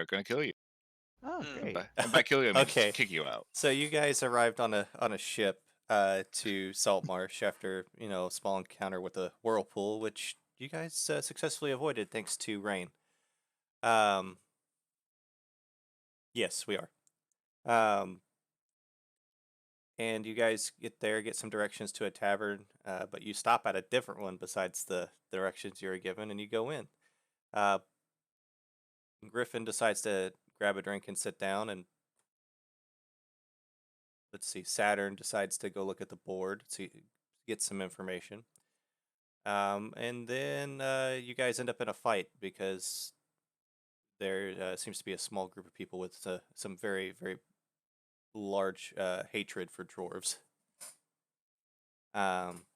they're going to kill you. Oh, great. And by kill you, I mean Okay. kick you out. So you guys arrived on a ship to Saltmarsh after a small encounter with a whirlpool, which you guys successfully avoided thanks to rain. Yes, we are. And you guys get there, get some directions to a tavern, but you stop at a different one besides the directions you were given, and you go in. Griffin decides to grab a drink and sit down, and let's see, Saturn decides to go look at the board to get some information. And then you guys end up in a fight because there seems to be a small group of people with some very, very large hatred for dwarves.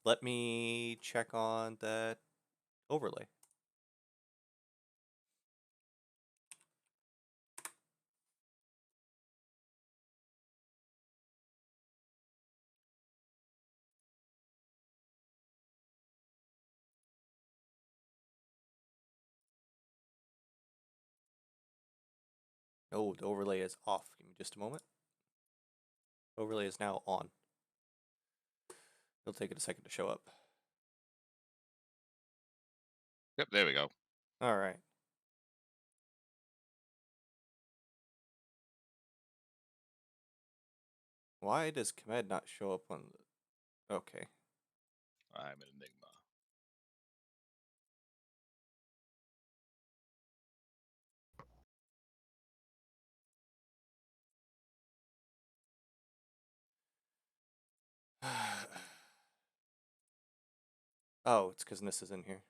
Let me check on that overlay. Oh, the overlay is off. Give me just a moment. Overlay is now on. It'll take it a second to show up. Yep, there we go. All right. Why does Command not show up on the... Okay. I'm an enigma. Oh, it's because Nis is in here.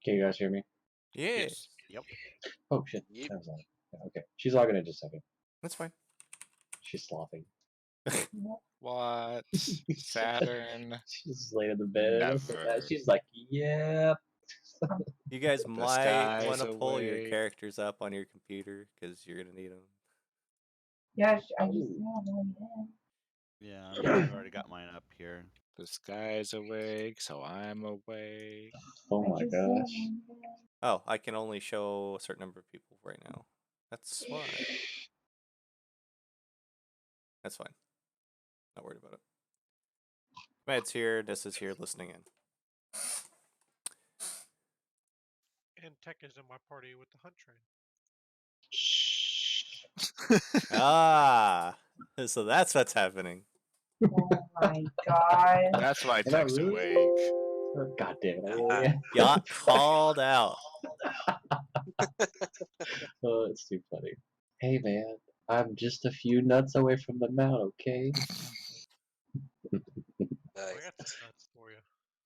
Can you guys hear me? Yeah. Yes. Yep. Oh shit. Yep. That was on. Okay. She's logging in just a second. That's fine. She's sloughing. What? Saturn? She's laying in the bed. Never. She's like, yep. You guys The might want sky's to pull your awake. characters up on your computer because you're going to need them. Yeah, I just saw Yeah, I've already got mine up here. The sky's awake, so I'm awake. Oh my gosh. Oh, I can only show a certain number of people right now. That's why. That's fine. Not worried about it. Mad's here. This is here listening in. And Tech is in my party with the hunt train. Ah, so that's what's happening. Oh my god. That's why Am I Tech's really? awake. Oh, God damn it. I really am. Got called out. Oh, it's too funny. Hey man, I'm just a few nuts away from the mount, okay? I got some nuts for you.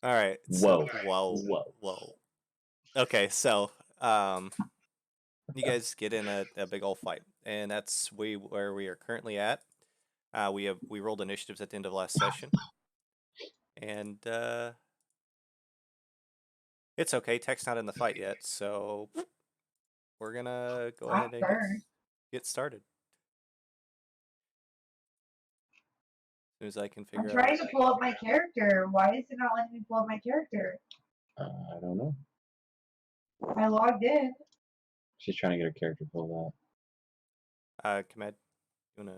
All right. Whoa. So, whoa. Okay, so you guys get in a big old fight, and that's where we are currently at. We rolled initiatives at the end of last session, and it's okay. Tech's not in the fight yet, so we're gonna go ahead and get started. As soon as I can figure I'm out. trying to pull up my character. Why is it not letting me pull up my character? I don't know. I logged in. She's trying to get her character pulled out. Kamed, you wanna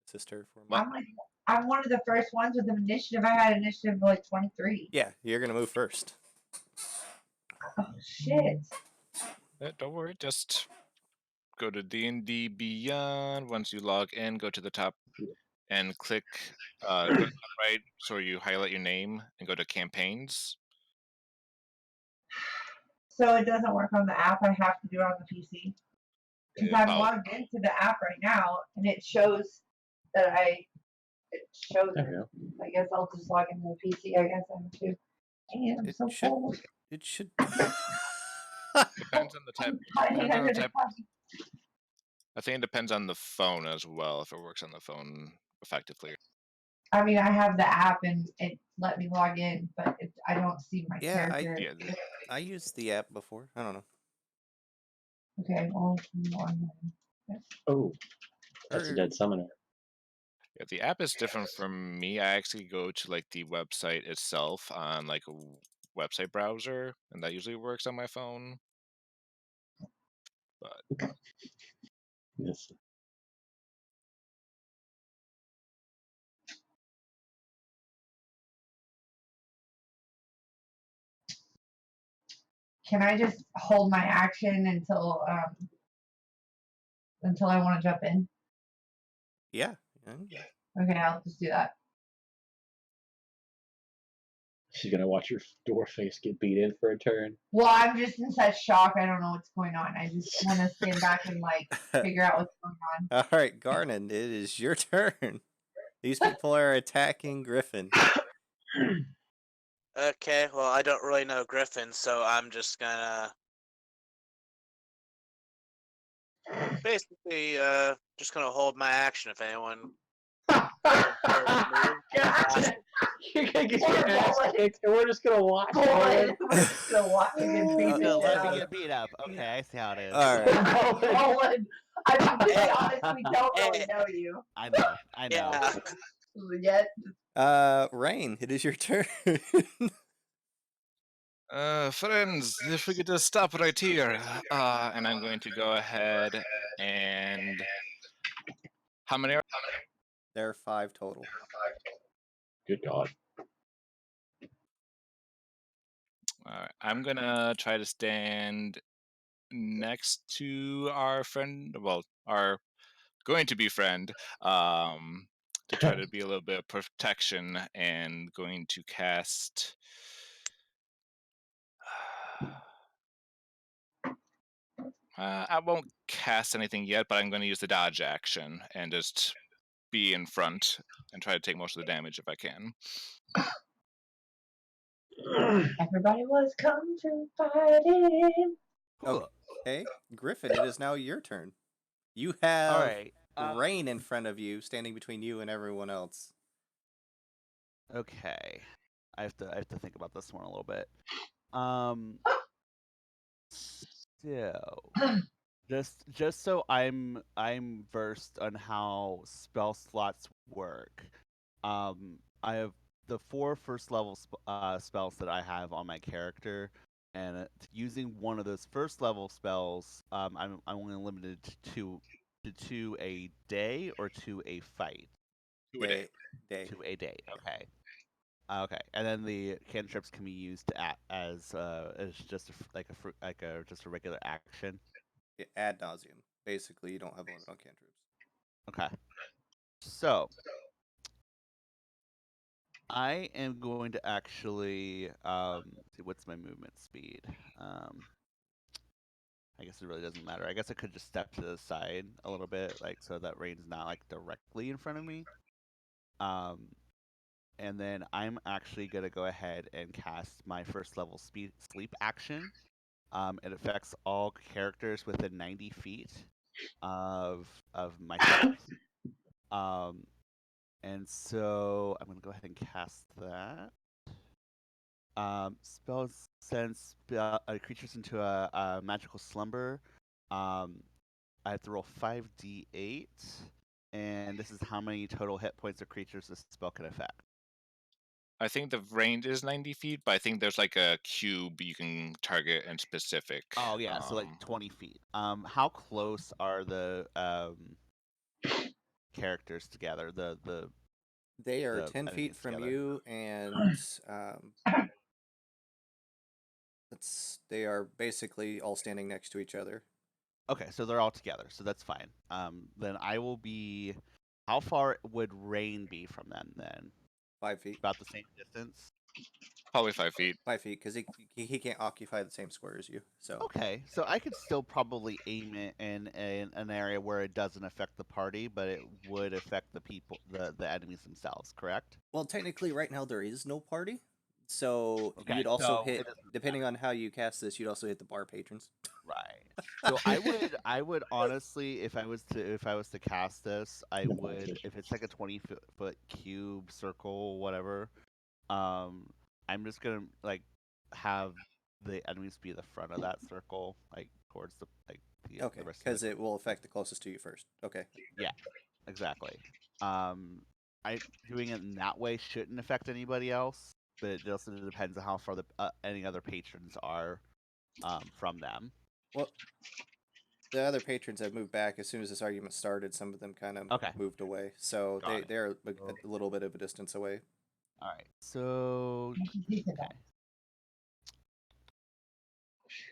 assist her for me? I'm one of the first ones with an initiative. I had initiative like 23. Yeah, you're gonna move first. Oh shit. Don't worry, just go to D&D Beyond. Once you log in, go to the top and click go to the top right, so you highlight your name and go to campaigns. So it doesn't work on the app. I have to do it on the PC. Because I'm logged into the app right now, and it shows that it shows it. I guess I'll just log into the PC. I guess I have to. Damn, I'm so cold. It should. Depends on the type. I think it depends on the phone as well, if it works on the phone effectively. I mean, I have the app and it let me log in, but I don't see my Yeah, character. Yeah, I used the app before. I don't know. Okay, well, log in. Oh, that's a Or- dead summoner. yeah, the app is different from me. I actually go to like the website itself on like a website browser, and that usually works on my phone. But Yes. Can I just hold my action until I want to jump in? yeah. Okay, I'll just do that. She's gonna watch your door face get beat in for a turn. Well, I'm just in such shock. I don't know what's going on. I just want to stand back and like figure out what's going on. All right, Garnon, it is your turn. These people are attacking Griffin. Okay, well, I don't really know Griffin, so I'm just gonna basically just gonna hold my action if anyone. Gotcha. You're gonna get Poor your ass Bullet. kicked, and we're just gonna watch Bullet. it. We're just gonna watch him get beat He's the gonna shit let me out get of. beat up. Okay, I see how it is. All right. Bullet. I mean, to be Hey. honest, we don't really Hey. know you I know. I know. Yeah. yet. Rain, it is your turn. friends, if we could just stop right here, and I'm going to go ahead and how many are? There are 5 total. Good God. Alright, I'm gonna try to stand next to our friend, well, our going to be friend, to try to be a little bit of protection, and going to cast. I won't cast anything yet, but I'm going to use the dodge action and just be in front and try to take most of the damage if I can. Everybody was come to fight him. Okay, Griffin, it is now your turn. You All have right. Rain in front of you, standing between you and everyone else. Okay. I have to think about this one a little bit. So just so I'm versed on how spell slots work. I have the 4 first level spells that I have on my character, and using one of those first level spells, I'm only limited to 2 a day or to a fight. Day. To a day. Okay. Okay, and then the cantrips can be used as just just a regular action. Ad nauseum. Basically, you don't have a limit on cantrips. Okay, so I am going to actually see what's my movement speed. I guess it really doesn't matter. I guess I could just step to the side a little bit, like so that Rain's not like directly in front of me. And then I'm actually gonna go ahead and cast my first level sleep action. It affects all characters within 90 feet of myself. And so I'm gonna go ahead and cast that. Spells sends creatures into a magical slumber. I have to roll 5d8, and this is how many total hit points of creatures this spell can affect. I think the range is 90 feet, but I think there's like a cube you can target in specific. Oh yeah, so like 20 feet. How close are the characters together? They are 10 feet from you, and they are basically all standing next to each other. Okay, so they're all together, so that's fine. Then I will be. How far would Rain be from them then? 5 feet. About the same distance. Probably 5 feet. 5 feet, because he can't occupy the same square as you. So okay, so I could still probably aim it in an area where it doesn't affect the party, but it would affect the people, the enemies themselves. Correct? Well, technically, right now there is no party. So Okay, you'd also so hit, it doesn't depending on how you cast this, you'd also hit the bar patrons. right. So I would honestly, if I was to cast this, I The bar would, patrons. if it's like a 20-foot cube circle, whatever. I'm just gonna like have the enemies be the front of that circle, like towards the Okay, the rest of because the it will affect the closest to you first. Okay. yeah, exactly. I doing it in that way shouldn't affect anybody else, but it also depends on how far the any other patrons are from them. Well, the other patrons have moved back as soon as this argument started. Some of them kind of Okay. moved away, so Got it. they're a little bit of a distance away. All right. So okay.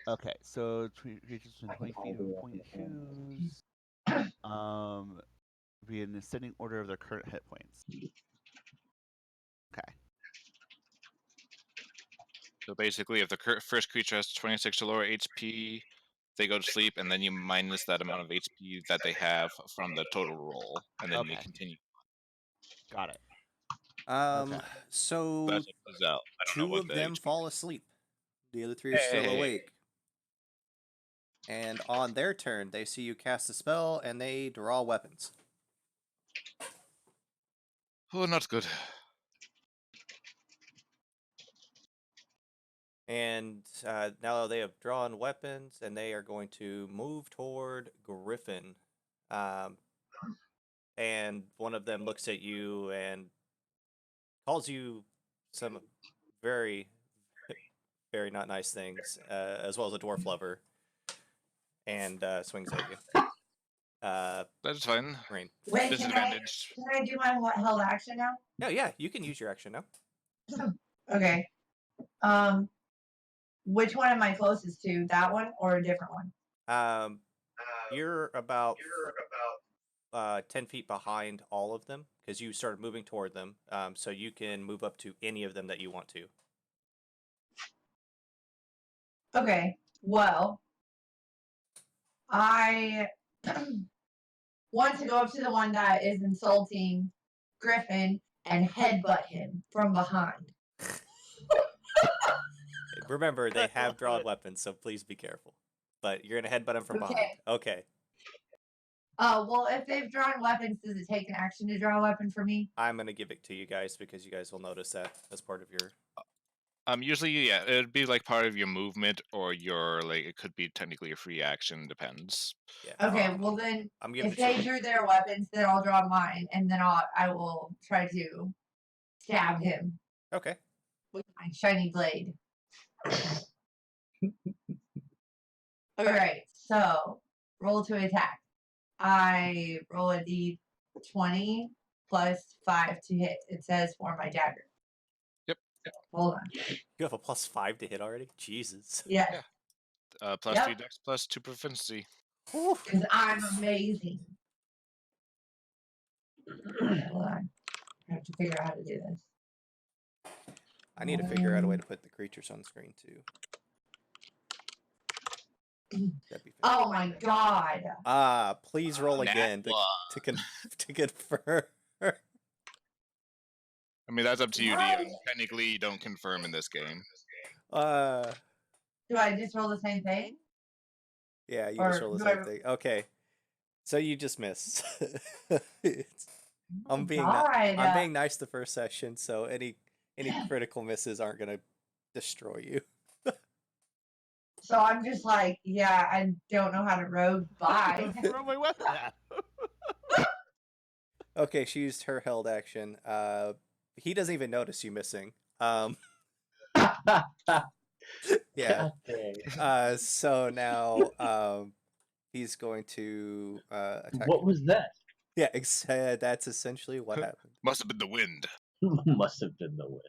Okay. So creatures within 20 feet of point choose. Be in ascending order of their current hit points. Okay. So basically, if the first creature has 26 or lower HP, they go to sleep, and then you minus that amount of HP that they have from the total roll, and then they Okay. continue. Got it. Okay. So That's up to Zell. I don't know two what of the them HP. fall asleep. The other three are still Hey. awake. And on their turn, they see you cast a spell, and they draw weapons. Oh, not good. And now they have drawn weapons, and they are going to move toward Griffin. And one of them looks at you and calls you some very, very not nice things, as well as a dwarf lover, and swings at you. That's fine. Rain. Wait, Disadvantage. can I do my held action now? No, yeah, you can use your action now. Okay. Which one am I closest to? That one or a different one? You're about 10 feet behind all of them because you started moving toward them. So you can move up to any of them that you want to. Okay. Well, I want to go up to the one that is insulting Griffin and headbutt him from behind. Remember, they have drawn weapons, so please be careful. But you're gonna headbutt him from behind. Okay. Well, if they've drawn weapons, does it take an action to draw a weapon for me? I'm gonna give it to you guys because you guys will notice that as part of your. Usually, yeah, it'd be like part of your movement, or your like. It could be technically a free action. Depends. Yeah. Okay. Well, then, I'm giving if it to they you. drew their weapons, then I'll draw mine, and then I will try to stab him Okay. with my shiny blade. All right. So roll to attack. I roll a d20 plus 5 to hit. It says for my dagger. Yep. Hold on. You have a +5 to hit already. Jesus. Yes. Yeah. Plus 3 dex, plus 2 proficiency. Because I'm amazing. Hold on. I have to figure out how to do this. I need to figure out a way to put the creatures on screen too. That'd be Oh my god. Please roll again to confirm. I mean, that's up to you, DM. Technically, you don't confirm in this game. Do I just roll the same thing? Yeah, you just roll the same thing. Okay. So you just miss. I'm being nice the first session, so any critical misses aren't gonna destroy you. So I'm just like, yeah, I don't know how to rogue. Bye. Throw my weapon at. Okay, she used her held action. He doesn't even notice you missing. Yeah. So now he's going to attack. What was that? Yeah, that's essentially what happened. Must have been the wind. Must have been the wind.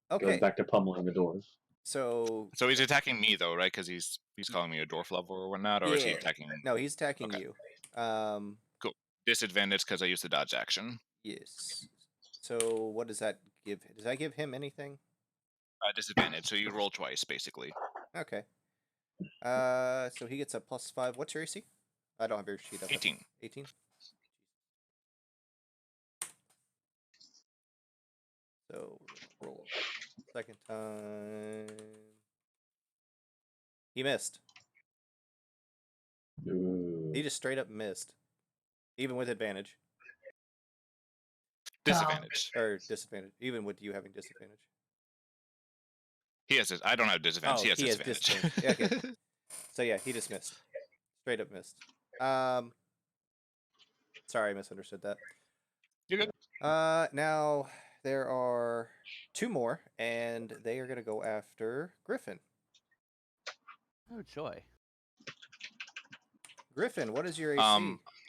Okay. Goes back to pummeling the dwarves. So he's attacking me though, right? Because he's calling me a dwarf level or whatnot, or is he attacking? No, he's attacking Okay. you. Cool. Disadvantage because I used the dodge action. Yes. So what does that give? Does that give him anything? Disadvantage. So you roll twice, basically. Okay. So he gets a +5. What's your AC? I don't have your sheet up. 18. 18. So roll Second time. He missed. Ooh. He just straight up missed. Even with advantage. Disadvantage. Or disadvantage. Even with you having disadvantage. He has. I don't have disadvantage. Oh, he has he has disadvantage. disadvantage. Okay. So yeah, he just missed. Straight up missed. Sorry, I misunderstood that. You're good. Now there are 2 more, and they are gonna go after Griffin. Oh joy. Griffin, what is your AC?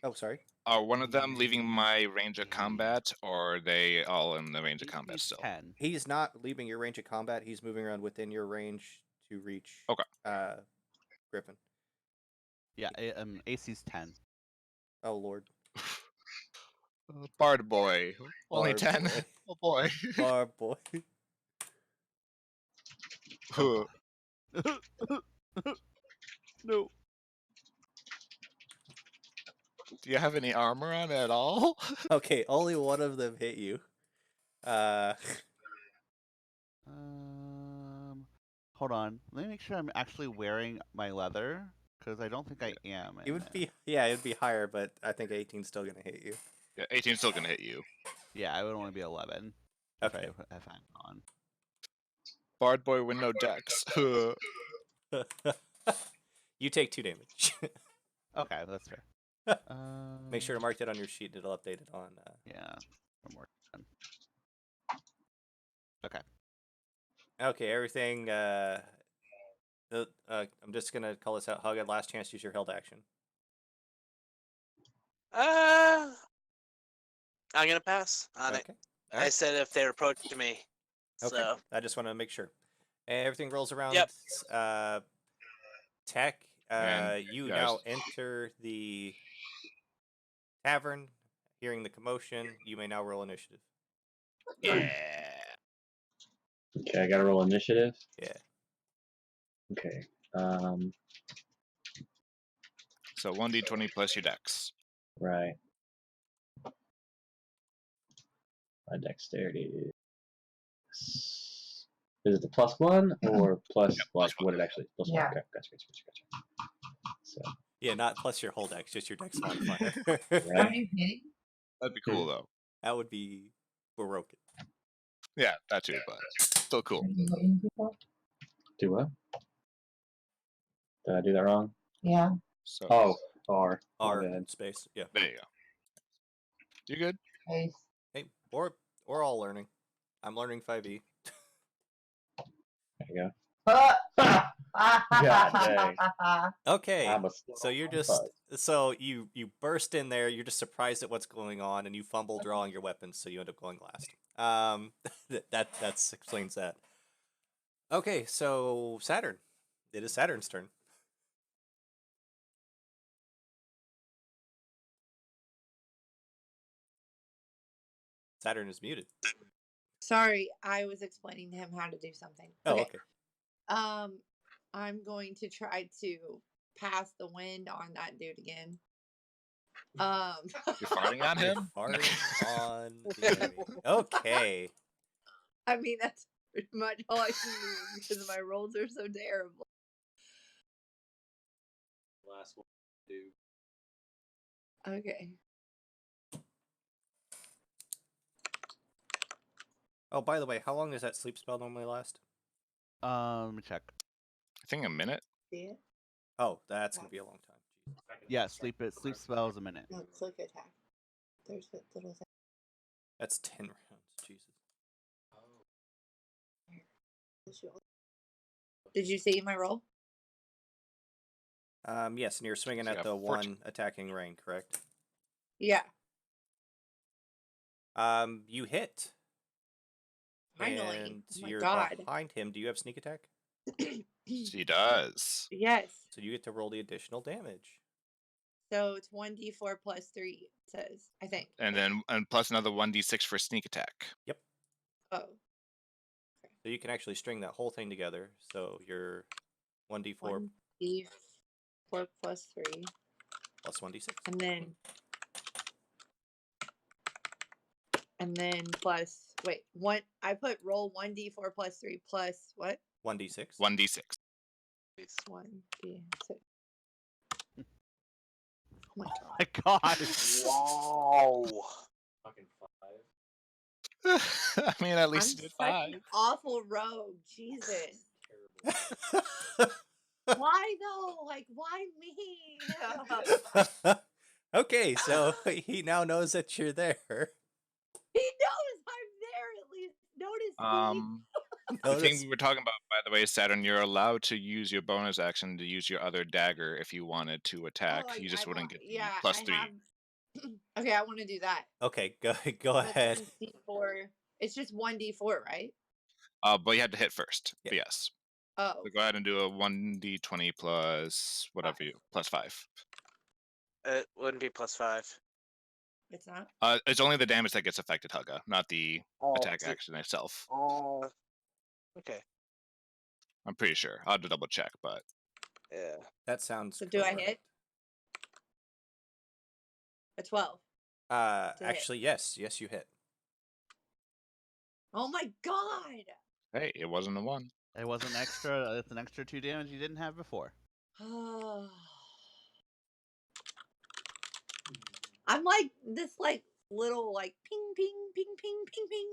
Oh, sorry. Are one of them leaving my range of combat, or are they all in the range of combat AC's still? 10. He's not leaving your range of combat. He's moving around within your range to reach. Okay. Griffin. Yeah, AC's 10. Oh Lord. Bard boy. Only Bard 10. boy. Oh boy. Bar boy. No. Do you have any armor on at all? Okay, only one of them hit you. Hold on. Let me make sure I'm actually wearing my leather, because I don't think I am. It would be it'd be higher, but I think 18's still gonna hit you. Yeah, 18's still gonna hit you. Yeah, I would only be 11. Okay. If I'm on. Bard boy with no dex. You take 2 damage. Okay, that's fair. Make sure to mark that on your sheet. It'll update it on. Yeah. One more. Okay. Okay, everything. I'm just gonna call this out. Hug at last chance. Use your held action. I'm gonna pass on it. Okay. I said if they're approaching me. Okay. So I just want to make sure. Everything rolls around. Yep. Tech. And You guys- now enter the tavern. Hearing the commotion, you may now roll initiative. Yeah. Okay, I gotta roll initiative. Yeah. Okay. So 1d20 plus your dex. Right. My dexterity is it the +1 or plus like +1. what it actually +1? Yeah. Okay, gotcha. So Yeah, not plus your whole dex, just your dex modifier. Are right. you hitting? That'd be cool though. That would be broken. Yeah, that too, but still cool. Are you hitting people? Do what? Did I do that wrong? Yeah. So Oh, R. My R bad. space. Yeah. there you go. You good? Nice. Hey, we're all learning. I'm learning 5e. There you go. God dang. Okay. I'm a So you're just you burst in there, you're just surprised at what's going on, and you fumble drawing your weapons, so you end up going last. That explains that. Okay, so Saturn. It is Saturn's turn. Saturn is muted. Sorry, I was explaining to him how to do something. Oh, okay. I'm going to try to pass the wind on that dude again. You're farting on him? Farting on the enemy. Okay. I mean, that's pretty much all I can do because my rolls are so terrible. Last one, do. Okay. Oh, by the way, how long does that sleep spell normally last? Let me check. I think a minute. See it? Oh, that's gonna be a long time. Yeah, sleep spell is a minute. No, click attack. There's a little thing. That's 10 rounds. Jesus. Did you see my roll? Yes, and you're swinging So you at have the 14. one attacking rank, correct? Yeah. You hit. Finally. And Oh my you're God. behind him. Do you have sneak attack? She does. Yes. So you get to roll the additional damage. So it's 1d4 plus 3, it says, I think. And plus another 1d6 for sneak attack. Yep. Oh. So you can actually string that whole thing together. So you're 1d4 1d4 plus 3. plus 1d6. And then And then one. I put roll 1d4 plus 3 plus what? 1d6. 1d6. 1d6. Oh my god. My God. Wow. Fucking 5. I mean, at I'm least you such did 5. an awful rogue. Jesus. Terrible. Why though? Like, why me? Okay, so he now knows that you're there. He knows I'm there at least. Notice me. The thing Notice. we were talking about, by the way, Saturn, you're allowed to use your bonus action to use your other dagger if you wanted to attack. Oh, You just wouldn't get the yeah, plus I 3. have. Okay, I want to do that. Okay, go Roll ahead. 1d4. It's just 1d4, right? But you had to hit first. Yeah. But yes. Oh, So go ahead and do a 1d20 plus whatever 5. you plus 5. It wouldn't be plus 5. It's not. It's only the damage that gets affected, Hugga, not the Oh, attack action itself. Okay. I'm pretty sure. I'll have to double check, but Yeah. That sounds So do I correct. hit? A 12. hit. Actually, yes, you hit. Oh my god! hey, it wasn't a 1. It was an extra. It's an extra 2 damage you didn't have before. I'm like this, like little, like ping, ping, ping, ping, ping, ping.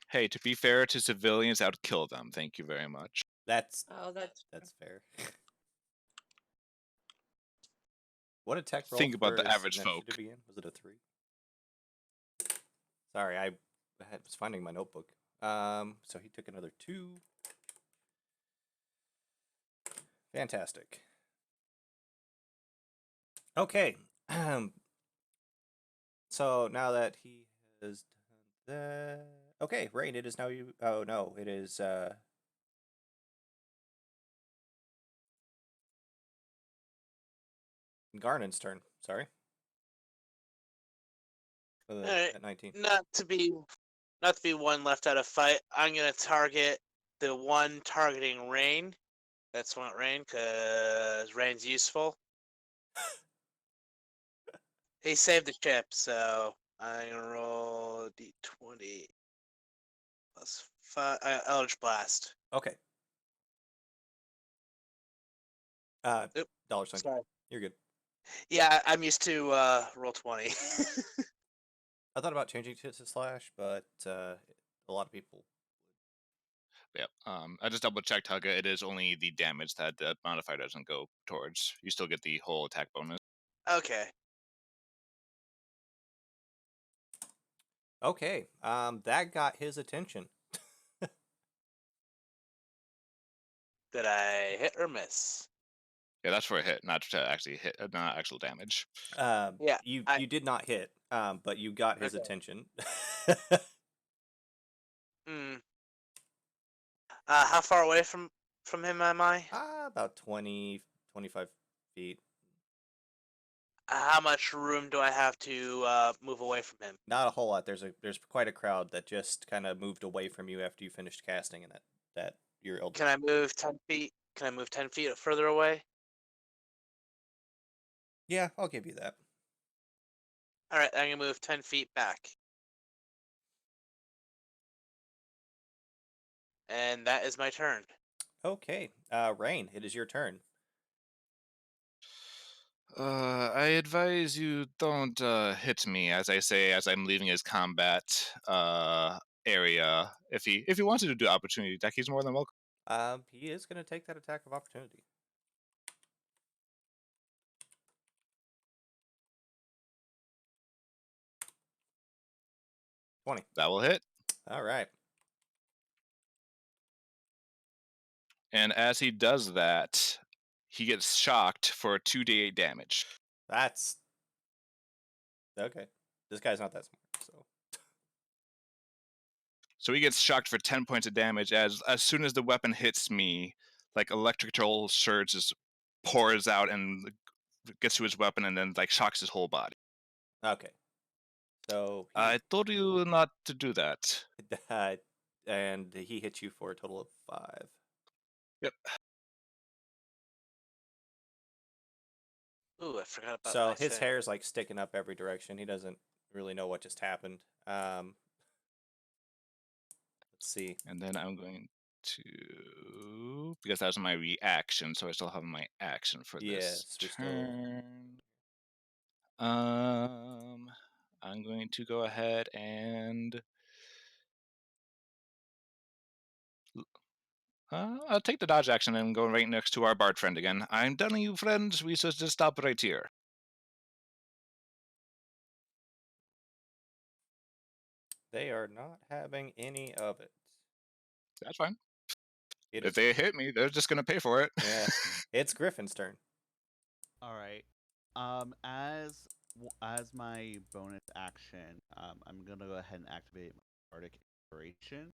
Hey, to be fair to civilians, I'd kill them. Thank you very much. That's Oh, that's fair. What attack roll Think about for the average initiative folk. again? Was it a 3? Sorry, I was finding my notebook. So he took another 2. Fantastic. Okay. So now that he has done that, okay, Rain, it is now you. Oh no, it is Garnon's turn. Sorry. Alright. At 19. Not to be one left out of fight. I'm gonna target the one targeting Rain. That's not Rain, cause Rain's useful. He saved the ship, so I'm gonna roll d20 plus 5. Eldritch Blast. Okay. Oop, Dollar sign. sorry. You're good. Yeah, I'm used to roll 20. I thought about changing to slash, but a lot of people. Yep. I just double checked, Hugga. It is only the damage that the modifier doesn't go towards. You still get the whole attack bonus. Okay. Okay. That got his attention. Did I hit or miss? Yeah, that's for a hit, not to actually hit, not actual damage. Yeah, You I- did not hit, but you got his Okay. attention. Hmm. How far away from him am I? About 20, 25 feet. How much room do I have to move away from him? Not a whole lot. There's quite a crowd that just kind of moved away from you after you finished casting, and that your elder. Can I move 10 feet? Can I move 10 feet further away? Yeah, I'll give you that. All right, I'm gonna move 10 feet back. And that is my turn. Okay, Rain, it is your turn. I advise you don't hit me, as I say, as I'm leaving his combat area. If he wanted to do opportunity attack, he's more than welcome. He is going to take that attack of opportunity. That will hit. All right. And as he does that, he gets shocked for 2d8 damage. That's okay. This guy's not that smart, so. So he gets shocked for 10 points of damage as soon as the weapon hits me, like electrical surge just pours out and gets to his weapon and then like shocks his whole body. Okay. So I told you not to do that. and he hits you for a total of 5. Yep. Ooh, I forgot about So my his thing. hair's like sticking up every direction. He doesn't really know what just happened. Let's see. And then I'm going to, because that was my reaction, so I still have my action for this Yes, we still. turn. I'm going to go ahead and I'll take the dodge action and go right next to our bard friend again. I'm telling you, friends, we should just stop right here. They are not having any of it. That's fine. It If is. they hit me, they're just gonna pay for it. Yeah, it's Griffin's turn. All right. As my bonus action, I'm gonna go ahead and activate my bardic inspiration.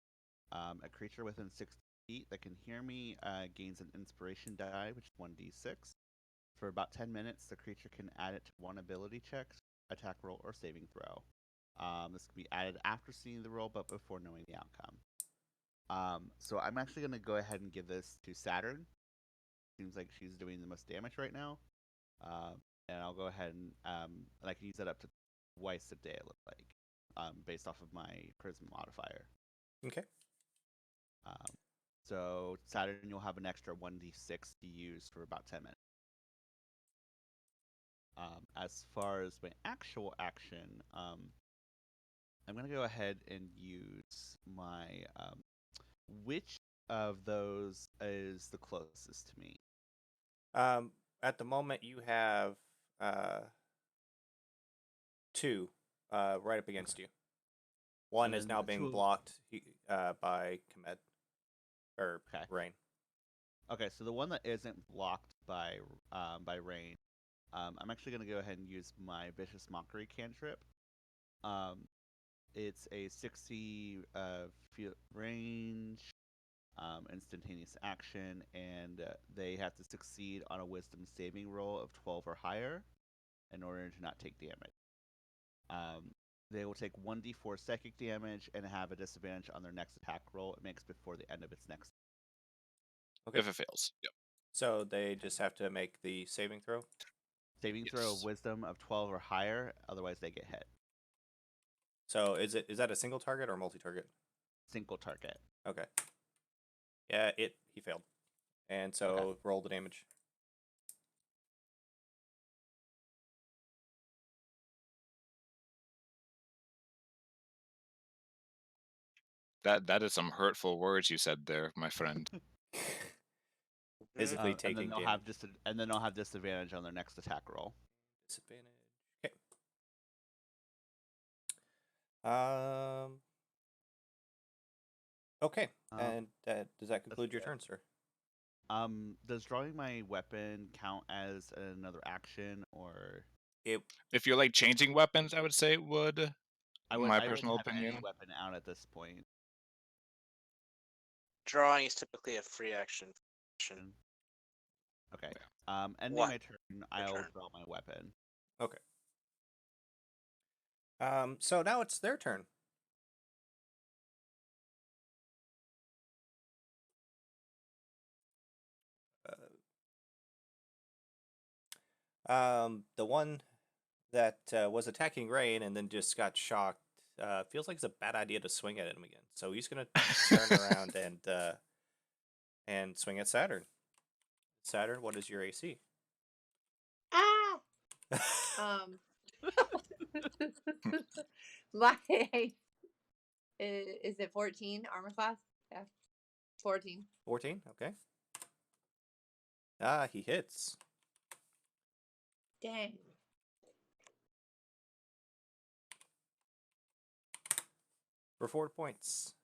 A creature within 60 feet that can hear me gains an inspiration die, which is 1d6. For about 10 minutes, the creature can add it to one ability check, attack roll, or saving throw. This can be added after seeing the roll, but before knowing the outcome. So I'm actually going to go ahead and give this to Saturn. Seems like she's doing the most damage right now. And I'll go ahead and I can use that up to twice a day, it looks like, based off of my charisma modifier. Okay. So Saturn, you'll have an extra 1d6 to use for about 10 minutes. As far as my actual action, I'm going to go ahead and use my... which of those is the closest to me? At the moment, you have two right up against you. One is now being blocked by Komet or Rain. Okay, so the one that isn't blocked by Rain, I'm actually going to go ahead and use my Vicious Mockery cantrip. It's a 60 range, instantaneous action, and they have to succeed on a Wisdom saving roll of 12 or higher in order to not take damage. They will take 1d4 psychic damage and have a disadvantage on their next attack roll it makes before the end of its next. Okay. If it fails, yep. So they just have to make the saving throw? Saving throw of Wisdom of 12 or higher, otherwise they get hit. So is that a single target or multi-target? Single target. Okay. Yeah, he failed. And so roll the damage. That is some hurtful words you said there, my friend. Physically taking and then damage. They'll have disadvantage on their next attack roll. Disadvantage. Okay. Okay. And does that conclude your turn, sir? Does drawing my weapon count as another action, or if you're like changing weapons, I would say it would. I my wouldn't personal have opinion. any weapon out at this point. Drawing is typically a free action. Okay. Ending my turn, I'll draw my weapon. Okay. So now it's their turn. The one that was attacking Rain and then just got shocked feels like it's a bad idea to swing at him again. So he's gonna turn around and swing at Saturn. Saturn, what is your AC? My is it 14 armor class? Yeah, 14. 14. Okay. He hits. Dang. For 4 points.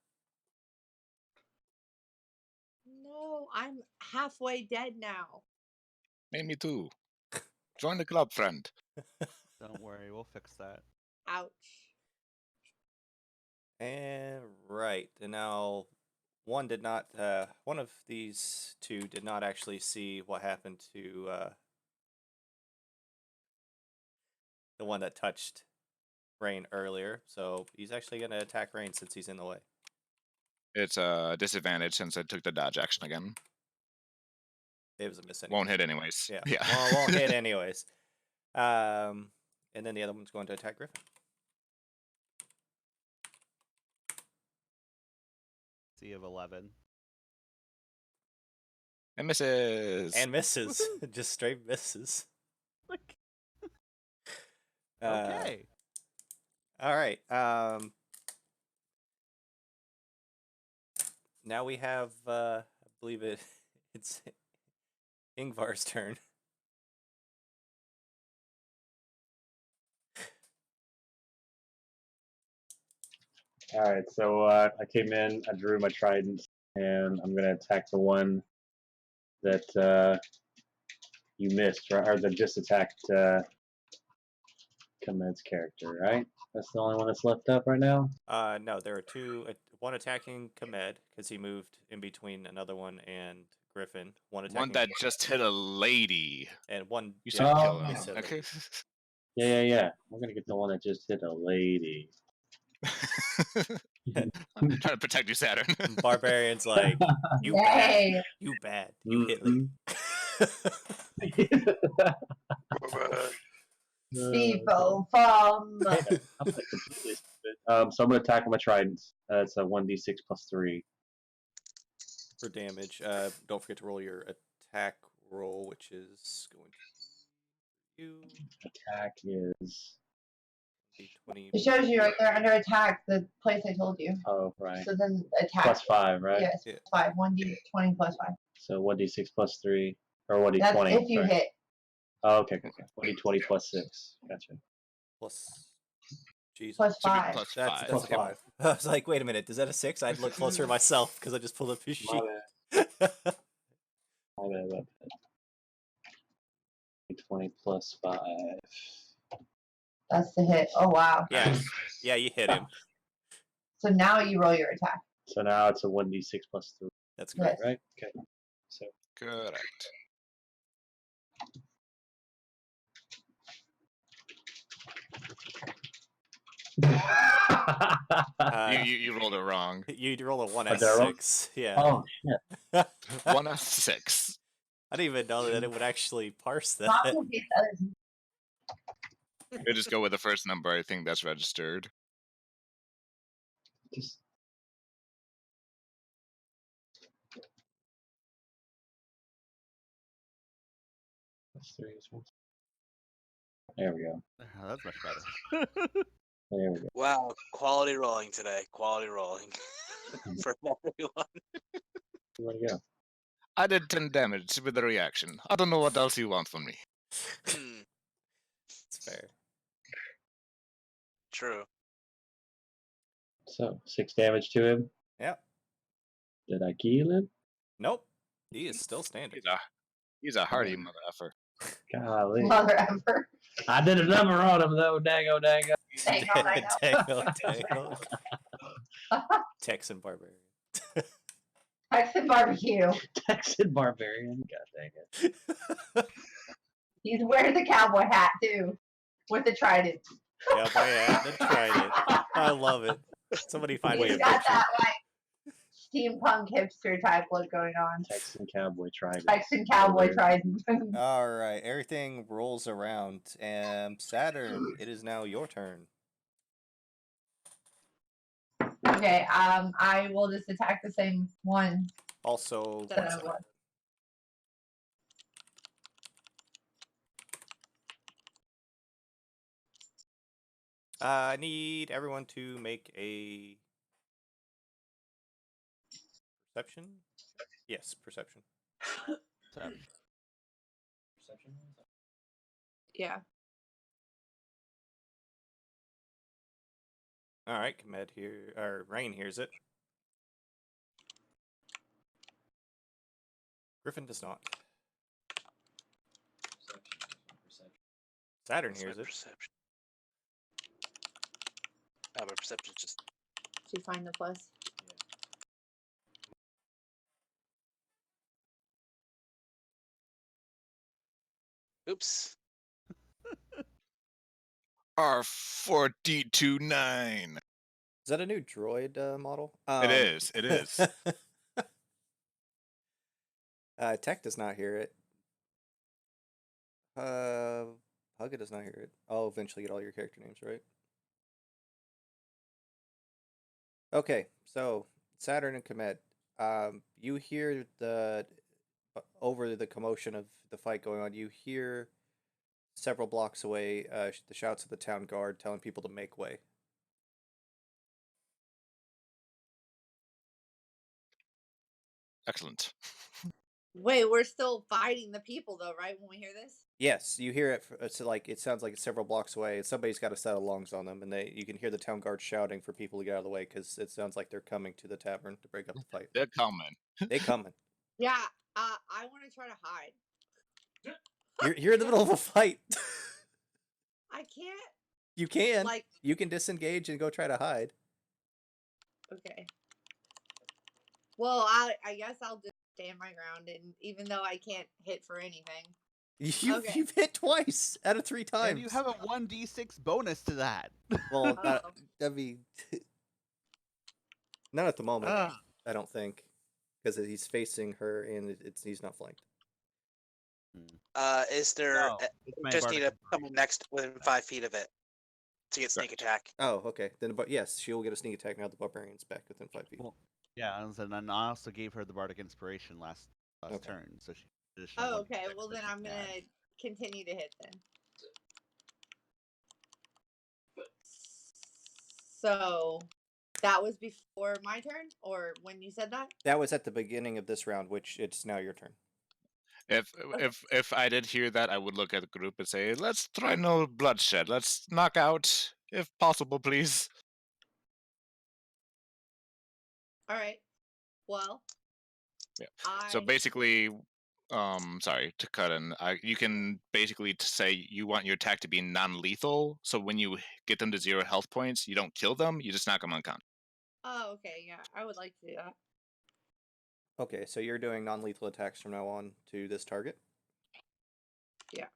No, I'm halfway dead now. Me too. Join the club, friend. Don't worry, we'll fix that. Ouch. And right, and now one of these two did not actually see what happened to the one that touched Rain earlier, so he's actually going to attack Rain since he's in the way. It's a disadvantage since I took the dodge action again. It was a miss anyway. Won't hit anyways. Yeah. Yeah. Well, it won't hit anyways. And then the other one's going to attack Griffin. C of 11. And misses. And misses. Just straight misses. Okay. All right. Now we have, I believe it's Ingvar's turn. All right, so I came in, I drew my trident, and I'm gonna attack the one that you missed, right? Or that just attacked Kamed's character, right? That's the only one that's left up right now. No, there are two. One attacking Kamed because he moved in between another one and Griffin. One attacking One that just hit a lady. and one. You Yeah, should kill him. just hit a Okay. lady. Yeah. We're gonna get the one that just hit a lady. I'm trying to protect you, Saturn. Barbarian's like, you bad, Yay! you bad, you hit lady. People from. I'm gonna completely skip it. So I'm gonna attack with my trident. It's a 1d6 plus 3. For damage. Don't forget to roll your attack roll, which is going to you. Attack is. D20. It shows you right there under attack, the place I told you. Oh, right. So then attack. Plus 5, right? Yes, Yeah. 5. 1d20 plus 5. So 1d6 plus 3. Or 1d20. That's if you sorry. hit. Oh, okay. 1d20 plus 6. Gotcha. Plus. Jesus. Plus Should be 5. plus That's 5. Plus a 5. I was like, wait a minute, is that a 6? I'd look closer myself because I just pulled up his My sheet. bad. My bad. 20 plus 5. That's the hit. Oh, wow. Yeah, yeah, you hit him. So now you roll your attack. So now it's a 1d6 plus 3, That's correct. Yes. right? Okay. So Correct. You rolled it wrong. You roll a Oh, did I roll? 1s6. Yeah. Oh, shit. 1 of 6. I didn't even know that it would actually parse that. Not in case others. You just go with the first number. I think that's registered. Just plus 3 is 1. There we go. Oh, that's much better. There we go. Wow, quality rolling today. Quality rolling for everyone. Where'd it go? I did 10 damage with the reaction. I don't know what else you want from me. It's fair. True. So 6 damage to him. Yep. Did I kill him? Nope. He is still standing. He's a hardy mother effer. Golly. Mother ever. I did a number on him though. Dango. Dango. Texan barbarian. Texan barbecue. Texan barbarian. God dang it. He's wearing the cowboy hat too, with the trident. Yeah, boy, yeah, tried it. I love it. Somebody find me He's a got picture. that like steampunk hipster type look going on. Texan cowboy trident. Texan cowboy trident. All right, everything rolls around. Saturn, it is now your turn. Okay, I will just attack the same one Also, that I was. I need everyone to make a perception. Yes, perception. Yeah. All right, Kamed here, or Rain hears it. Griffin does not. Saturn What's hears my it. perception? Oh, my perception's just. Did you find the plus? Oops. R4D29. Is that a new droid model? It is. It is. Tech does not hear it. Hugga does not hear it. I'll eventually get all your character names right. Okay, so Saturn and Komet, you hear over the commotion of the fight going on. You hear several blocks away the shouts of the town guard telling people to make way. Excellent. Wait, we're still fighting the people though, right? When we hear this. Yes, you hear it. It's like it sounds like it's several blocks away. Somebody's got a set of lungs on them, and you can hear the town guard shouting for people to get out of the way because it sounds like they're coming to the tavern to break up the fight. They're coming. They coming. Yeah, I want to try to hide. You're in the middle of a fight. I can't. You can. Like, You can disengage and go try to hide. okay. Well, I guess I'll just stand my ground, and even though I can't hit for anything. Okay. You've hit twice out of 3 times. And you have a 1d6 bonus to that. Well, Oh. that'd be not at the moment. Ugh. I don't think, because he's facing her and he's not flanked. Is there? No, Just need to come next within 5 feet of it to get sneak attack. Oh, okay. Then, but yes, she'll get a sneak attack now. The barbarian's back within 5 feet. Well, yeah, and then I also gave her the bardic inspiration last Okay. turn, so she. additional Oh, 1d6 okay. Well, that then she I'm can gonna add. continue to hit then. So that was before my turn, or when you said that? That was at the beginning of this round, which it's now your turn. If I did hear that, I would look at the group and say, "Let's try no bloodshed. Let's knock out, if possible, please." All right. Well. Yeah. So basically, sorry to cut in. You can basically say you want your attack to be non-lethal. So when you get them to 0 health points, you don't kill them. You just knock them unconscious. Oh, okay. Yeah, I would like to do that. Okay, so you're doing non-lethal attacks from now on to this target? Yeah.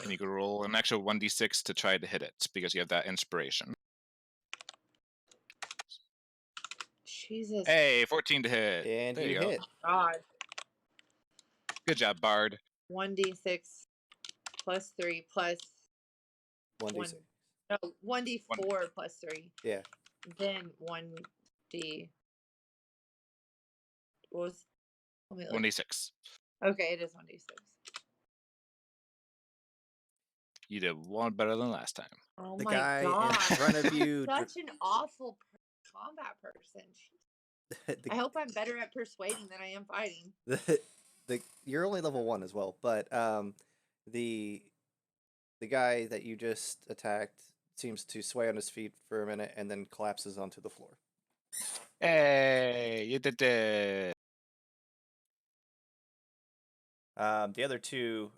And you can roll an extra 1d6 to try to hit it because you have that inspiration. Jesus. Hey, 14 to hit. And there you you go. hit. God. Good job, Bard. 1d6 plus 3 plus 1d6. No, 1d4 plus 3. Yeah. Then 1d. What was? Let me look. 1d6. Okay, it is 1d6. You did one better than last time. Oh The my guy God. in front of you. Such an awful combat person. I hope I'm better at persuading than I am fighting. You're only level 1 as well, but the guy that you just attacked seems to sway on his feet for a minute and then collapses onto the floor. Hey, you did it. The other two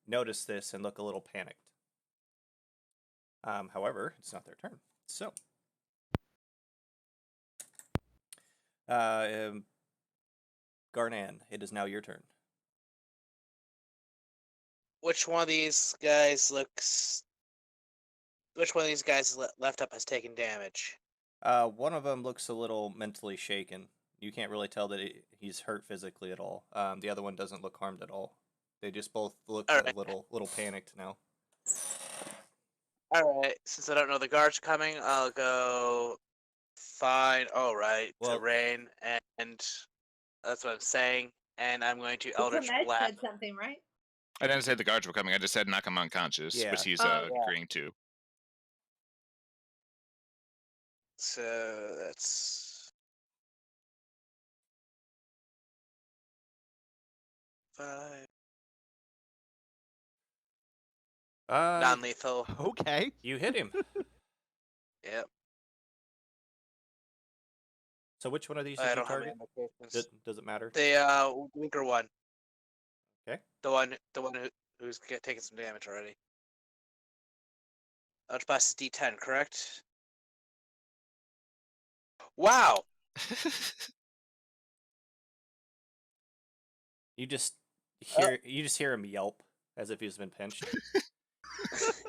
notice this and look a little panicked. However, it's not their turn. So, Garnan, it is now your turn. Which one of these guys looks? Which one of these guys left up has taken damage? One of them looks a little mentally shaken. You can't really tell that he's hurt physically at all. The other one doesn't look harmed at all. They just both look a little panicked now. All right. Since I don't know the guards coming, I'll go find. To Rain, and that's what I'm saying. And I'm going to Eldritch Blast. Said something, right? I didn't say the guards were coming. I just said knock him unconscious, which he's agreeing to. So that's 5. Non-lethal. Okay. You hit him. Yep. So which one of these I did you don't have target? any Does it matter? The weaker one. Okay. The one who's taking some damage already. Eldritch Blast is D10, correct? Wow. You just hear him yelp as if he's been pinched.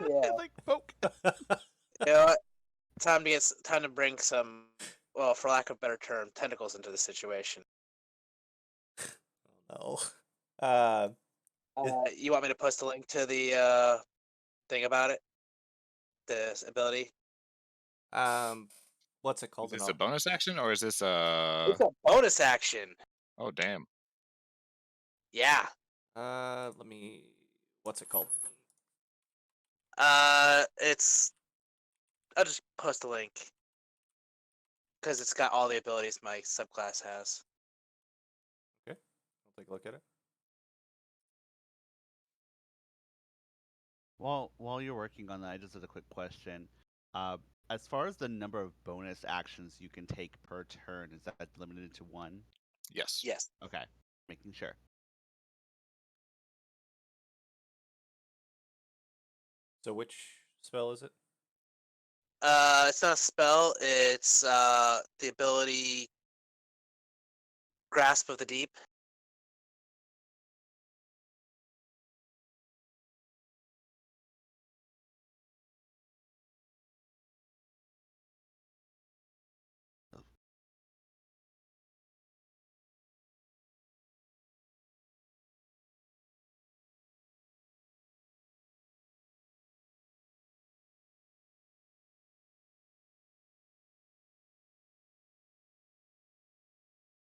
Yeah. Like poke. You know what? Time to bring some, well, for lack of a better term, tentacles into the situation. Oh no. You want me to post a link to the thing about it? This ability? What's it called? Is this a bonus action or is this a? It's a bonus action. Oh damn! Yeah. Let me. What's it called? It's. I'll just post a link because it's got all the abilities my subclass has. Okay, I'll take a look at it. While you're working on that, I just had a quick question. As far as the number of bonus actions you can take per turn, is that limited to one? Yes. Yes. Okay, making sure. So which spell is it? It's not a spell. It's the ability Grasp of the Deep.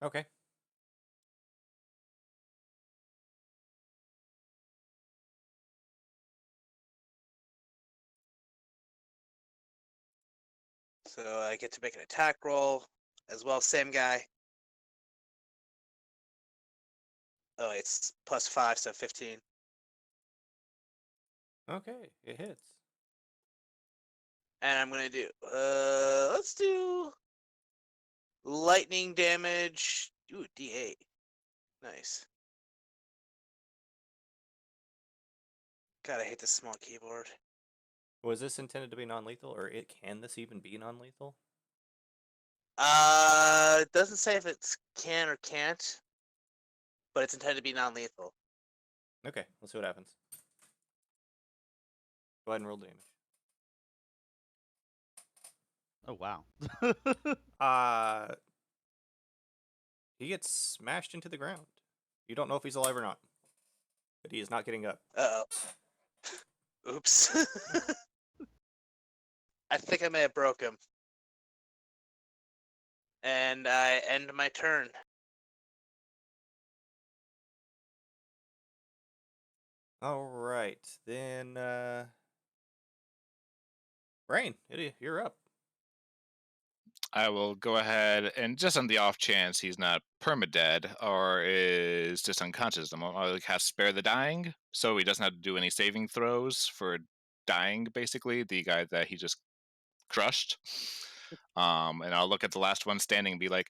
Okay. So I get to make an attack roll as well. Same guy. Oh, it's +5, so 15. Okay, it hits. And I'm gonna do. Let's do lightning damage. Ooh, D8. Nice. God, I hate this small keyboard. Was this intended to be non-lethal, or can this even be non-lethal? It doesn't say if it's can or can't, but it's intended to be non-lethal. Okay, let's see what happens. Go ahead and roll damage. Oh wow. He gets smashed into the ground. You don't know if he's alive or not, but he is not getting up. Uh-oh. Oops. I think I may have broke him. And I end my turn. All right, then, Brain, you're up. I will go ahead and just on the off chance he's not permadead or is just unconscious, I'll cast Spare the Dying, so he doesn't have to do any saving throws for dying. Basically, the guy that he just crushed. And I'll look at the last one standing and be like,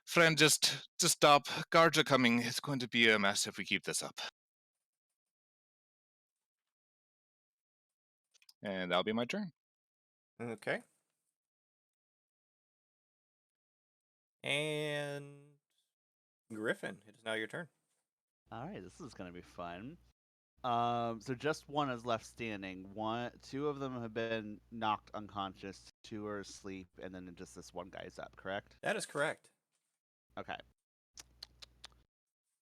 "Friend, just stop. Guards are coming. It's going to be a mess if we keep this up." And that'll be my turn. Okay. And Griffin, it is now your turn. All right, this is gonna be fun. So just one is left standing. Two of them have been knocked unconscious. Two are asleep, and then just this one guy's up. Correct? That is correct. Okay.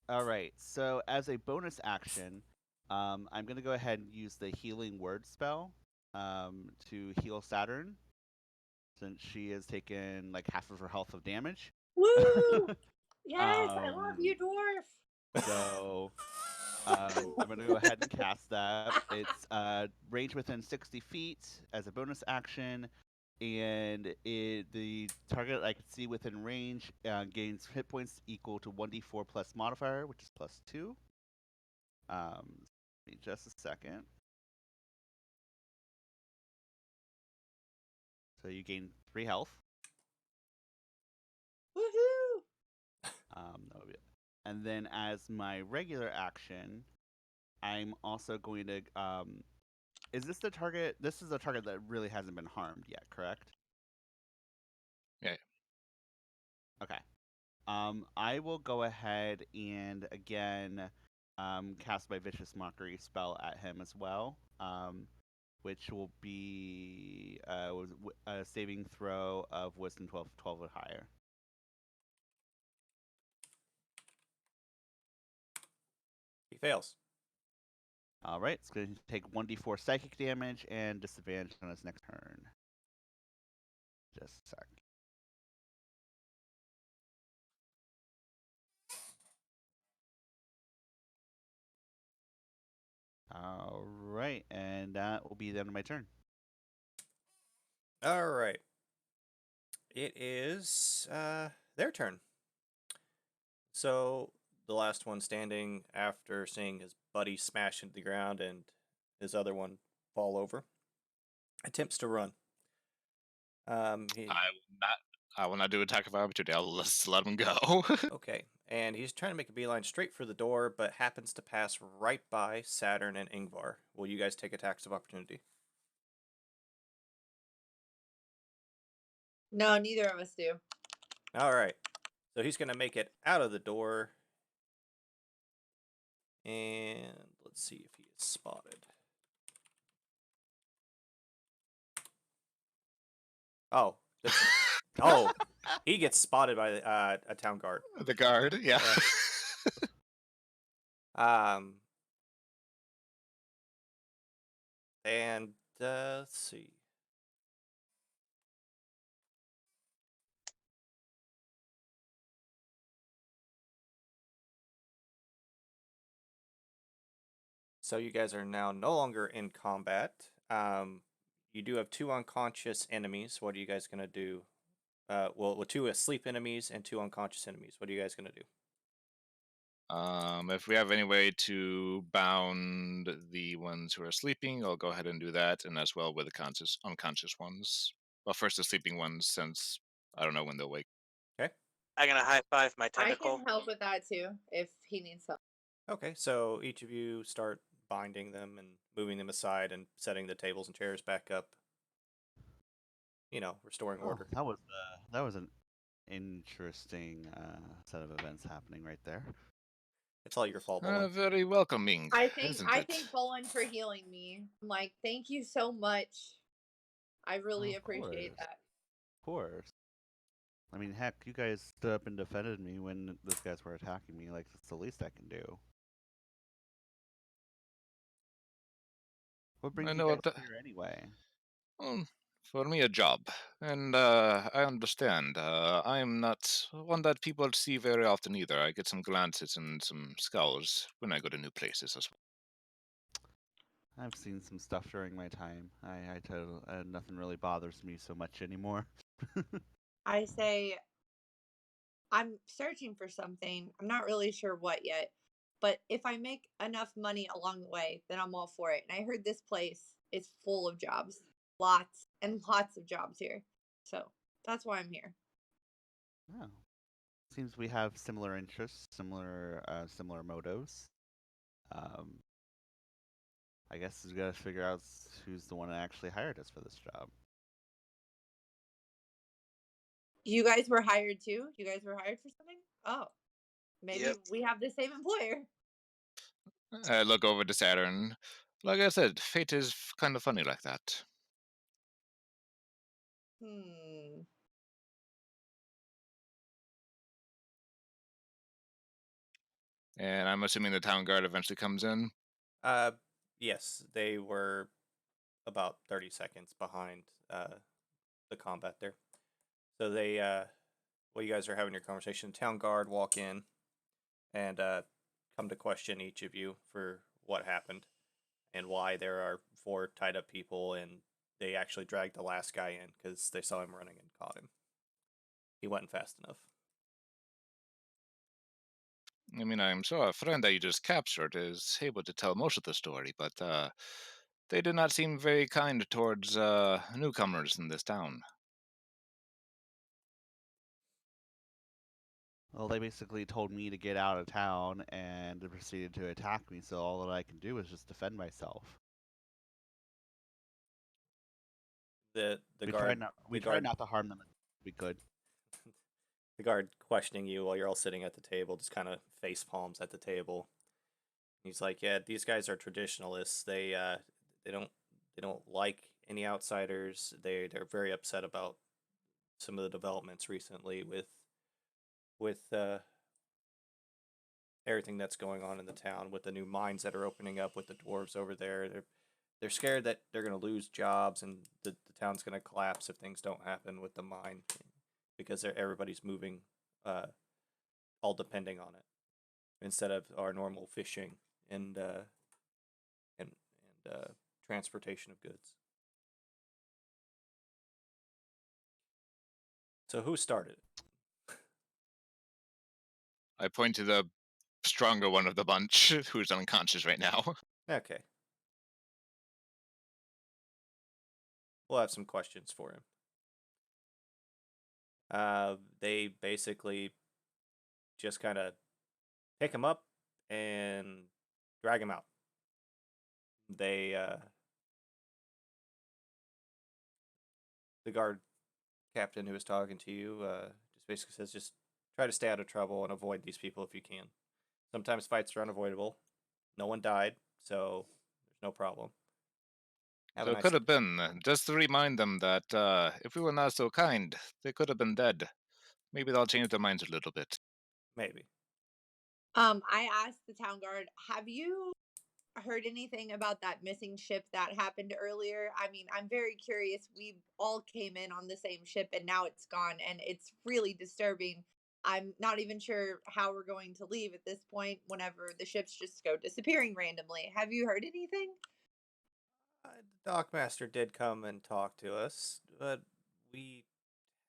All right. So as a bonus action, I'm gonna go ahead and use the Healing Word spell to heal Saturn, since she has taken like half of her health of damage. Woo! Yes, I love you, dwarf. So I'm going to go ahead and cast that. It's range within 60 feet as a bonus action, and the target I can see within range gains hit points equal to 1d4 plus modifier, which is +2. Give me just a second. So you gain 3 health. Woohoo! And then as my regular action, I'm also going to is this the target? This is a target that really hasn't been harmed yet, correct? Yeah. Okay. I will go ahead and again cast my Vicious Mockery spell at him as well, which will be a saving throw of Wisdom 12 or higher. He fails. All right, it's going to take 1d4 psychic damage and disadvantage on its next turn. Just a sec. All right, and that will be the end of my turn. All right. It is their turn. So the last one standing, after seeing his buddy smash into the ground and his other one fall over, attempts to run. I will not do attack of opportunity. I'll just let him go. Okay, and he's trying to make a beeline straight for the door, but happens to pass right by Saturn and Ingvar. Will you guys take attacks of opportunity? No, neither of us do. All right. So he's going to make it out of the door. And let's see if he is spotted. Oh. Oh. He gets spotted by a town guard. The guard, yeah. And let's see. So you guys are now no longer in combat. You do have 2 unconscious enemies. What are you guys gonna do? Well, with 2 asleep enemies and 2 unconscious enemies. What are you guys gonna do? If we have any way to bound the ones who are sleeping, I'll go ahead and do that, and as well with the unconscious ones. Well, first the sleeping ones, since I don't know when they'll wake. Okay. I'm gonna high five my I tentacle. can help with that too if he needs help. Okay, so each of you start binding them and moving them aside and setting the tables and chairs back up. You know, restoring order. That was an interesting set of events happening right there. It's all your fault, Bolin. Very welcoming, I isn't it? thank Bolin for healing me. I'm like, thank you so much. I really appreciate that. Of course. I mean, heck, you guys stood up and defended me when those guys were attacking me. Like, that's the least I can do. What brings I you know guys here anyway? For me, a job, and I understand. I'm not one that people see very often either. I get some glances and some scowls when I go to new places as well. I've seen some stuff during my time. Nothing really bothers me so much anymore. I say, I'm searching for something. I'm not really sure what yet. But if I make enough money along the way, then I'm all for it. And I heard this place is full of jobs. Lots and lots of jobs here. So that's why I'm here. Oh. Seems we have similar interests, similar motives. I guess we gotta figure out who's the one that actually hired us for this job. You guys were hired too? You guys were hired for something? Oh. Maybe we have the same employer. I look over to Saturn. Like I said, fate is kind of funny like that. And I'm assuming the town guard eventually comes in. Yes, they were about 30 seconds behind the combat there. So they, while you guys are having your conversation, town guard walk in and come to question each of you for what happened and why there are 4 tied up people, and they actually dragged the last guy in because they saw him running and caught him. He wasn't fast enough. I mean, I'm sure our friend that you just captured is able to tell most of the story, but they did not seem very kind towards newcomers in this town. Well, they basically told me to get out of town and they proceeded to attack me, so all that I can do is just defend myself. We tried not to harm them. We could. The guard questioning you while you're all sitting at the table, just kind of face palms at the table. He's like, "Yeah, these guys are traditionalists. They don't like any outsiders. They're very upset about some of the developments recently with everything that's going on in the town with the new mines that are opening up with the dwarves over there. They're scared that they're going to lose jobs and the town's going to collapse if things don't happen with the mine because everybody's moving, all depending on it instead of our normal fishing and and transportation of goods. So who started it? I point to the stronger one of the bunch, who's unconscious right now. Okay. We'll have some questions for him. They basically just kind of pick him up and drag him out. They, the guard captain who was talking to you, just basically says, just try to stay out of trouble and avoid these people if you can. Sometimes fights are unavoidable. No one died, so there's no problem. So it could have been, just to remind them that if we were not so kind, they could have been dead. Maybe they'll change their minds a little bit. Maybe. I asked the town guard, have you heard anything about that missing ship that happened earlier? I mean, I'm very curious. We all came in on the same ship and now it's gone and it's really disturbing. I'm not even sure how we're going to leave at this point whenever the ships just go disappearing randomly. Have you heard anything? The dockmaster did come and talk to us, but we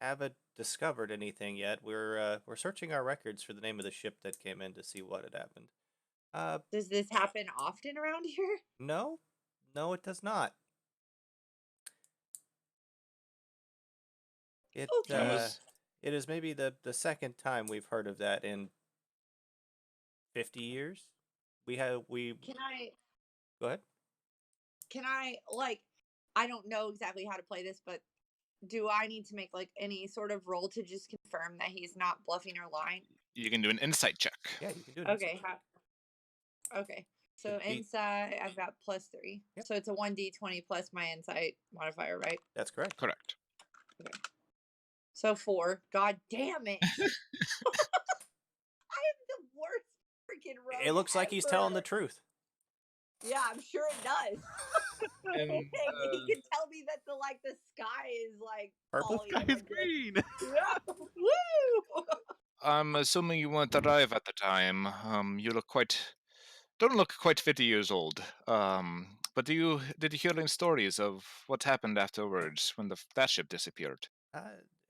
haven't discovered anything yet. We're searching our records for the name of the ship that came in to see what had happened. Does this happen often around here? No, it does not. It Okay. it is maybe the second time we've heard of that in 50 years. We Can I go ahead. like I don't know exactly how to play this, but do I need to make like any sort of roll to just confirm that he's not bluffing or lying? You can do an insight check. Yeah, you can do it. Okay. Okay. So inside, I've got +3. Yep. So it's a 1d20 plus my insight modifier, right? That's correct. Correct. Okay. So 4. God damn it! I am the worst freaking rogue. It looks like he's telling the truth. Yeah, I'm sure it does. And, He can tell me that the sky is like Purple? falling Sky and is I'm green. yeah. Woo! I'm assuming you weren't alive at the time. You don't look quite 50 years old. But did you hear any stories of what happened afterwards when that ship disappeared?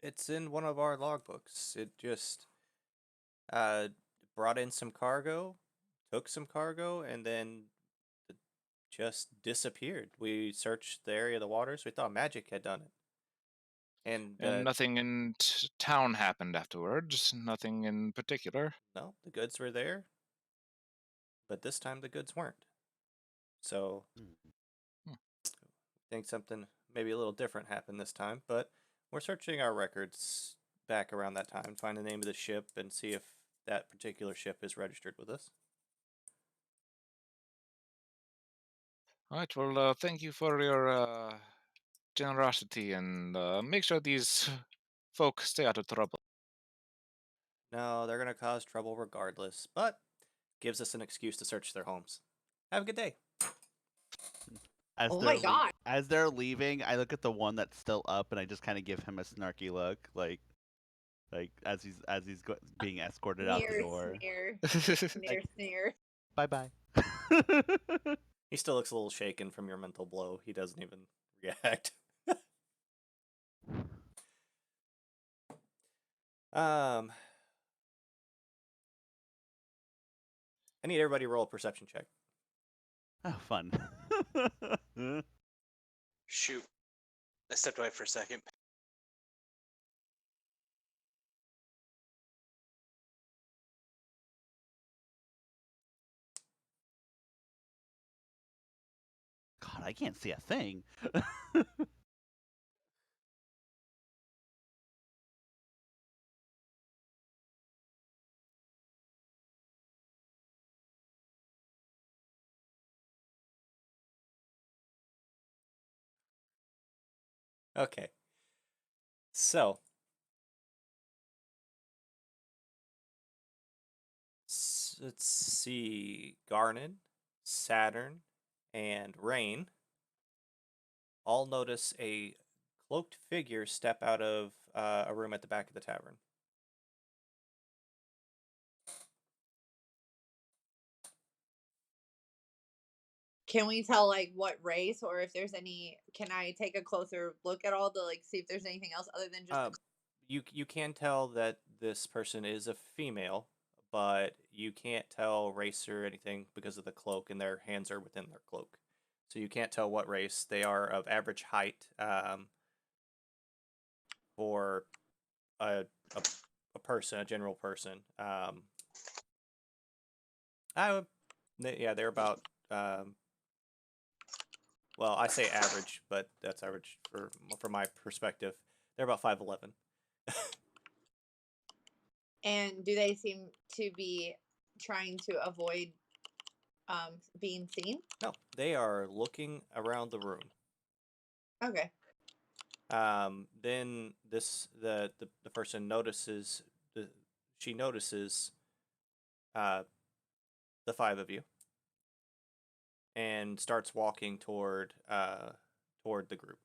It's in one of our logbooks. It just brought in some cargo, took some cargo, and then it just disappeared. We searched the area of the waters. We thought magic had done it. And nothing in town happened afterwards? Nothing in particular? No, the goods were there, but this time the goods weren't. So, I think something maybe a little different happened this time, but we're searching our records back around that time, find the name of the ship, and see if that particular ship is registered with us. All right, well, thank you for your generosity, and make sure these folk stay out of trouble. No, they're going to cause trouble regardless, but gives us an excuse to search their homes. Have a good day. Oh my god! As they're leaving, I look at the one that's still up, and I just kind of give him a snarky look, like as he's being escorted out the door. Sneer. Bye bye. He still looks a little shaken from your mental blow. He doesn't even react. I need everybody to roll a perception check. Oh, fun. Shoot. I stepped away for a second. God, I can't see a thing. Okay. So, let's see. Garnet, Saturn, and Rain all notice a cloaked figure step out of a room at the back of the tavern. Can we tell like what race, or if there's any? Can I take a closer look at all the like see if there's anything else other than just the You can tell that this person is a female, but you can't tell race or anything because of the cloak, and their hands are within their cloak. So you can't tell what race. They are of average height for a person, a general person. They're about well, I say average, but that's average from my perspective. They're about 5'11". And do they seem to be trying to avoid being seen? No, they are looking around the room. Okay. Then the person notices she notices the five of you and starts walking toward the group.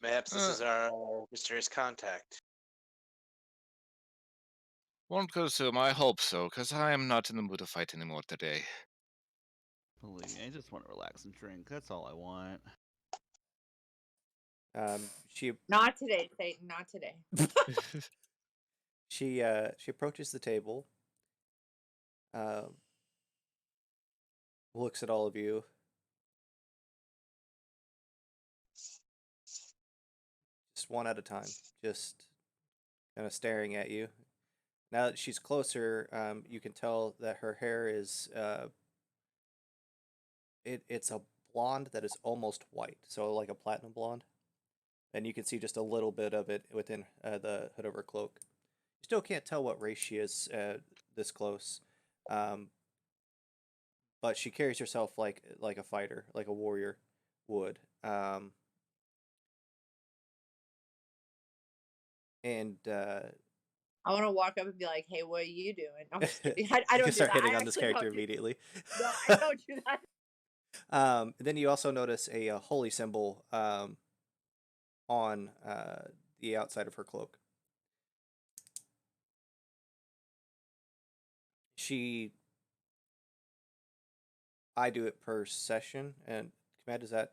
Perhaps this is our mysterious contact. Won't go so. I hope so, because I am not in the mood to fight anymore today. Believe me, I just want to relax and drink. That's all I want. She Not today, Satan. Not today. she approaches the table, looks at all of you, just one at a time, just kind of staring at you. Now that she's closer, you can tell that her hair is it's a blonde that is almost white, so like a platinum blonde. And you can see just a little bit of it within the hood of her cloak. You still can't tell what race she is this close, but she carries herself like a fighter, like a warrior would. And I want to walk up and be like, "Hey, what are you doing?" I'm just kidding. I you don't can start do that. hitting I on this actually character don't do- immediately. No, I don't do that. Then you also notice a holy symbol on the outside of her cloak. I do it per session, and Command, is that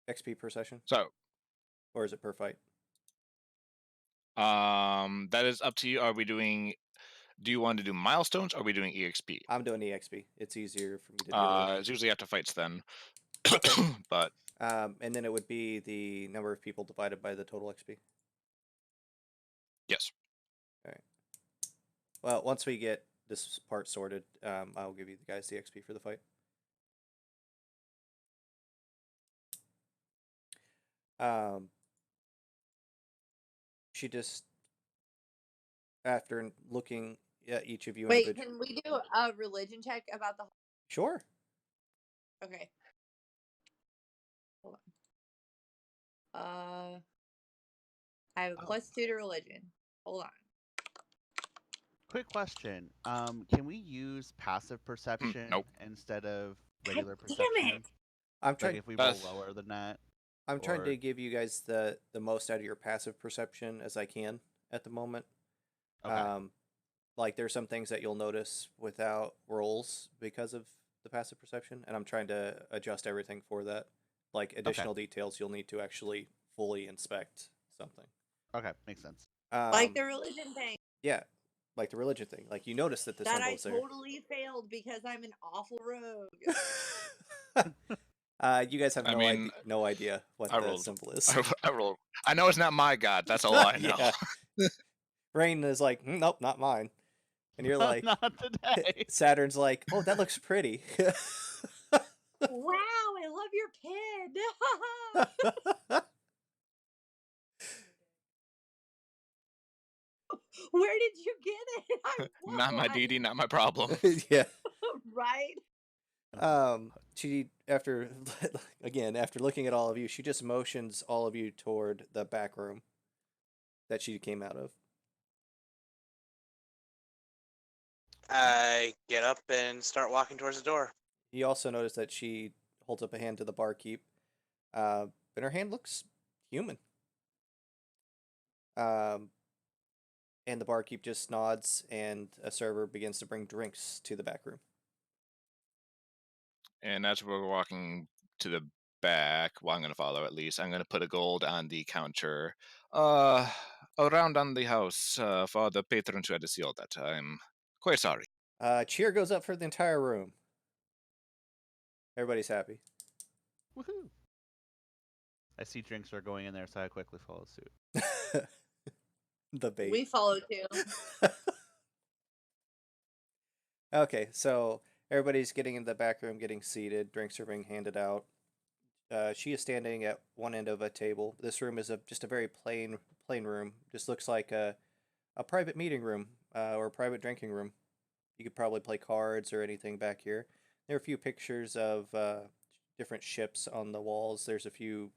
XP per session? So, or is it per fight? That is up to you. Are we doing? Do you want to do milestones? Or are we doing EXP? I'm doing EXP. It's easier for me to do it. It's usually after fights then. Okay. But and then it would be the number of people divided by the total XP. yes. All right. Well, once we get this part sorted, I'll give you guys the XP for the fight. She just, after looking at each of you Wait, individually. can we do a religion check about the? Sure. Okay. Hold on. I have a +2 to religion. Hold on. Quick question. Can we use passive perception Nope. instead of God regular damn perception? it! I'm Like trying. if we roll lower than that? I'm trying or- to give you guys the most out of your passive perception as I can at the moment. Okay. Like there's some things that you'll notice without rolls because of the passive perception, and I'm trying to adjust everything for that. Like additional details you'll need to actually fully inspect something. Okay, makes sense. Like the religion thing. Yeah, like the religion thing. Like you notice that the That I symbol's there. totally failed because I'm an awful rogue. You guys have no idea what I the rolled, symbol is. I rolled. I know it's not my god. That's all I know. Yeah. Rain is like, nope, not mine. And you're like, not today. Saturn's like, oh, that looks pretty. Wow, I love your pin. Where did you get it? Not my deity, not my problem. Yeah. Right? She after looking at all of you, she just motions all of you toward the back room. that she came out of. I get up and start walking towards the door. You also notice that she holds up a hand to the barkeep, and her hand looks human. And the barkeep just nods, and a server begins to bring drinks to the back room. And as we're walking to the back, well, I'm going to follow at least. I'm going to put a gold on the counter. Around on the house for the patrons who had to see all that. I'm quite sorry. Cheer goes up for the entire room. Everybody's happy. Woohoo! I see drinks are going in there, so I quickly follow suit. The bait. We follow too. Okay, so everybody's getting in the back room, getting seated. Drinks are being handed out. She is standing at one end of a table. This room is just a very plain room. Just looks like a private meeting room or a private drinking room. You could probably play cards or anything back here. There are a few pictures of different ships on the walls. There's a few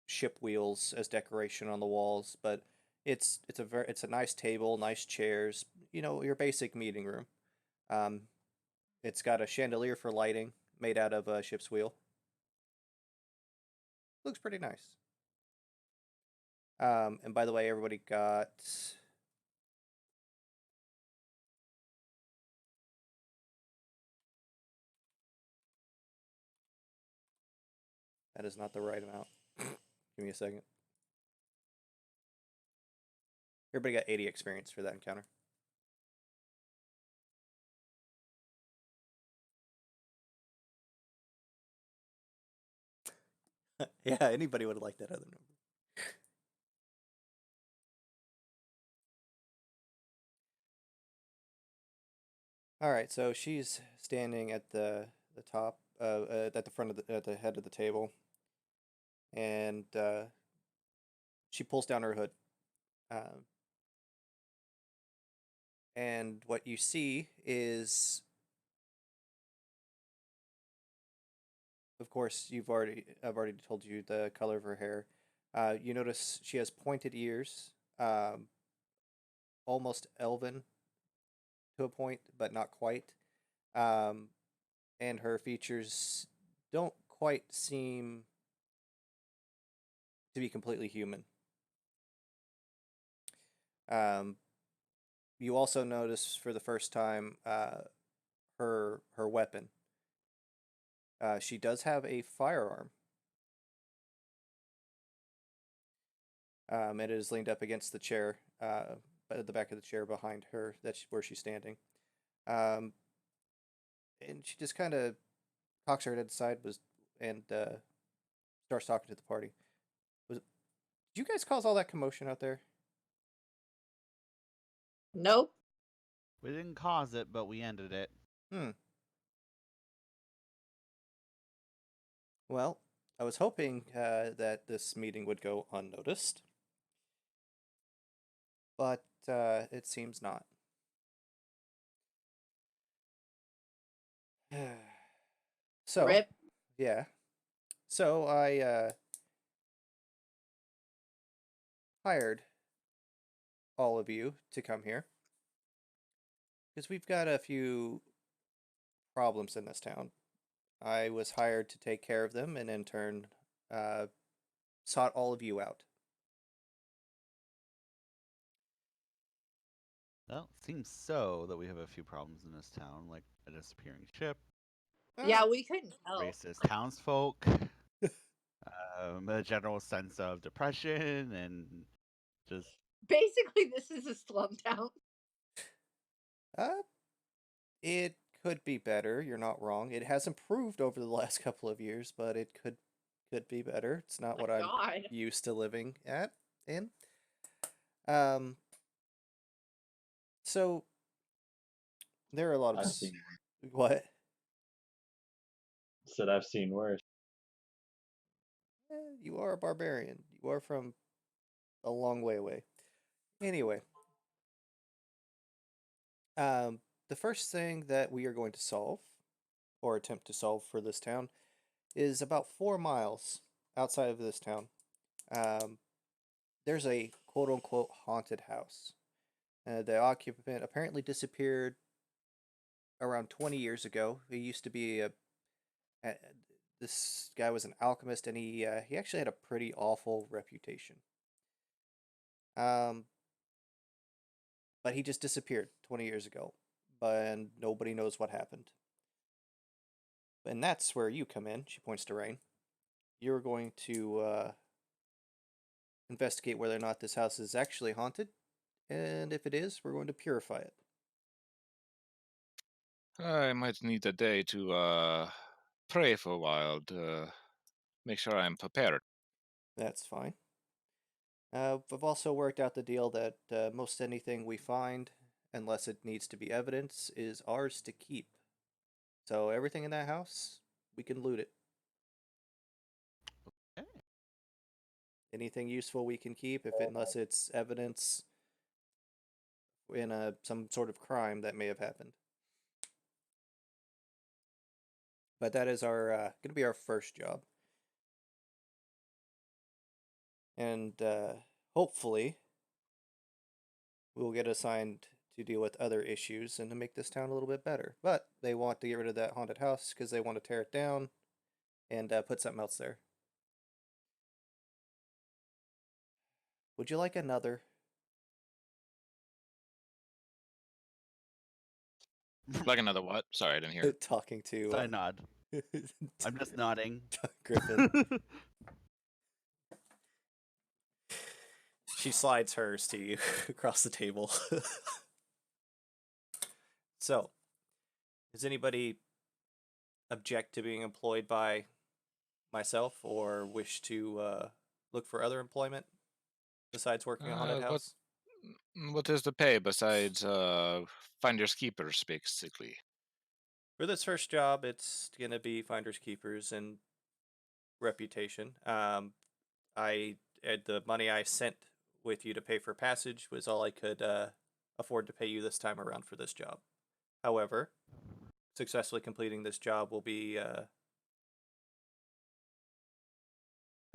ship wheels as decoration on the walls, but it's a nice table, nice chairs. You know, your basic meeting room. It's got a chandelier for lighting made out of a ship's wheel. Looks pretty nice. And by the way, everybody got that is not the right amount. Give me a second. Everybody got 80 experience for that encounter. Yeah, anybody would like that other number. All right, so she's standing at the top, at the front of at the head of the table, and she pulls down her hood. And what you see is, of course, I've already told you the color of her hair. You notice she has pointed ears, almost elven to a point, but not quite. And her features don't quite seem to be completely human. You also notice for the first time her weapon. She does have a firearm. It is leaned up against the chair, at the back of the chair behind her. That's where she's standing. And she just kind of cocks her head aside and starts talking to the party. Did you guys cause all that commotion out there? Nope. We didn't cause it, but we ended it. Well, I was hoping that this meeting would go unnoticed, but it seems not. So, Rip. yeah. So I hired all of you to come here because we've got a few problems in this town. I was hired to take care of them and in turn sought all of you out. Well, it seems so that we have a few problems in this town, like a disappearing ship, Yeah, we couldn't help. racist townsfolk, a general sense of depression, and just Basically, this is a slum town. It could be better. You're not wrong. It has improved over the last couple of years, but it could be better. It's not what I'm God. used to living in. Um. So there are a lot of I've seen what? said I've seen worse. You are a barbarian. You are from a long way away. Anyway, the first thing that we are going to solve, or attempt to solve for this town, is about 4 miles outside of this town. there's a quote unquote haunted house. The occupant apparently disappeared around 20 years ago. He used to be a this guy was an alchemist, and he actually had a pretty awful reputation. But he just disappeared 20 years ago, and nobody knows what happened. And that's where you come in. She points to Rain. You're going to investigate whether or not this house is actually haunted, and if it is, we're going to purify it. I might need a day to pray for a while to make sure I'm prepared. That's fine. I've also worked out the deal that most anything we find, unless it needs to be evidence, is ours to keep. So everything in that house, we can loot it. Okay. Anything useful we can keep, unless it's evidence in some sort of crime that may have happened. But that is our going to be our first job, and hopefully we'll get assigned to deal with other issues and to make this town a little bit better. But they want to get rid of that haunted house because they want to tear it down and put something else there. Would you like another? Like another what? Sorry, I didn't hear. Talking to Side nod. I'm just nodding. Griffin. She slides hers to you across the table. So, does anybody object to being employed by myself or wish to look for other employment besides working at Haunted House? What is the pay besides finders keepers, basically? For this first job, it's gonna be finders keepers and reputation. The money I sent with you to pay for passage was all I could afford to pay you this time around for this job. However, successfully completing this job will be a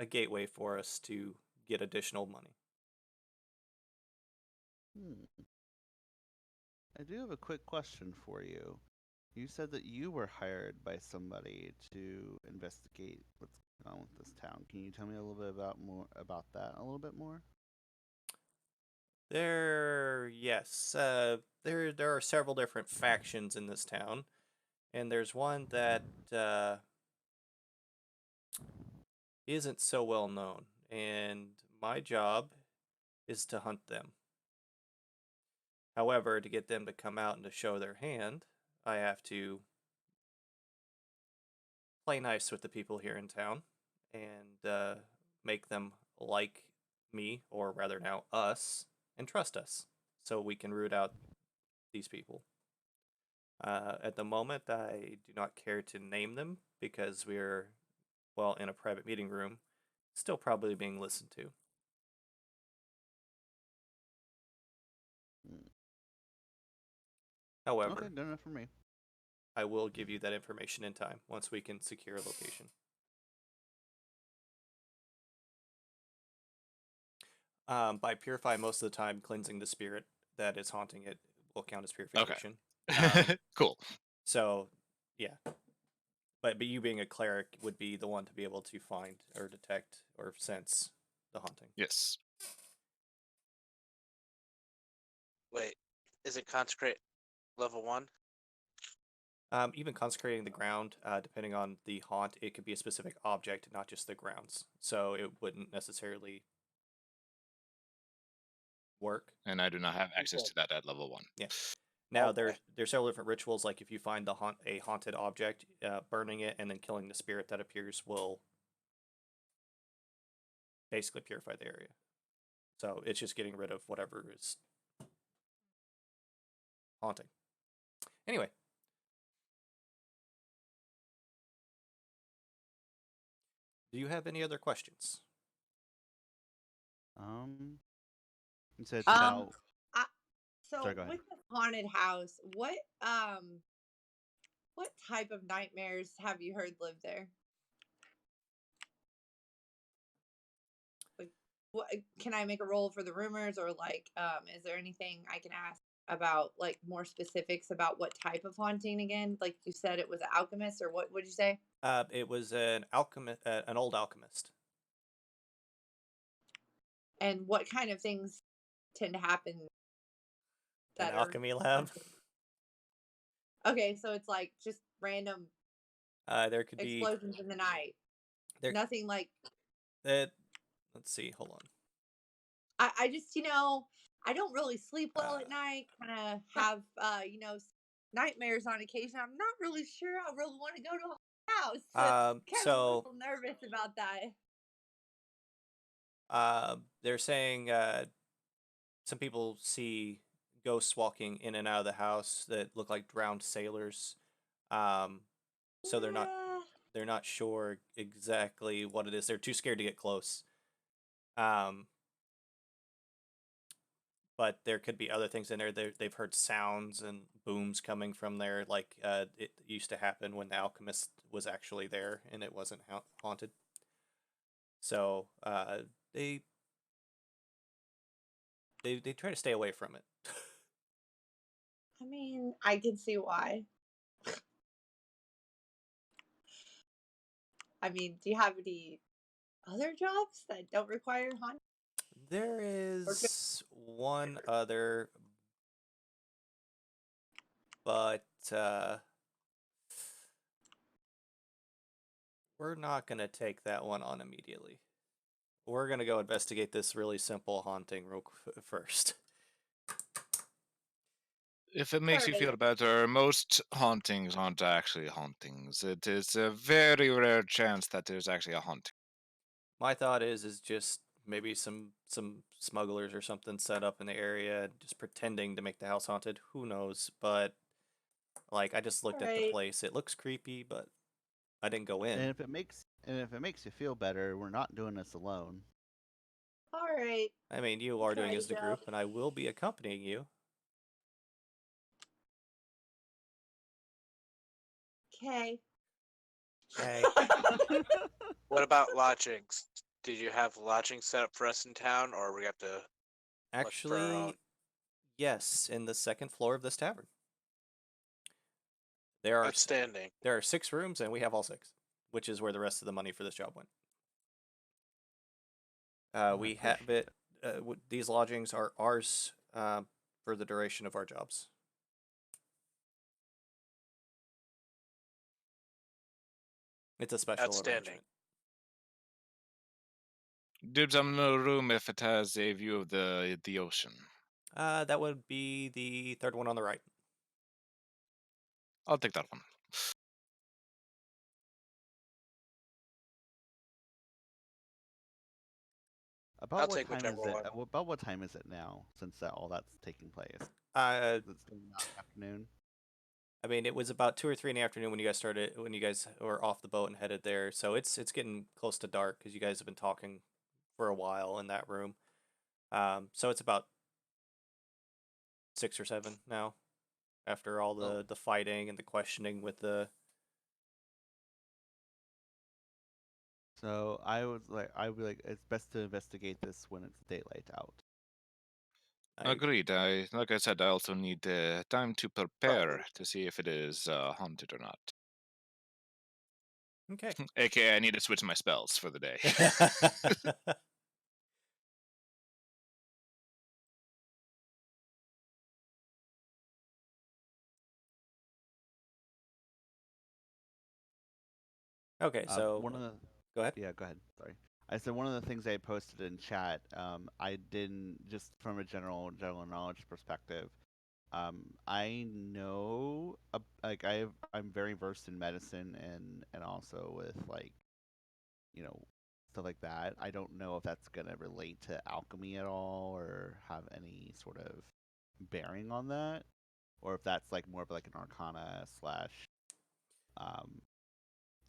gateway for us to get additional money. I do have a quick question for you. You said that you were hired by somebody to investigate what's going on with this town. Can you tell me a little bit about that? A little bit more? Yes. There are several different factions in this town, and there's one that isn't so well known, and my job is to hunt them. However, to get them to come out and to show their hand, I have to play nice with the people here in town and make them like me, or rather now us, and trust us, so we can root out these people. At the moment, I do not care to name them because we're, well, in a private meeting room, still probably being listened to. However, Okay, good enough for me. I will give you that information in time once we can secure a location. By purify, most of the time, cleansing the spirit that is haunting it will count as purification. Cool. So, yeah. But you being a cleric would be the one to be able to find or detect or sense the haunting. Yes. Wait, is it consecrate level 1? Even consecrating the ground, depending on the haunt, it could be a specific object, not just the grounds. So it wouldn't necessarily work. And I do not have access to that at level 1. Yeah. Now Okay. there's several different rituals. Like if you find a haunted object, burning it and then killing the spirit that appears will basically purify the area. So it's just getting rid of whatever is haunting. Anyway. Do you have any other questions? You said it's about. So Sorry, go ahead. with the haunted house, what type of nightmares have you heard live there? can I make a roll for the rumors, or like, is there anything I can ask about, like more specifics about what type of haunting again? Like you said, it was an alchemist, or what would you say? It was an alchemist, an old alchemist. And what kind of things tend to happen An that are alchemy lab. haunted? Okay, so it's like just random There could be explosions in the night. Nothing like that. Let's see. Hold on. I just, I don't really sleep well at night. Kind of have, nightmares on occasion. I'm not really sure I really want to go to a house. Kind of a little nervous about that. They're saying some people see ghosts walking in and out of the house that look like drowned sailors. So they're not sure exactly what it is. They're too scared to get close. But there could be other things in there. They've heard sounds and booms coming from there, like it used to happen when the alchemist was actually there and it wasn't haunted. So they try to stay away from it. I mean, I can see why. I mean, do you have any other jobs that don't require haunting? There is one other, but we're not going to take that one on immediately. We're going to go investigate this really simple haunting first. If it makes you feel better, most hauntings aren't actually hauntings. It is a very rare chance that there's actually a haunting. My thought is just maybe some smugglers or something set up in the area, just pretending to make the house haunted. Who knows? But like, I just looked at the place. It looks creepy, but I didn't go in. And if it makes you feel better, we're not doing this alone. All right. I mean, you are doing it as the group, and I will be accompanying you. Okay. Okay. What about lodgings? Did you have lodging set up for us in town, or we have to? Actually, yes, in the second floor of this tavern. There are outstanding. There are 6 rooms, and we have all 6, which is where the rest of the money for this job went. We have it. These lodgings are ours for the duration of our jobs. It's a special arrangement. Dibs on the room if it has a view of the ocean. That would be the third one on the right. I'll take that one. About what time is it now? Since all that's taking place. It's still not afternoon. I mean, it was about 2 or 3 in the afternoon when you guys were off the boat and headed there. So it's getting close to dark because you guys have been talking for a while in that room. So it's about 6 or 7 now, after all the fighting and the questioning with the. So I would be like, it's best to investigate this when it's daylight out. Agreed. Like I said, I also need time to prepare to see if it is haunted or not. Okay. AKA, I need to switch my spells for the day. Okay, so go ahead. Yeah, go ahead. Sorry. I said one of the things I posted in chat. I didn't, just from a general knowledge perspective. I know, I'm very versed in medicine and also with stuff like that. I don't know if that's gonna relate to alchemy at all or have any sort of bearing on that, or if that's like more of like an arcana slash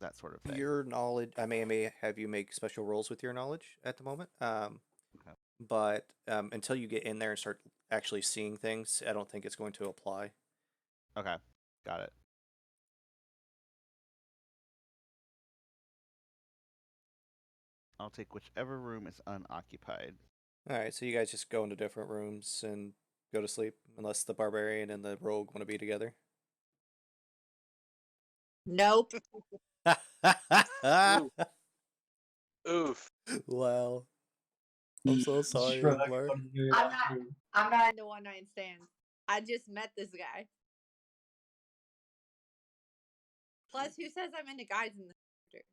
that sort of thing. Your knowledge, I may have you make special rolls with your knowledge at the moment. Okay. But until you get in there and start actually seeing things, I don't think it's going to apply. Okay, got it. I'll take whichever room is unoccupied. All right, so you guys just go into different rooms and go to sleep, unless the barbarian and the rogue want to be together. Nope. Oof. Oof. Wow. I'm so sorry, Shrug, Mark. I'm not into one night stands. I just met this guy. Plus, who says I'm into guys in the character?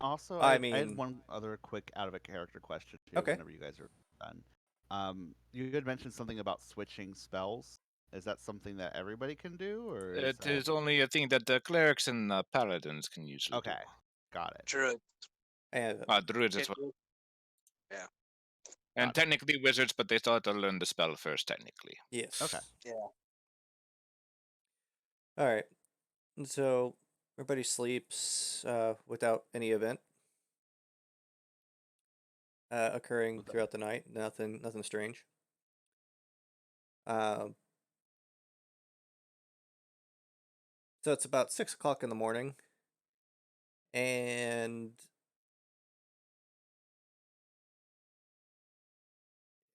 Also, I I mean, had one other quick out of a character question too. Okay. Whenever you guys are done, you had mentioned something about switching spells. Is that something that everybody can do, or is It that... is only a thing that the clerics and paladins can usually Okay, got it. Druid. and do. Druids as well. Yeah. And Gotcha. technically wizards, but they still have to learn the spell first, technically. yes. Okay. Yeah. All right. And so everybody sleeps without any event occurring Okay. throughout the night. Nothing strange. Um, so it's about 6 o'clock in the morning, and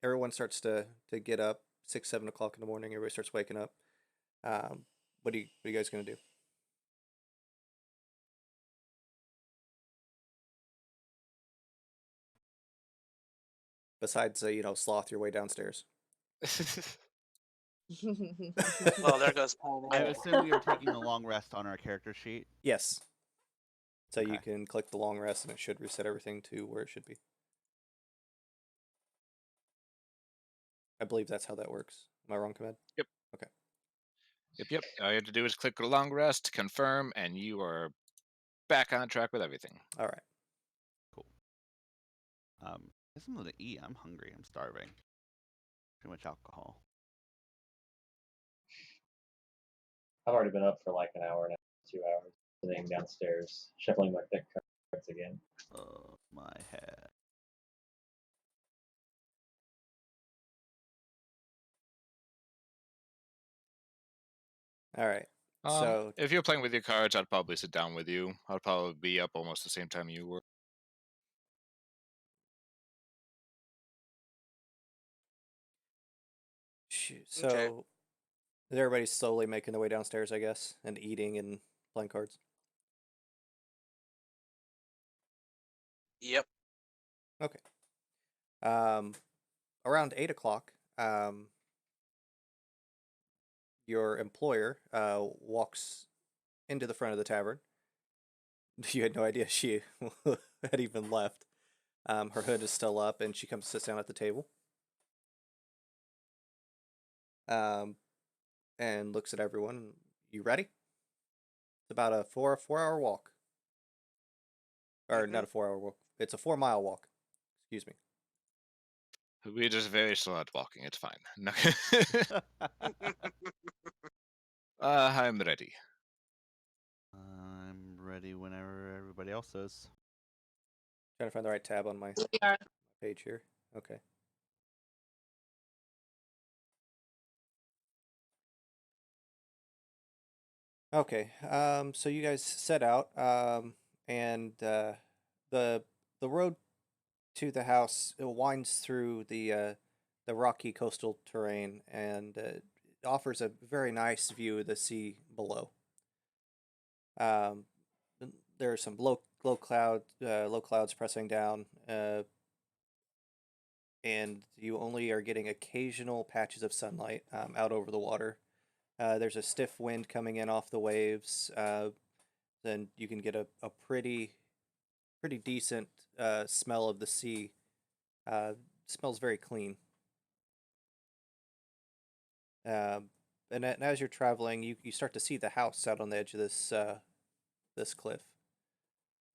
everyone starts to get up. 6, 7 o'clock in the morning, everybody starts waking up. What are you guys gonna do? Besides, sloth your way downstairs. Well, there goes Paul. I assume we are taking a long rest on our character sheet. Yes. So you Okay. can click the long rest, and it should reset everything to where it should be. I believe that's how that works. Am I wrong, Command? Yep. Okay. Yep. All you have to do is click a long rest, confirm, and you are back on track with everything. All right. Cool. Get something to eat. I'm hungry. I'm starving. Too much alcohol. I've already been up for like an hour and a half, 2 hours, sitting downstairs, shuffling my deck cards again. Oh, my head. All right. So if you're playing with your cards, I'd probably sit down with you. I'd probably be up almost the same time you were. so Okay. is everybody slowly making their way downstairs, I guess, and eating and playing cards? Yep. Okay. Around 8 o'clock, your employer walks into the front of the tavern. You had no idea she had even left. Her hood is still up, and she comes to sit down at the table. And looks at everyone. You ready? It's about a 4-hour walk. Or not a 4-hour walk. It's a 4-mile walk. Excuse me. We're just very slow at walking. It's fine. No. I'm ready. I'm ready whenever everybody else is. Trying to find the right tab on my page here. Okay. Okay. So you guys set out, and the road to the house, it winds through the rocky coastal terrain, and it offers a very nice view of the sea below. Um, there are some low clouds pressing down, and you only are getting occasional patches of sunlight out over the water. There's a stiff wind coming in off the waves. Then you can get a pretty decent smell of the sea. Smells very clean. And as you're traveling, you start to see the house out on the edge of this cliff.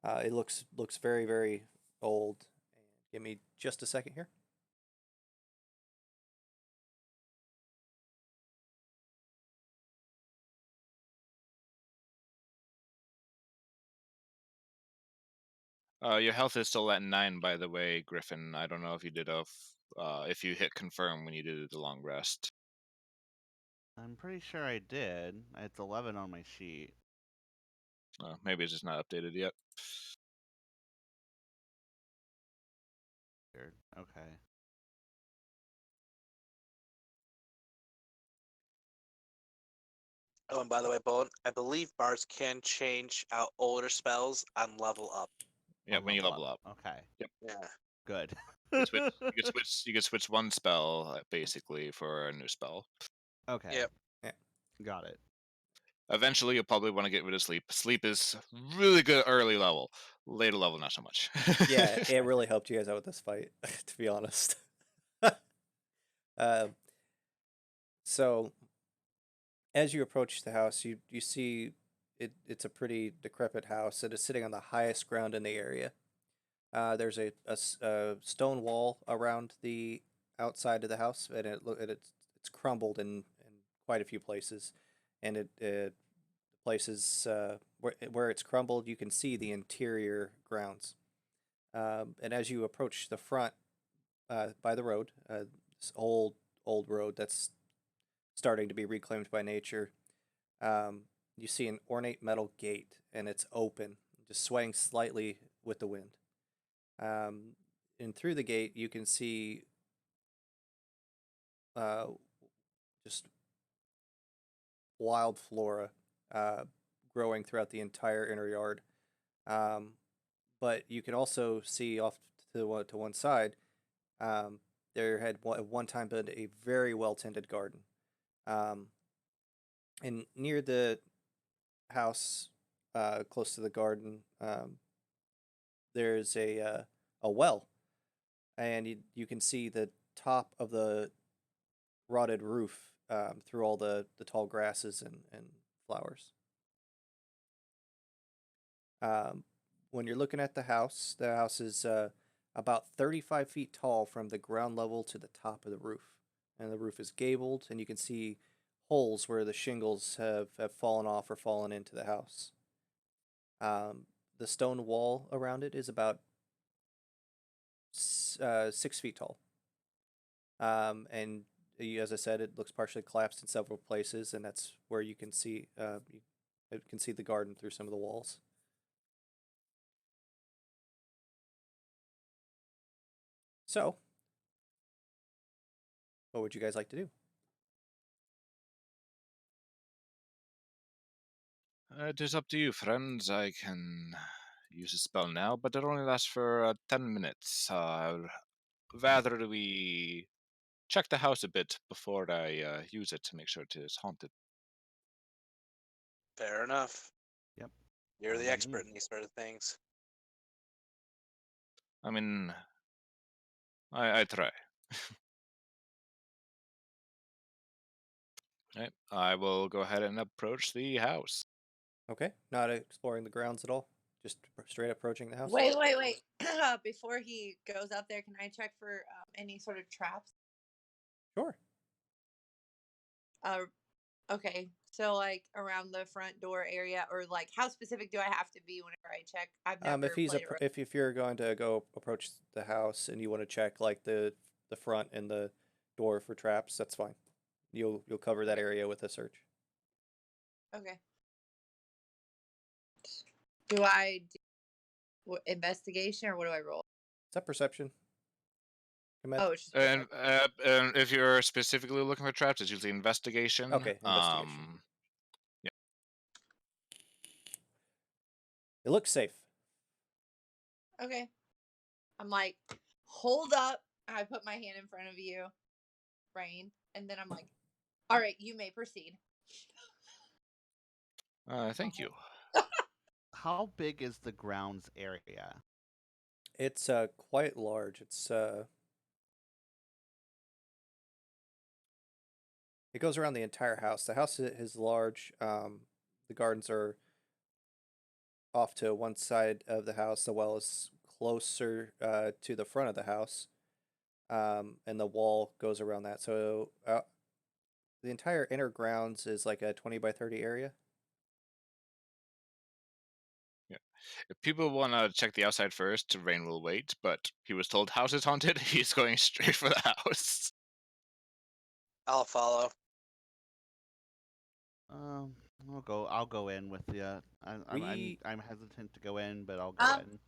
It looks very, very old. Give me just a second here. Your health is still at 9, by the way, Griffin. I don't know if you did if you hit confirm when you did the long rest. I'm pretty sure I did. It's 11 on my sheet. Maybe it's just not updated yet. Weird. Okay. Oh, and by the way, Bullet, I believe bards can change out older spells on level up. Yeah, I'll when you level up. Okay. Yep. Yeah. Good. You could switch one spell basically for a new spell. Okay. Yep. Yeah. Got it. Eventually, you'll probably want to get rid of sleep. Sleep is really good early level. Later level, not so much. Yeah, it really helped you guys out with this fight, to be honest. So, as you approach the house, you see it's a pretty decrepit house. It is sitting on the highest ground in the area. There's a stone wall around the outside of the house, and it's crumbled in quite a few places, and it places where it's crumbled, you can see the interior grounds. And as you approach the front by the road, this old road that's starting to be reclaimed by nature, you see an ornate metal gate, and it's open, just swaying slightly with the wind. And through the gate, you can see just wild flora growing throughout the entire inner yard. But you can also see off to one side, there had at one time been a very well tended garden. And near the house, close to the garden, there's a well, and you can see the top of the rotted roof through all the tall grasses and flowers. When you're looking at the house is about 35 feet tall from the ground level to the top of the roof. And the roof is gabled, and you can see holes where the shingles have fallen off or fallen into the house. The stone wall around it is about 6 feet tall. And as I said, it looks partially collapsed in several places, and that's where you can see the garden through some of the walls. So, what would you guys like to do? It is up to you, friends. I can use a spell now, but it only lasts for 10 minutes. Rather we check the house a bit before I use it to make sure it is haunted. Fair enough. Yep. You're the Mhm. expert in these sort of things. I mean, I try. Right. I will go ahead and approach the house. Okay, not exploring the grounds at all, just straight approaching the house. Wait. Before he goes out there, can I check for any sort of traps? Sure. Okay. So like around the front door area, or like how specific do I have to be whenever I check? I've never If he's played it. if you're going to go approach the house and you want to check like the front and the door for traps, that's fine. You'll cover that area with a search. Okay. Do I do investigation, or what do I roll? Is that perception? Oh, it's just And if you're specifically looking for traps, it's usually investigation. Okay, investigation. Yeah. It looks safe. okay. I'm like, hold up. I put my hand in front of you, Rain, and then I'm like, all right, you may proceed. Thank you. How big is the grounds area? It's quite large. It's it goes around the entire house. The house is large. The gardens are off to one side of the house. The well is closer to the front of the house, and the wall goes around that. So the entire inner grounds is like a 20 by 30 area. Yeah. If people want to check the outside first, Rain will wait. But he was told house is haunted. He's going straight for the house. I'll follow. I'll go in with you. I'm hesitant to go in, but I'll go in.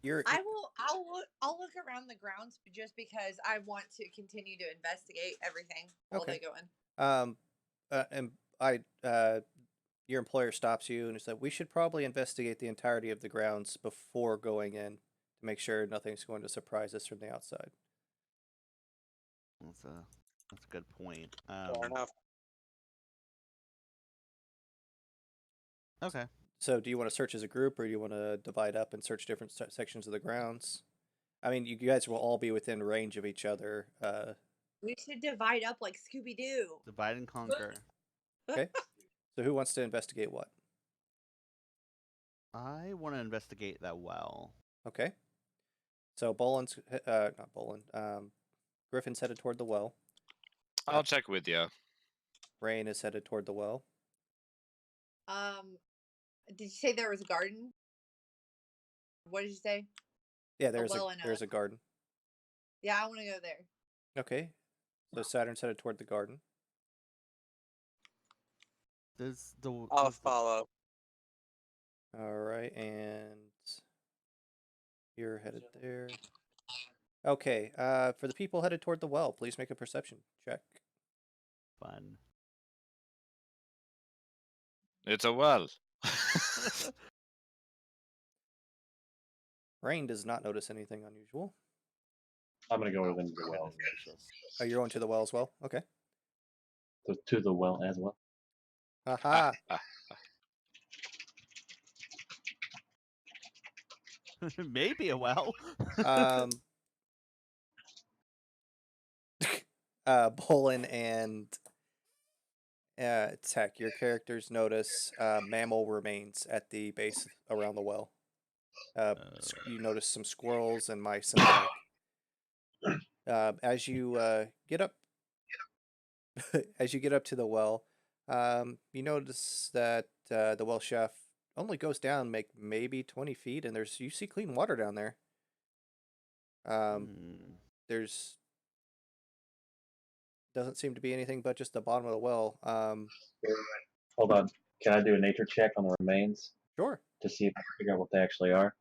I'll look around the grounds just because I want to continue to investigate everything while Okay. they go in. And your employer stops you and says, "We should probably investigate the entirety of the grounds before going in to make sure nothing's going to surprise us from the outside." That's a good point. Fair enough. Okay. So, do you want to search as a group, or do you want to divide up and search different sections of the grounds? I mean, you guys will all be within range of each other. We should divide up like Scooby Doo. Divide and conquer. Okay. So, who wants to investigate what? I want to investigate that well. Okay. So, not Bolin. Griffin's headed toward the well. I'll check with you. Rain is headed toward the well. Did you say there was a garden? What did you say? Yeah, there's a garden. Yeah, I want to go there. Okay. So Saturn's headed toward the garden. I'll follow. All right, and you're headed there. Okay. For the people headed toward the well, please make a perception check. Fun. It's a well. Rain does not notice anything unusual. I'm gonna go within the well. Oh, you're going to the well as well? Okay. To the well as well. Aha. Maybe a well. Bolin and Tech, your characters notice mammal remains at the base around the well. You notice some squirrels and mice and the like. As you get up, as you get up to the well, you notice that the well shaft only goes down maybe 20 feet, and you see clean water down there. There's doesn't seem to be anything but just the bottom of the well. Hold on. Can I do a nature check on the remains? Sure. To see if I can figure out what they actually are.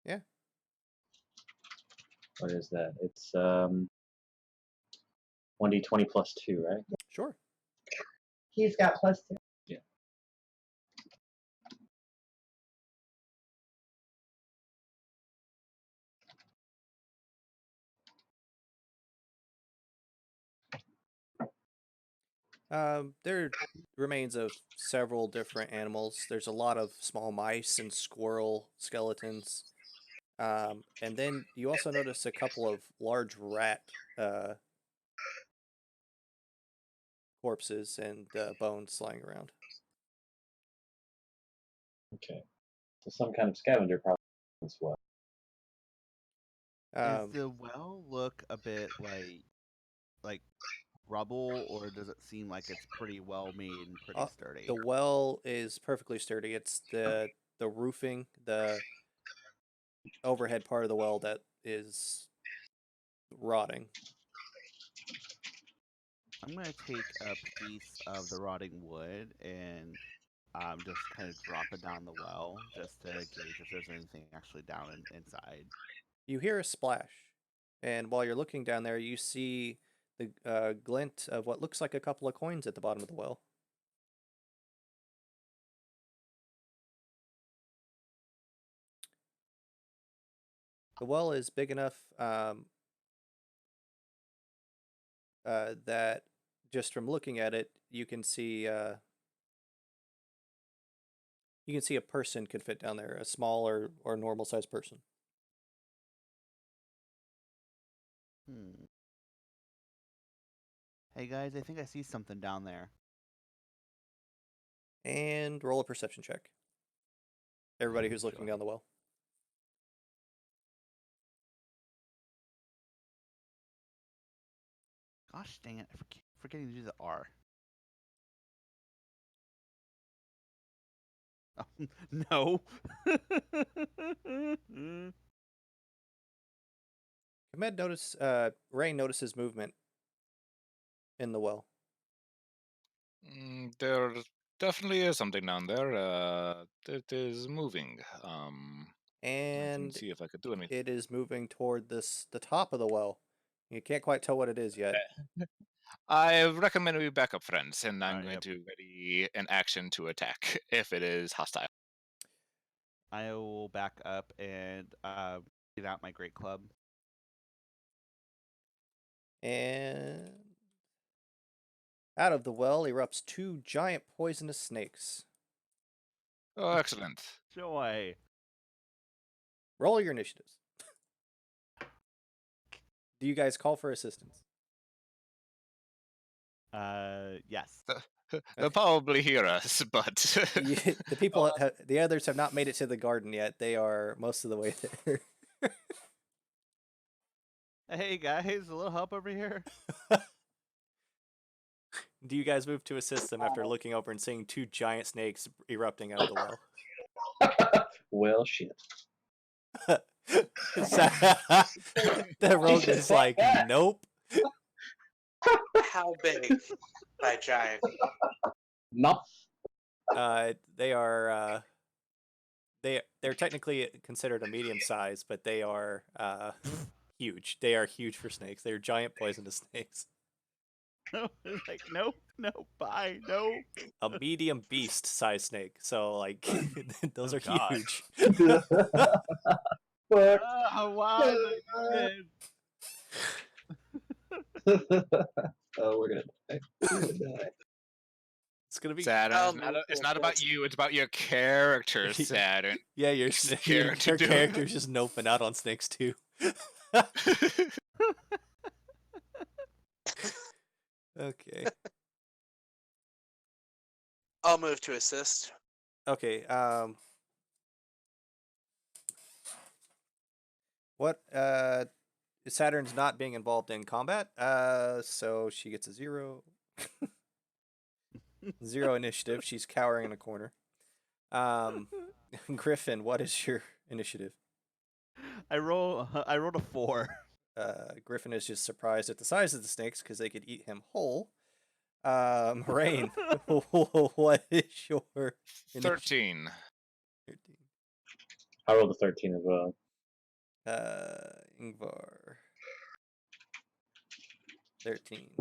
Yeah. What is that? It's 1d20 plus 2, right? Sure. He's got plus 2. Yeah. There are remains of several different animals. There's a lot of small mice and squirrel skeletons. And then you also notice a couple of large rat corpses and bones lying around. Okay. So some kind of scavenger probably as well. Does the well look a bit like rubble, or does it seem like it's pretty well made and pretty sturdy? The well is perfectly sturdy. It's the roofing, the overhead part of the well that is rotting. I'm gonna take a piece of the rotting wood and just kind of drop it down the well just to gauge if there's anything actually down inside. You hear a splash, and while you're looking down there, you see the glint of what looks like a couple of coins at the bottom of the well. The well is big enough that just from looking at it, you can see a person could fit down there, a small or normal sized person. Hey guys, I think I see something down there. And roll a perception check. Everybody who's looking down the well. Gosh dang it, forgetting to do the R. No. Rain notices movement in the well. definitely is something down there. It is moving. I can And see if I could do anything. it is moving toward the top of the well. You can't quite tell what it is yet. I recommend we back up, friends, and I'm going Yep. to ready an action to attack if it is hostile. I will back up and get out my great club. And out of the well erupts 2 giant poisonous snakes. Oh, excellent. Joy. Roll your initiatives. Do you guys call for assistance? Yes. They'll probably hear us, but The people, the others have not made it to the garden yet. They are most of the way there. Hey guys, a little help over here. Do you guys move to assist them after looking over and seeing 2 giant snakes erupting out of the well? Well, shit. The rogue is like, nope. How big by giant? No. They are they're technically considered a medium size, but they are huge. They are huge for snakes. They are giant poisonous snakes. It's like, nope, bye, no. A medium beast size snake. So like those are God. huge. Fuck. Why they did? Oh, we're gonna die. We're gonna die. It's gonna be Saturn. It's not about you. It's about your character, Saturn. yeah. Your character's just noping out on snakes too. Okay. I'll move to assist. Okay. What? Saturn's not being involved in combat. So she gets a 0. 0 initiative. She's cowering in a corner. Griffin, what is your initiative? I rolled a 4. Griffin is just surprised at the size of the snakes because they could eat him whole. Rain, what is your initiative? 13. 13. I rolled a 13 as well. Ingvar. 13.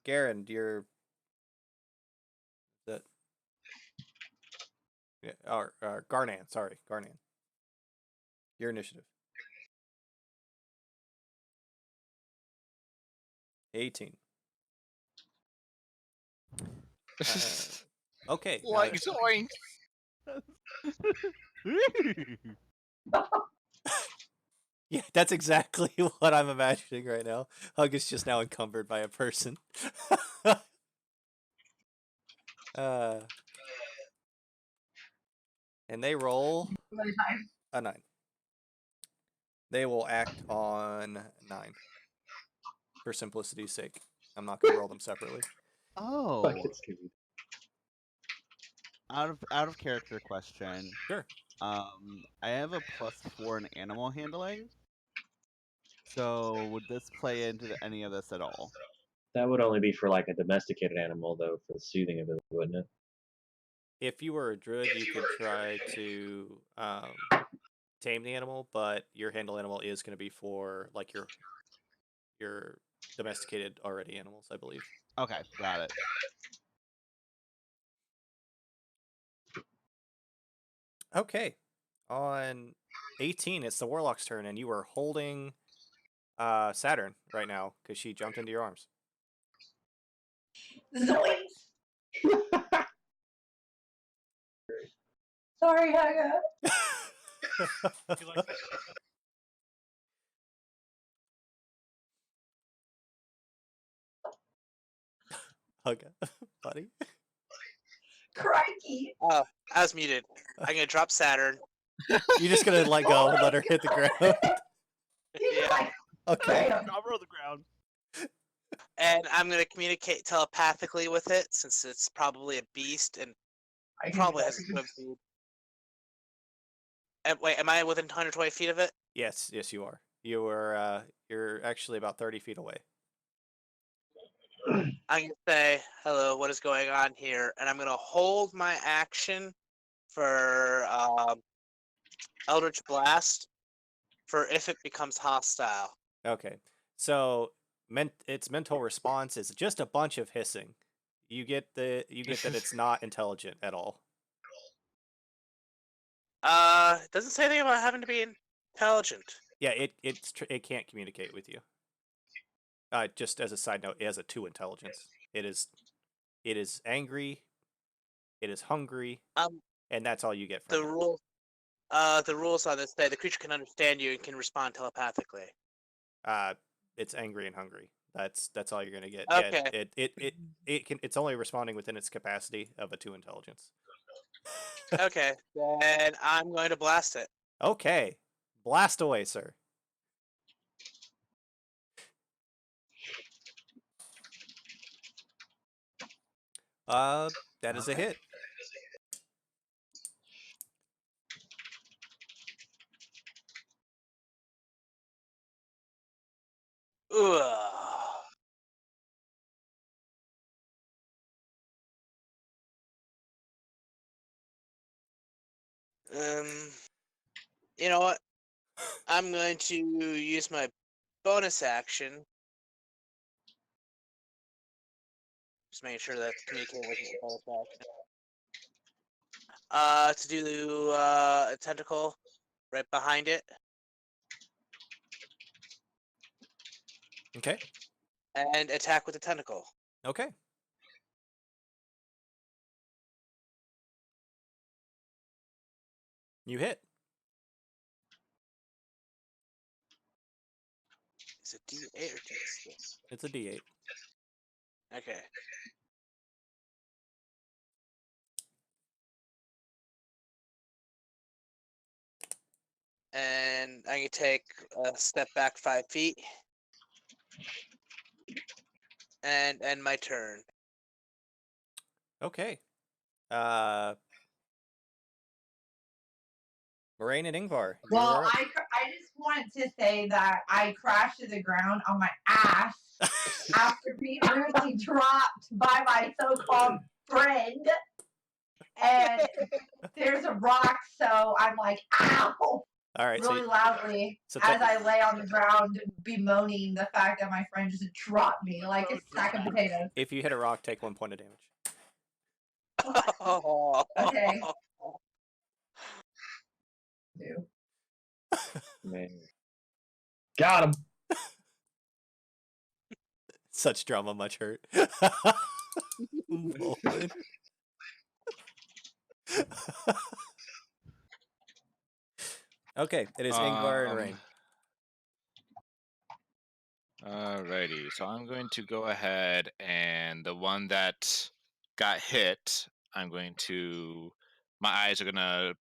Garen, you're that. Yeah, or Garnan. Sorry, Garnan. Your initiative. 18. Okay. Like zoink. Yeah, that's exactly what I'm imagining right now. Hug is just now encumbered by a person. And they roll a 9. They will act on 9. For simplicity's sake. I'm not going to roll them separately. Oh. Fuck, it's scary. Out of character question. Sure. I have a +4 in animal handling. So would this play into any of this at all? That would only be for like a domesticated animal, though, for the soothing ability, wouldn't it? If you were a druid, you could try to tame the animal, but your handle animal is going to be for like your domesticated already animals, I believe. Okay, got it. Okay. On 18, it's the Warlock's turn, and you are holding Saturn right now because she jumped into your arms. Zoinks! Sorry, Haga. Okay, buddy. Crikey. Oh, I was muted. I'm gonna drop Saturn. You're just gonna let go and let her hit the ground. Yeah. Okay. Cover on the ground. And I'm gonna communicate telepathically with it since it's probably a beast and probably has a swim speed. And wait, am I within 120 feet of it? Yes, you are. You're actually about 30 feet away. I'm gonna say, hello, what is going on here? And I'm gonna hold my action for Eldritch Blast for if it becomes hostile. Okay. So its mental response is just a bunch of hissing. You get that it's not intelligent at all. It doesn't say anything about having to be intelligent. Yeah, it can't communicate with you. Just as a side note, it has a 2 intelligence. It is angry, it is hungry, and that's all you get from the rule the rules on this say the creature can understand you and can respond telepathically. it. It's angry and hungry. That's all you're gonna get. Okay. Yeah, it's only responding within its capacity of a 2 intelligence. Okay, then I'm going to blast it. Okay, blast away, sir. That is a hit. Ugh. You know what? I'm going to use my bonus action. Just making sure that communicating with the bonus action. To do a tentacle right behind it. Okay. And attack with the tentacle. Okay. You hit. Is it D8 or D6? It's a D8. Okay. And I can take a step back 5 feet. And end my turn. Okay. Moraine and Ingvar. Well, I just wanted to say that I crashed to the ground on my ass after being rudely dropped by my so-called friend. And there's a rock, so I'm like, ow! All right, really loudly so as I lay on the ground bemoaning the fact that my friend just dropped me like a sack of potatoes. If you hit a rock, take 1 point of damage. Okay. Man. Got him. Such drama, much hurt. Okay, it is Ingvar and Rain. Alrighty, so I'm going to go ahead and the one that got hit, I'm going to. My eyes are gonna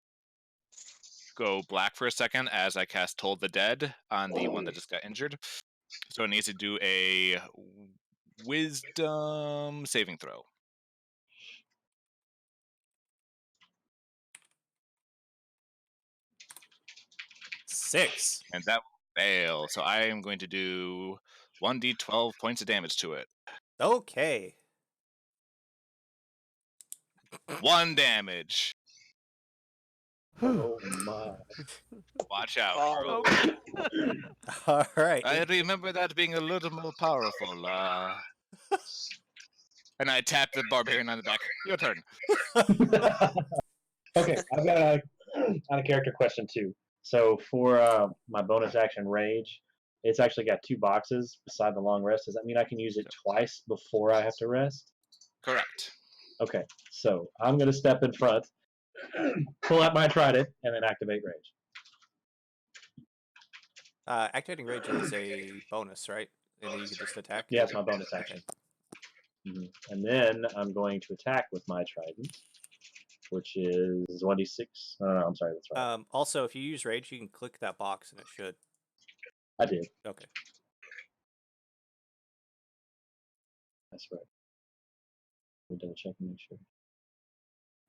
go black for a second as I cast Toll the Dead on the one that just got injured. So it needs to do a Wisdom saving throw. Six. And that will fail. So I am going to do 1d12 points of damage to it. Okay. 1 damage. Oh my. Watch out, Oh. bro. All right. I remember that being a little more powerful. And I tap the barbarian on the back. Your turn. Okay, I've got a out of character question too. So for my bonus action rage, it's actually got 2 boxes beside the long rest. Does that mean I can use it twice before I have to rest? Correct. Okay, so I'm going to step in front, pull out my trident, and then activate rage. Activating rage is a bonus, right? And then you can just attack? Yeah, it's my bonus action. Mm-hmm. And then I'm going to attack with my trident, which is 1d6. No, I'm sorry, that's right. Also, if you use rage, you can click that box and it should. I did. Okay. That's right. Let me double check and make sure.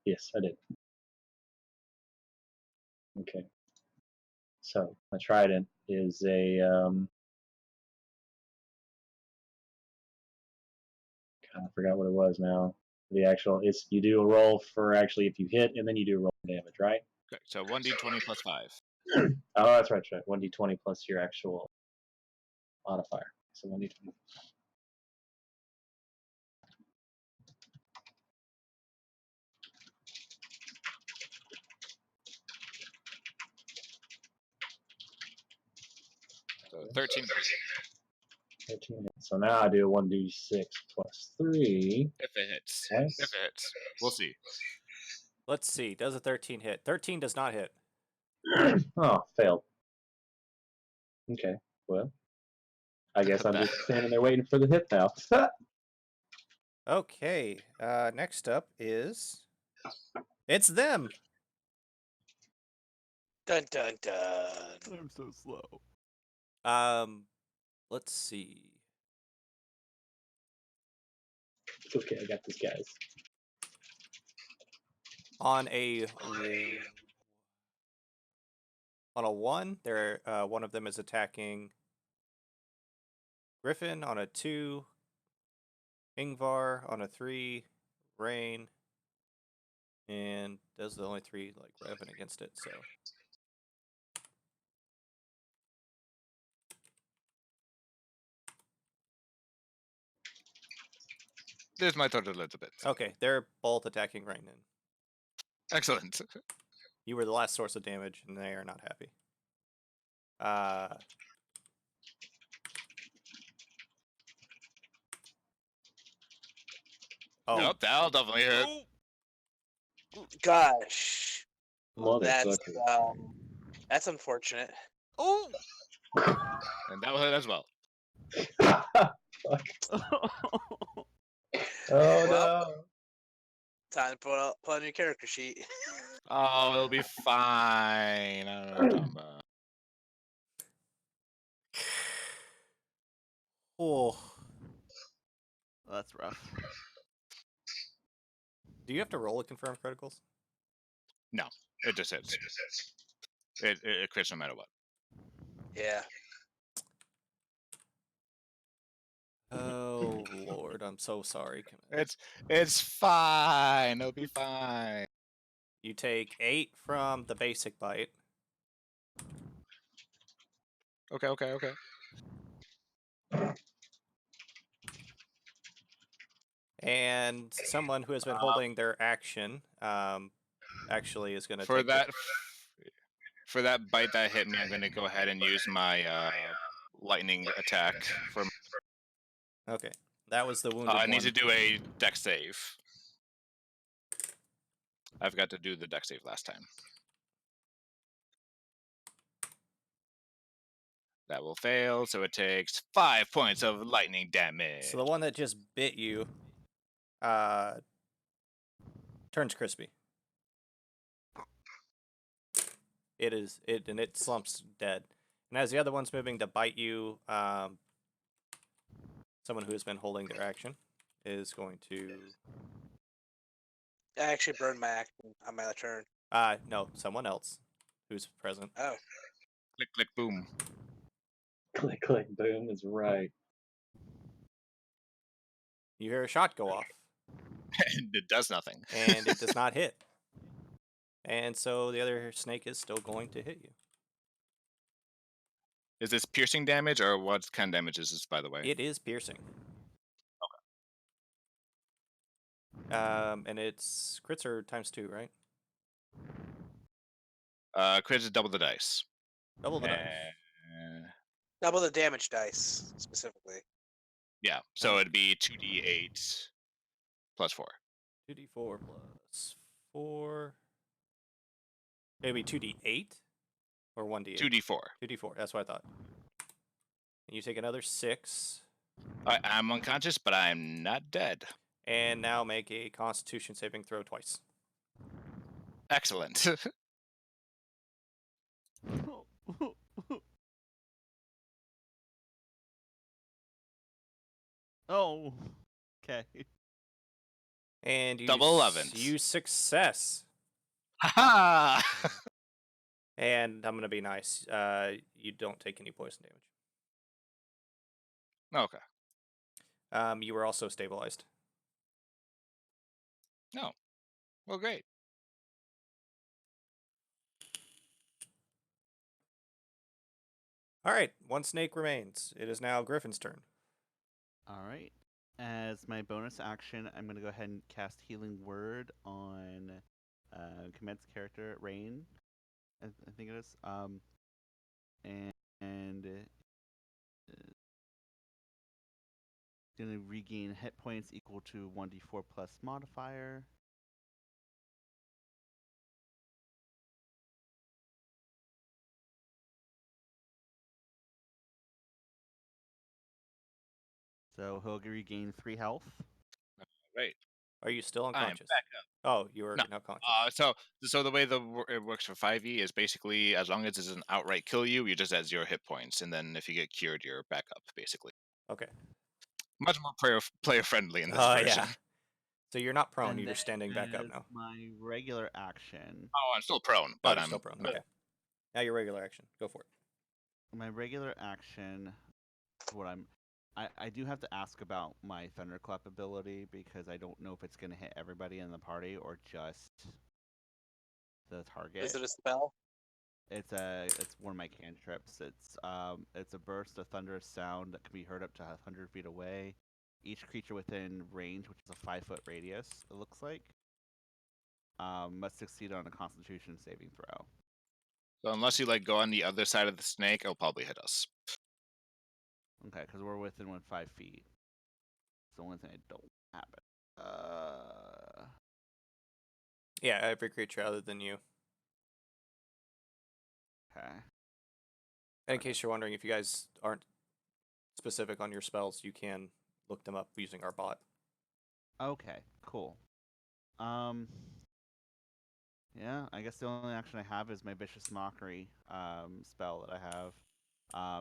Yes, I did. Okay. So my trident is a I forgot what it was now. The actual, it's you do a roll for actually if you hit, and then you do a roll for damage, right? Okay, so 1d20 plus 5. Oh, that's right. 1d20 plus your actual modifier. So 1d20. So 13 13. So now I do a 1d6 plus 3. if it hits. Yes. If it hits. We'll see. Let's see. Does a 13 hit? 13 does not hit. Oh, failed. Okay, well, I guess I'm That- just standing there waiting for the hit now. Okay. Next up is it's them. Dun dun dun. I'm so slow. Let's see. It's okay, I got this, guys. On a 1, there one of them is attacking Griffin. On a 2, Ingvar. On a 3, Rain. And those are the only 3 like weapon against it. So There's my total Elizabeth. okay, they're both attacking Rain. Then Excellent. you were the last source of damage, and they are not happy. Oh, Nope, that'll definitely hit. Gosh, that's Motherfucker. that's unfortunate. Oh! And that will hit as well. Oh Well, no. time to put on your character sheet. Oh, it'll be fine. I don't know what you're talking about. oh. That's rough. Do you have to roll a confirmed criticals? No, it just hits. It crits no matter what. Yeah. Oh Lord, I'm so sorry. It's fine. It'll be fine. You take 8 from the basic bite. Okay. And someone who has been holding their action actually is going to For take that for that bite that hit me, I'm gonna go ahead and use my lightning attack for. Okay, that was the wounded I one. need to do a dex save. I forgot to do the dex save last time. That will fail, so it takes 5 points of lightning damage. So the one that just bit you turns crispy. And it slumps dead. And as the other one's moving to bite you, someone who has been holding their action is going to. I actually burned my action on my turn. No, someone else who's present. Oh. Click, click, boom. Click, click, boom is right. You hear a shot go off. And it does nothing. And it does not hit. And so the other snake is still going to hit you. Is this piercing damage, or what kind of damage is this, by the way? It is piercing. Okay. And it's crits are times 2, right? Crits is double the dice. Double the dice. Double the damage dice, specifically. Yeah, so it'd be 2d8 plus 4. 2d4 plus 4. It'd be 2d8 or 1d8? 2d4. 2d4, that's what I thought. And you take another 6. I'm unconscious, but I'm not dead. And now make a Constitution saving throw twice. Excellent. Oh. Okay. And you Double 11s. You success. Ha And I'm going to be nice. You don't take any poison damage. Okay. You were also stabilized. No. Well, great. All right, one snake remains. It is now Griffin's turn. All right. As my bonus action, I'm going to go ahead and cast Healing Word on Command's character, Rain. I think it is. And going to regain hit points equal to 1d4 plus modifier. So he'll regain 3 health. Right. Are you still I am unconscious? back up. Oh, you are No. now conscious. So the way it works for 5e is basically as long as it doesn't outright kill you, you're just at 0 hit points, and then if you get cured, you're back up, basically. Okay. Much more player friendly in this Oh, version. yeah. So you're not prone, And you're just standing back up as now. my regular action. Oh, I'm still prone, Oh, but you're I'm still prone. Okay. Now your regular action. Go for it. My regular action, what I do have to ask about my Thunderclap ability because I don't know if it's going to hit everybody in the party or just the target. Is it a spell? It's one of my cantrips. It's a burst of thunderous sound that can be heard up to 100 feet away. Each creature within range, which is a 5-foot radius, it looks like, must succeed on a Constitution saving throw. So unless you go on the other side of the snake, it'll probably hit us. Okay, because we're within 5 feet. It's the only thing I don't have it. Yeah, every creature other than you. Okay. And in case you're wondering, if you guys aren't specific on your spells, you can look them up using our bot. Okay, cool. Yeah, I guess the only action I have is my Vicious Mockery spell that I have.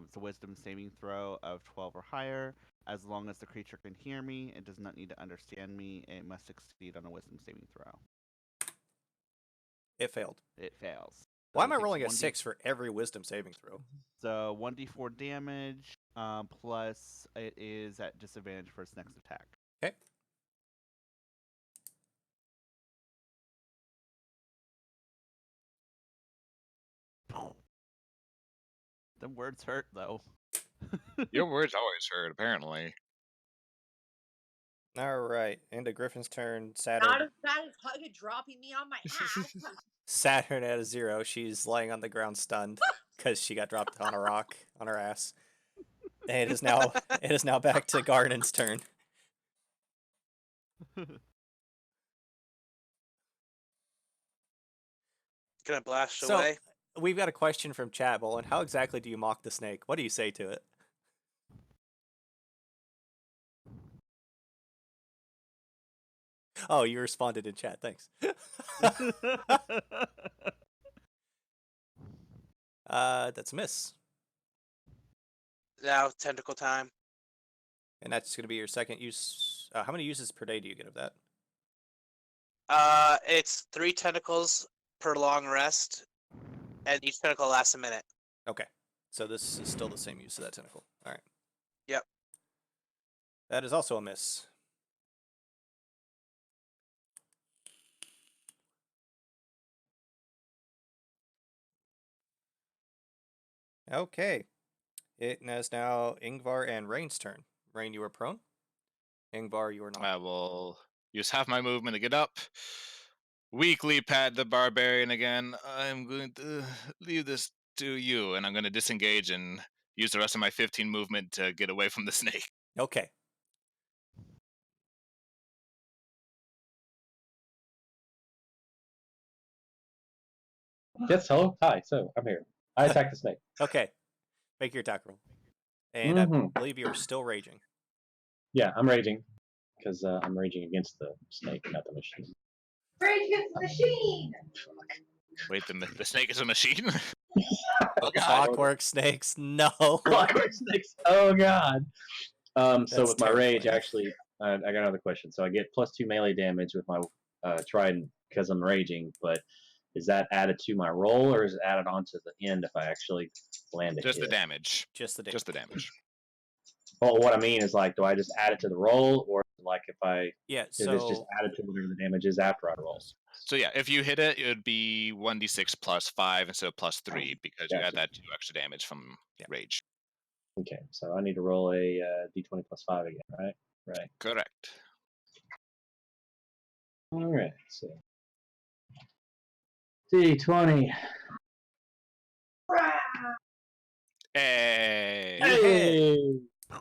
It's a Wisdom saving throw of 12 or higher. As long as the creature can hear me, it does not need to understand me. It must succeed on a Wisdom saving throw. It failed. It fails. Why So am it I takes rolling a 1d six for every wisdom saving throw? So 1d4 damage, plus it is at disadvantage for its next attack. Okay. The words hurt, though. Your words always hurt, apparently. All right, into Griffin's turn. Saturn. Not as bad as Hugga dropping me on my ass. Saturn at a 0. She's laying on the ground stunned because she got dropped on a rock on her ass. And it is now back to Garden's turn. Gonna blast So away. we've got a question from chat, Bolin. How exactly do you mock the snake? What do you say to it? Oh, you responded in chat. Thanks. That's a miss. Now tentacle time. And that's going to be your second use. How many uses per day do you get of that? It's 3 tentacles per long rest, and each tentacle lasts a minute. Okay. So this is still the same use of that tentacle. All right. Yep. That is also a miss. Okay. It is now Ingvar and Rain's turn. Rain, you are prone. Ingvar, you are not. I will use half my movement to get up. Weakly pat the barbarian again. I'm going to leave this to you, and I'm going to disengage and use the rest of my 15 movement to get away from the snake. Okay. Yes, hello? Hi, so I'm here. I attack the snake. Okay. Make your attack roll. And I believe you are still raging. Yeah, I'm raging. Because I'm raging against the snake, not the machine. Rage against the machine! Wait, the snake is a machine? Oh, clockwork snakes, no. Clockwork snakes, oh god. So That's with my rage, terrifying. actually, I got another question. So I get +2 melee damage with my trident because I'm raging, but is that added to my roll, or is it added on to the end if I actually land a Just hit? the damage. Just the damage. Just the damage. Well, what I mean is like, do I just add it to the roll, or like if I Yeah, is this just so added to whatever the damage is after I roll? So yeah, if you hit it, it would be 1d6 plus 5 instead of plus 3 because you add Gotcha. that 2 extra damage from rage. Okay, so I need to roll a d20 plus 5 again, right? Right. Correct. All right. So d20. Hey. You hit. Hey!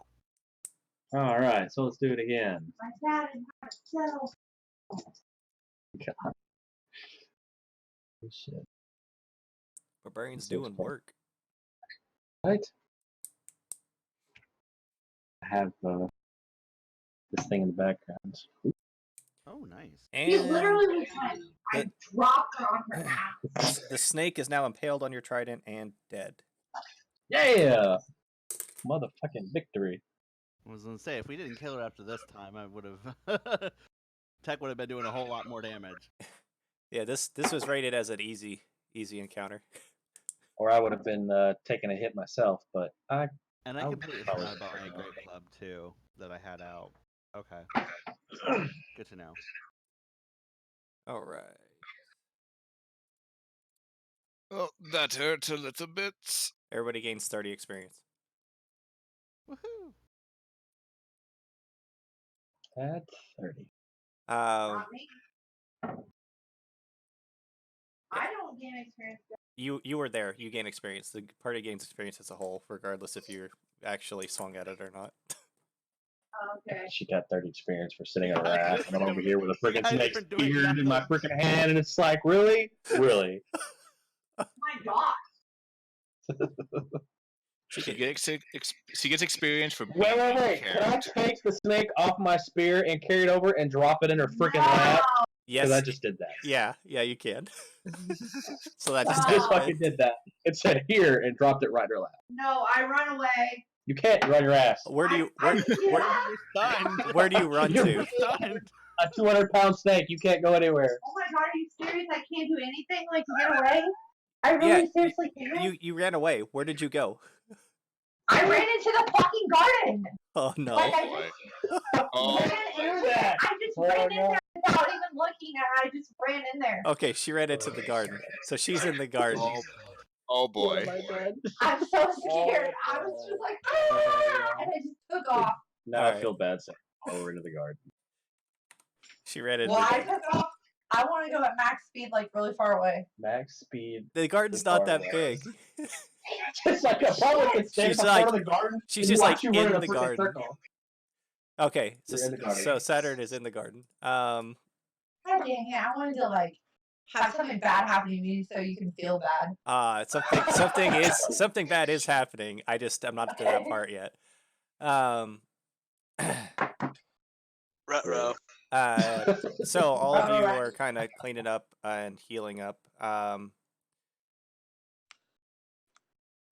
All right, so let's do it again. My dad is not so. God. Oh, shit. Barbarian's So doing work. Right? I have this thing in the background. Oh, nice. He And literally was like, I the- dropped it on her ass. the snake is now impaled on your trident and dead. Yeah! Motherfucking victory. I was gonna say if we didn't kill her after this time, I would have. Tech would have been doing a whole lot more damage. Yeah, this was rated as an easy encounter. Or I would have been taking a hit myself, but I And I I'll completely probably forgot about my figure it grape club too that I had out. Okay, good to know. All right. Oh, that hurt a little bit. Everybody gains 30 experience. Woohoo! at 30. Um, Not me. I don't gain experience. you were there. You gain experience. The party gains experience as a whole, regardless if you're actually swung at it or not. Okay. She got 30 experience for sitting on her I ass, could've and I'm over been- here with a you freaking guys snake's been doing beard in my nothing. freaking hand, and it's like, really? Really? My God. She gets experience for Wait, being Can I character. take the snake off my spear and carry it over and drop it in her freaking lap? Yes. Because I just did that. Yeah, you can. So that just I just happened. fucking did that. It said here and dropped it right in her lap. No, I run away. You can't run your ass. Where do you I where, get where, up. You're stunned. where do you run You're to? Stunned. A 200-pound snake. You can't go anywhere. Oh my God, are you serious? I can't do anything like to get away? I really Yeah, seriously can't. You ran away. Where did you go? I ran into the fucking garden. Oh no. Like I Boy. just Oh, ran in there. I just Oh, ran in no. there without even looking, and I just ran in there. Okay, she ran into the garden. So she's in the garden. oh What boy. have I done? I'm so scared. I was just like, ah, and I just took off. Now All I right. feel bad saying over into the garden. She ran into Well, the I garden. took off. I want to go at max speed, like really far away. Max speed. The garden's is not far that away. big. Just like a public can stand She's in like- front of the garden. she's and just, watch like, you run in a the freaking garden. circle. Okay, so, You're in the garden. so Saturn is in the garden. God dang it! I wanted to like have something bad happen to me so you can feel bad. Something bad is happening. I'm not to that Okay. part yet. Ruh-roh. So all of you Alright. are kind of cleaning up and healing up.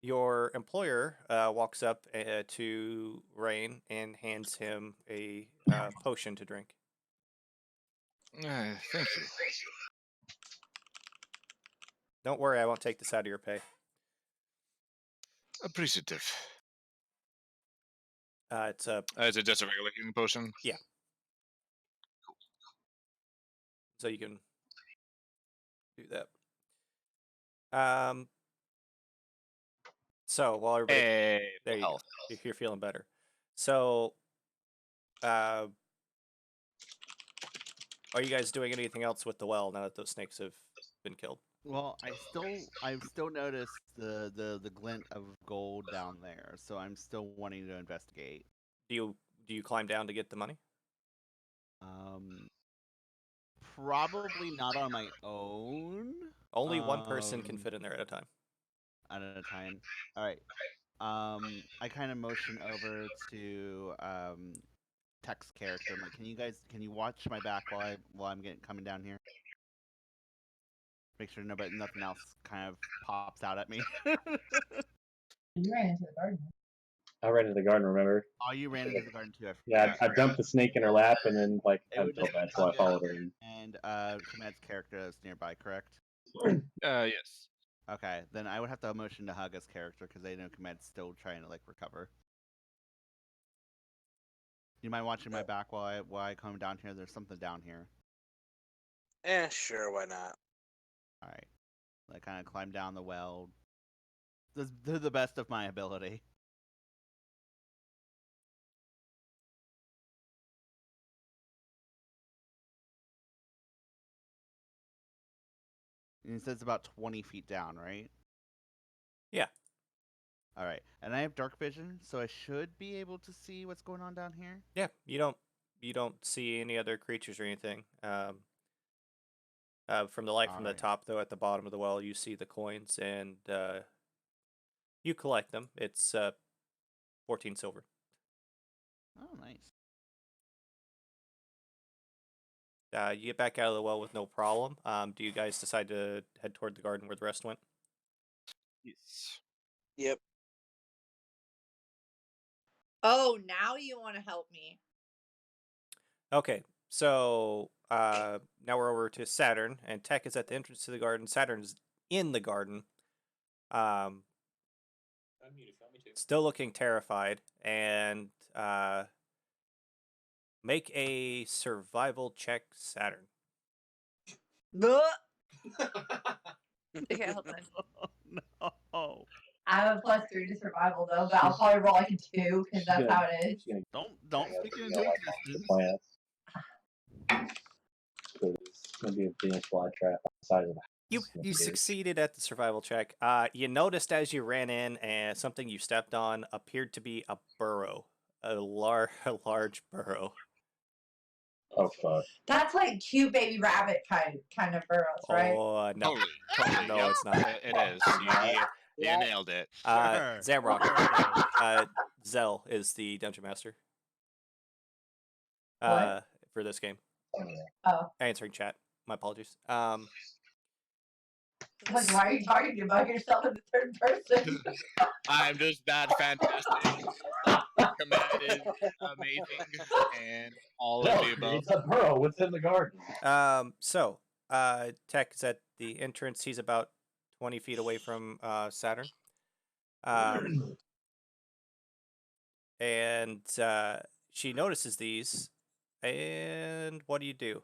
Your employer walks up to Rain and hands him a potion to drink. Thank you. Don't worry, I won't take this out of your pay. Appreciative. It's a Is it just a regular healing potion? so you can do that. So while everybody Hey, there you go. health. If you're feeling better. So are you guys doing anything else with the well now that those snakes have been killed? Well, I still notice the glint of gold down there, so I'm still wanting to investigate. Do you climb down to get the money? Probably not on my own. Only one person can Um, fit in there at a time. At a time. All right. I kind of motion over to Tech's character. I'm like, can you watch my back while I'm coming down here? Make sure nothing else kind of pops out at me. You ran into the garden. I ran into the garden, remember? Oh, you ran into the garden too. Yeah, I dumped the snake in her lap, and then like It I would felt just bad, so I hug it. followed her. And Command's character is nearby, correct? Yes. Okay, then I would have to motion to Hugga's character because they know Command's still trying to like recover. you mind watching my back while I come down here? There's something down here. Sure, why not? All right. I kind of climb down the well to the best of my ability. And it says about 20 feet down, right? Yeah. All right. And I have dark vision, so I should be able to see what's going on down here. Yeah, you don't see any other creatures or anything. From the light from the top, though, at the bottom of the well, you see the coins, and you collect them. It's 14 silver. Oh, nice. You get back out of the well with no problem. Do you guys decide to head toward the garden where the rest went? Yes. Yep. Oh, now you want to help me. Okay, so now we're over to Saturn, and Tech is at the entrance to the garden. Saturn's in the garden, still looking terrified, and make a survival check, Saturn. Okay, hold on. No. I have a +3 to survival though, but I'll probably roll like a 2 because that's how it is. Don't speak it into existence. It's gonna be a Venus flytrap size of a You house. succeeded at the survival check. You noticed as you ran in, and something you stepped on appeared to be a burrow, a large burrow. Oh fuck! That's like cute baby rabbit kind of burrows, right? Oh no, Totally. no, Yep, it's not. It is. You nailed it. Zamrock. Zell is the dungeon master. What? For this game. Oh. Answering chat. My apologies. Like, why are you talking about yourself in the third person? I'm just that fantastic. Command is amazing, and all of the above. It's a burrow within the garden. So, Tech is at the entrance. He's about 20 feet away from Saturn. And she notices these. And what do?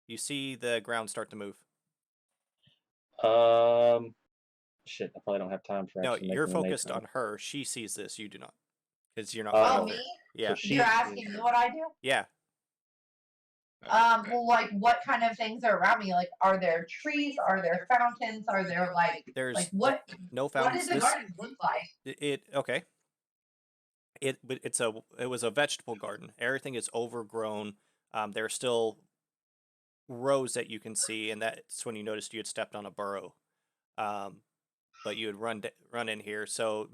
You see the ground start to move. Shit, I probably don't have time for. No, you're focused on her. She sees this. You do not, because you're not. Oh, me? Yeah. So You're asking me what I do? Yeah. Well, like, what kind of things are around me? Like, are there trees? Are there fountains? Are there There's like what? no What fountains. does the garden look like? Okay. It was a vegetable garden. Everything is overgrown. There are still rows that you can see, and that's when you noticed you had stepped on a burrow. But you had run in here, so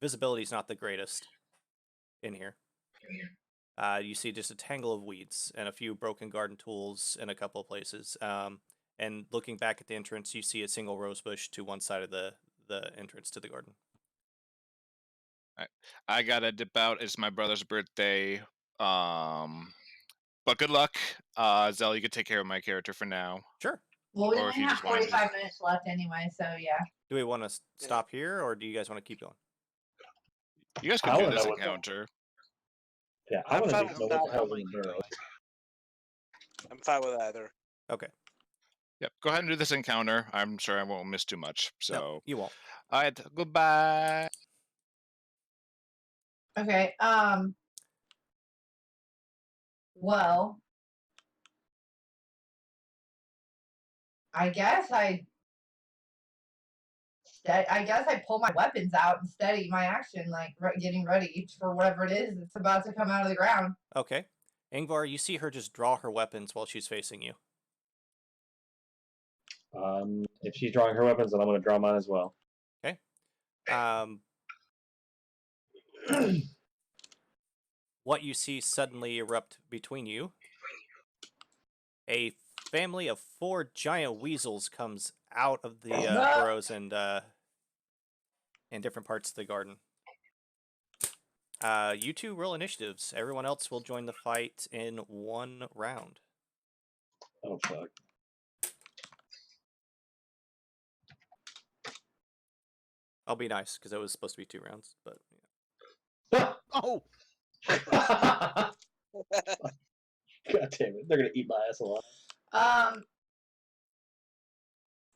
visibility is not the greatest in here. You see just a tangle of weeds and a few broken garden tools in a couple of places. And looking back at the entrance, you see a single rose bush to one side of the entrance to the garden. I gotta dip out. It's my brother's birthday. But good luck. Zell, you could take care of my character for now. Sure. Well, we Or only if you have just wanted to 45 minutes left anyway, so yeah. Do we want to stop here, or do you guys want to keep going? You guys can do this encounter. Yeah, I want to know what the hell's in the burrow. I'm fine with either. Okay. Yep, go ahead and do this encounter. I'm sure I won't miss too much. So no, you won't. All right, goodbye. Okay. Well, I guess I pull my weapons out and steady my action, like getting ready for whatever it is that's about to come out of the ground. Okay. Ingvar, you see her just draw her weapons while she's facing you. If she's drawing her weapons, then I'm going to draw mine as well. Okay. What you see suddenly erupt between you. A family of 4 giant weasels comes out of the burrows and in different parts of the garden. You two roll initiatives. Everyone else will join the fight in 1 round. Oh, fuck. I'll be nice, because it was supposed to be 2 rounds, but... Oh! God damn it! They're gonna eat my ass alive.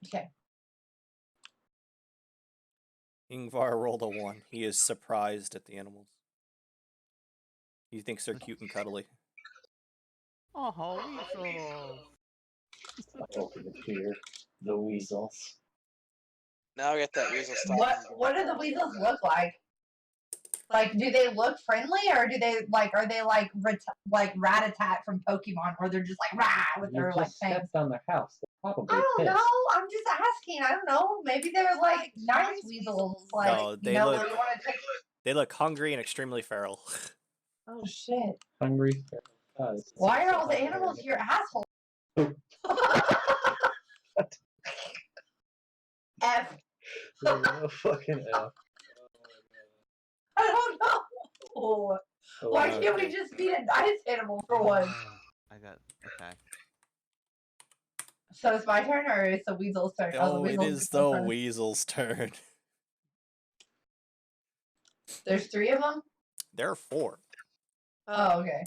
Okay. Ingvar rolled a 1. He is surprised at the animals. He thinks they're cute and cuddly. Oh, weasels. I ultimate fear. The weasels. Now I get that weasel stuff. What do the weasels look like? Like, do they look friendly, or do they are they like Rat-a-tat from Pokemon, where they're just like rah with their like fangs? Stepped on their house. They're probably I don't pissed. know. I'm just asking. I don't know. Maybe they're like nice weasels. Like, No, they where look- you want to take. They look hungry and extremely feral. Oh shit! Hungry. Why are all the animals your asshole? F. Oh, fucking F. I don't know. Why can't we okay. just feed a nice animal for once? I got okay. So it's my turn, or it's the weasel's turn? Oh, the it weasel's is the turn. weasel's turn. There's 3 of them? There are 4. Oh, okay.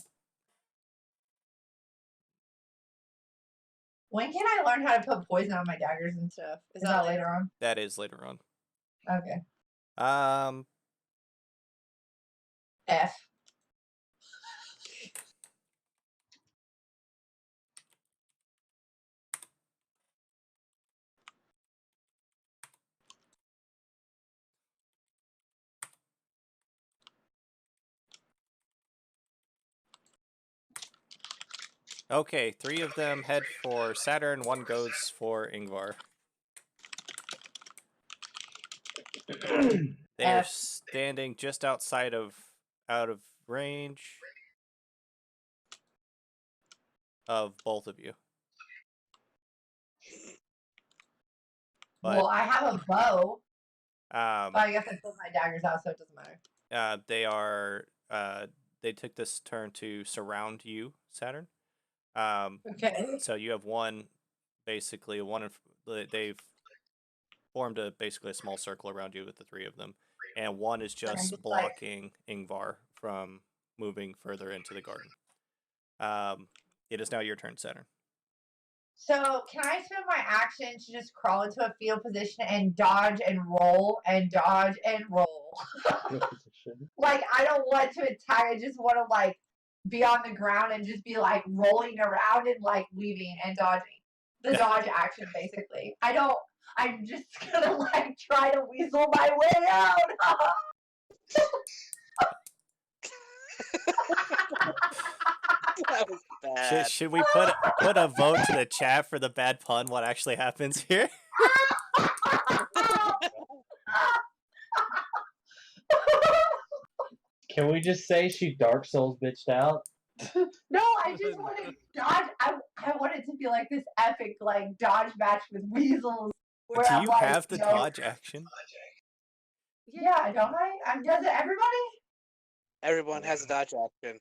When can I learn how to put poison on my daggers and stuff? Is that later on? That is later on. Okay. F. Okay, 3 of them head for Saturn, 1 goes for Ingvar. They are standing just out of range of both of you. But, well, I have a bow. but I guess I pulled my daggers out, so it doesn't matter. they took this turn to surround you, Saturn. Okay. So you have one, basically they've formed basically a small circle around you with the 3 of them, and one is just blocking Ingvar from moving further into the garden. It is now your turn, Saturn. So can I spend my action to just crawl into a fetal position and dodge and roll and dodge and roll? Like, I don't want to attack. I just want to be on the ground and just be rolling around and weaving and dodging. The dodge action, basically. I'm just gonna try to weasel my way out. That was bad. Should we put a vote to the chat for the bad pun? What actually happens here? Can we just say she Dark Souls bitched out? No, I just want to dodge. I want it to be this epic dodge match with weasels. Do you have the dodge action? Yeah, don't I? Does it everybody? Everyone has a dodge action.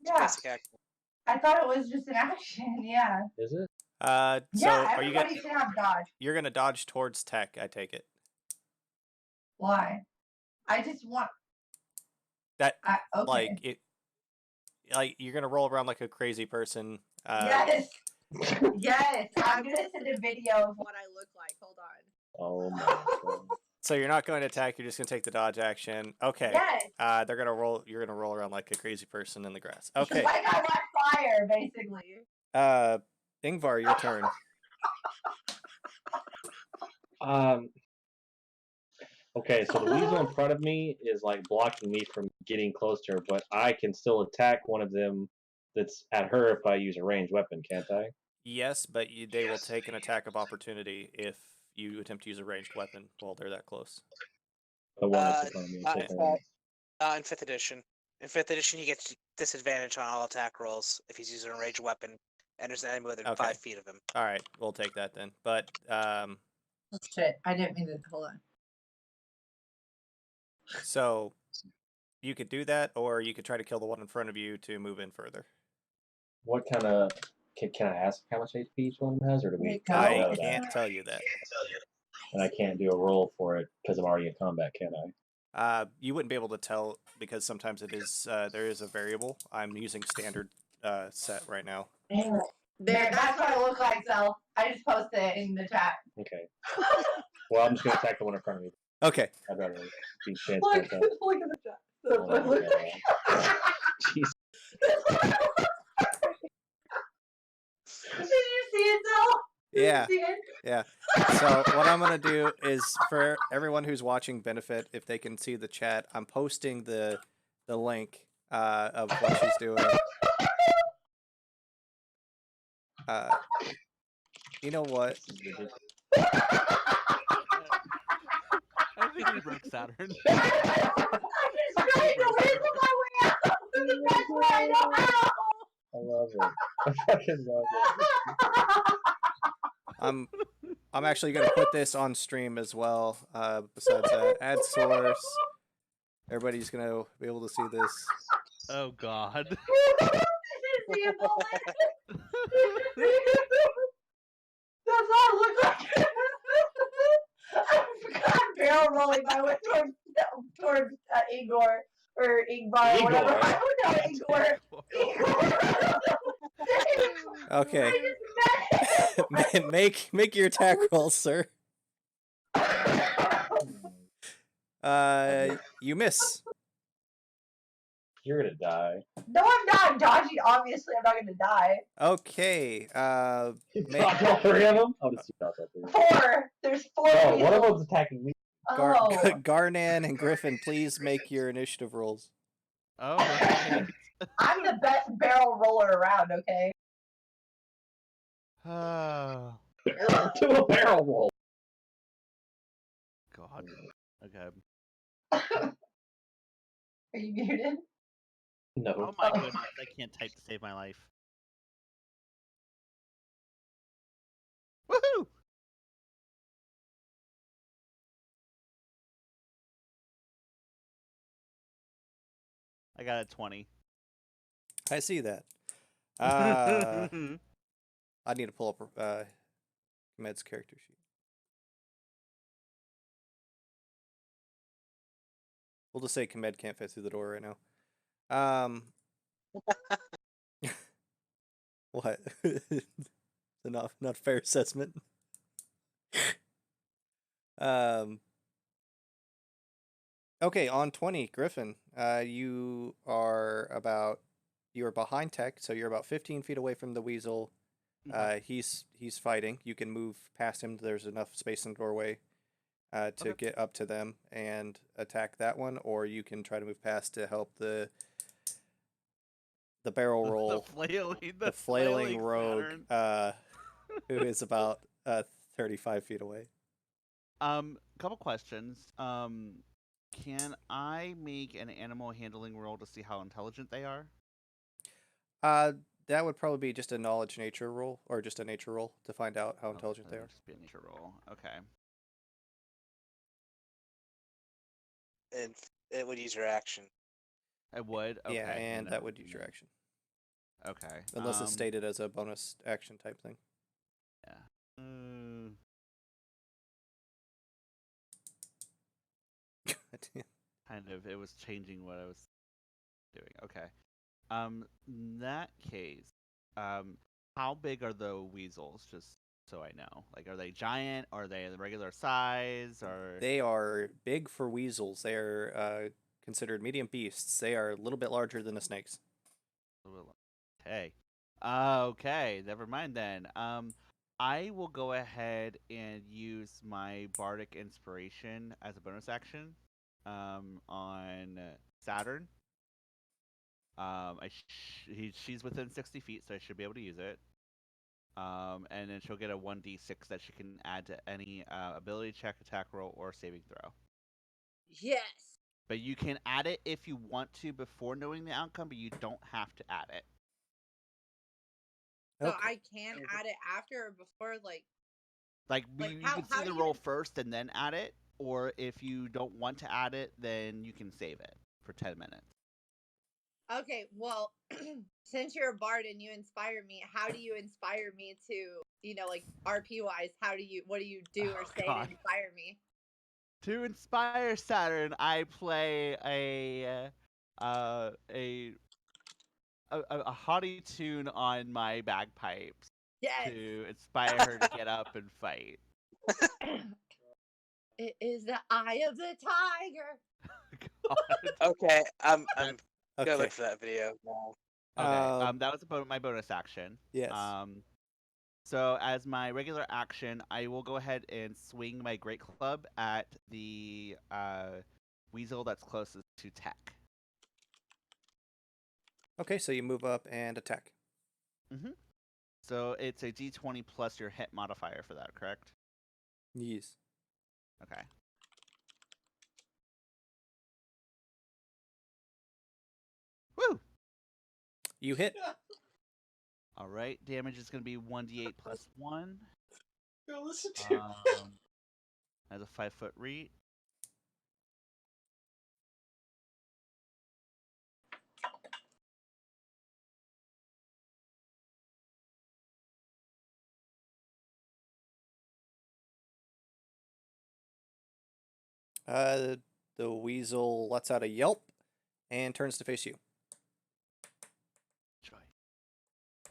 Yeah. Basic action. I thought it was just an action. Yeah. Is it? So yeah, are you everybody should have dodge. You're gonna dodge towards Tech, I take it. Why? I just want that. Okay. You're gonna roll around like a crazy person. Yes. Yes. I'm gonna send a video of what I look like. Hold on. Oh my god. So you're not going to attack. You're just gonna take the dodge action. Okay. Yes. They're gonna roll. You're gonna roll around like a crazy person in the grass. Okay. Like I want fire, basically. Ingvar, your turn. Okay, so the weasel in front of me is blocking me from getting close to her, but I can still attack one of them that's at her if I use a ranged weapon, can't I? Yes, but they will take an attack of opportunity if you attempt to use a ranged weapon while they're that close. The one that's in front of me. In 5th edition. In 5th edition, he gets disadvantage on all attack rolls if he's using a ranged weapon and there's an enemy within 5 feet of him. All right, we'll take that then. But shit, I didn't mean to. Hold on. So you could do that, or you could try to kill the one in front of you to move in further. What kind of... Can I ask how much HP each one has, or do we... I can't tell you that. And I can't do a roll for it because I'm already in combat, can You wouldn't be able to tell because sometimes it is there is a variable. I'm using standard set right now. There, that's what I look like, so I just posted it in the chat. Okay. Well, I'm just gonna attack the one in front of me. Okay. I'd rather be transparent. Look at the chat. That's what I look like. Jeez. Did you see it, Del? Yeah. Did you see it? Yeah. So what I'm gonna do is for everyone who's watching benefit, if they can see the chat, I'm posting the link of what she's doing. You know what? I think we broke Saturn. I'm just trying to wiggle my way out of the best way I know how. I love it. I fucking love it. I'm actually gonna put this on stream as well. Besides that, add source. Everybody's gonna be able to see this. Oh God. Did you see it, Bullet? That's all I look like. I'm barrel rolling my way towards Igor or Igbar or whatever. I don't know, Igor. Okay. make your attack roll, sir. You miss. You're gonna die. No, I'm not. I'm dodging. Obviously, I'm not going to die. Okay. Dodge all three of them? I'll just dodge all three. 4. There's 4 Oh, people. one of them's attacking me. Garnan and Griffin, please make your initiative rolls. Oh, right. I'm the best barrel roller around, okay? Do a barrel roll. God. Okay. Are you muted? No. Oh my goodness, I can't type to save my life. Woohoo! I got a 20. I see that. I need to pull up Med's character sheet. We'll just say Komed can't fit through the door right now. What? not fair assessment. Okay, on 20, Griffin. You are behind Tech, so you're about 15 feet away from the weasel. He's fighting. You can move past him. There's enough space in the doorway to get up to them and attack that one, or you can try to move past to help the barrel roll, the flailing rogue, who is about 35 feet away. Couple questions. Can I make an animal handling roll to see how intelligent they are? That would probably be just a knowledge nature roll, or just a nature roll to find out how intelligent they are. Just be a nature roll. Okay. And it would use your action. I would? Okay. Yeah, and that would use your action. Okay. Unless it's stated as a bonus action type thing. Yeah. Kind of. It was changing what I was doing. Okay. In that case, how big are the weasels? Just so I know. Like, are they giant? Are they the regular size? Or they are big for weasels. They are considered medium beasts. They are a little bit larger than the snakes. Okay. Okay. Never mind then. I will go ahead and use my bardic inspiration as a bonus action. On Saturn. She's within 60 feet, so I should be able to use it. And then she'll get a 1d6 that she can add to any ability check, attack roll, or saving throw. Yes. But you can add it if you want to before knowing the outcome, but you don't have to add it. So I can add it after or before, like you can see the roll first and then add it, or if you don't want to add it, then you can save it for 10 minutes. Okay, well, since you're a bard and you inspire me, how do you inspire me to, like RP wise, what do you do or say to inspire me? To inspire Saturn, I play a haughty tune on my bagpipes Yes. to inspire her to get up and fight. It is the eye of the tiger. God. Okay, I'm gonna Okay. look for that video now. Okay. That was my bonus action. Yes. So as my regular action, I will go ahead and swing my great club at the weasel that's closest to Tech. Okay, so you move up and attack. Mm-hmm. So it's a d20 plus your hit modifier for that, correct? Yes. Okay. Woo! You hit. All right. Damage is going to be 1d8 plus 1. Go listen to. As a 5-foot reach. The weasel lets out a yelp and turns to face you. Joy.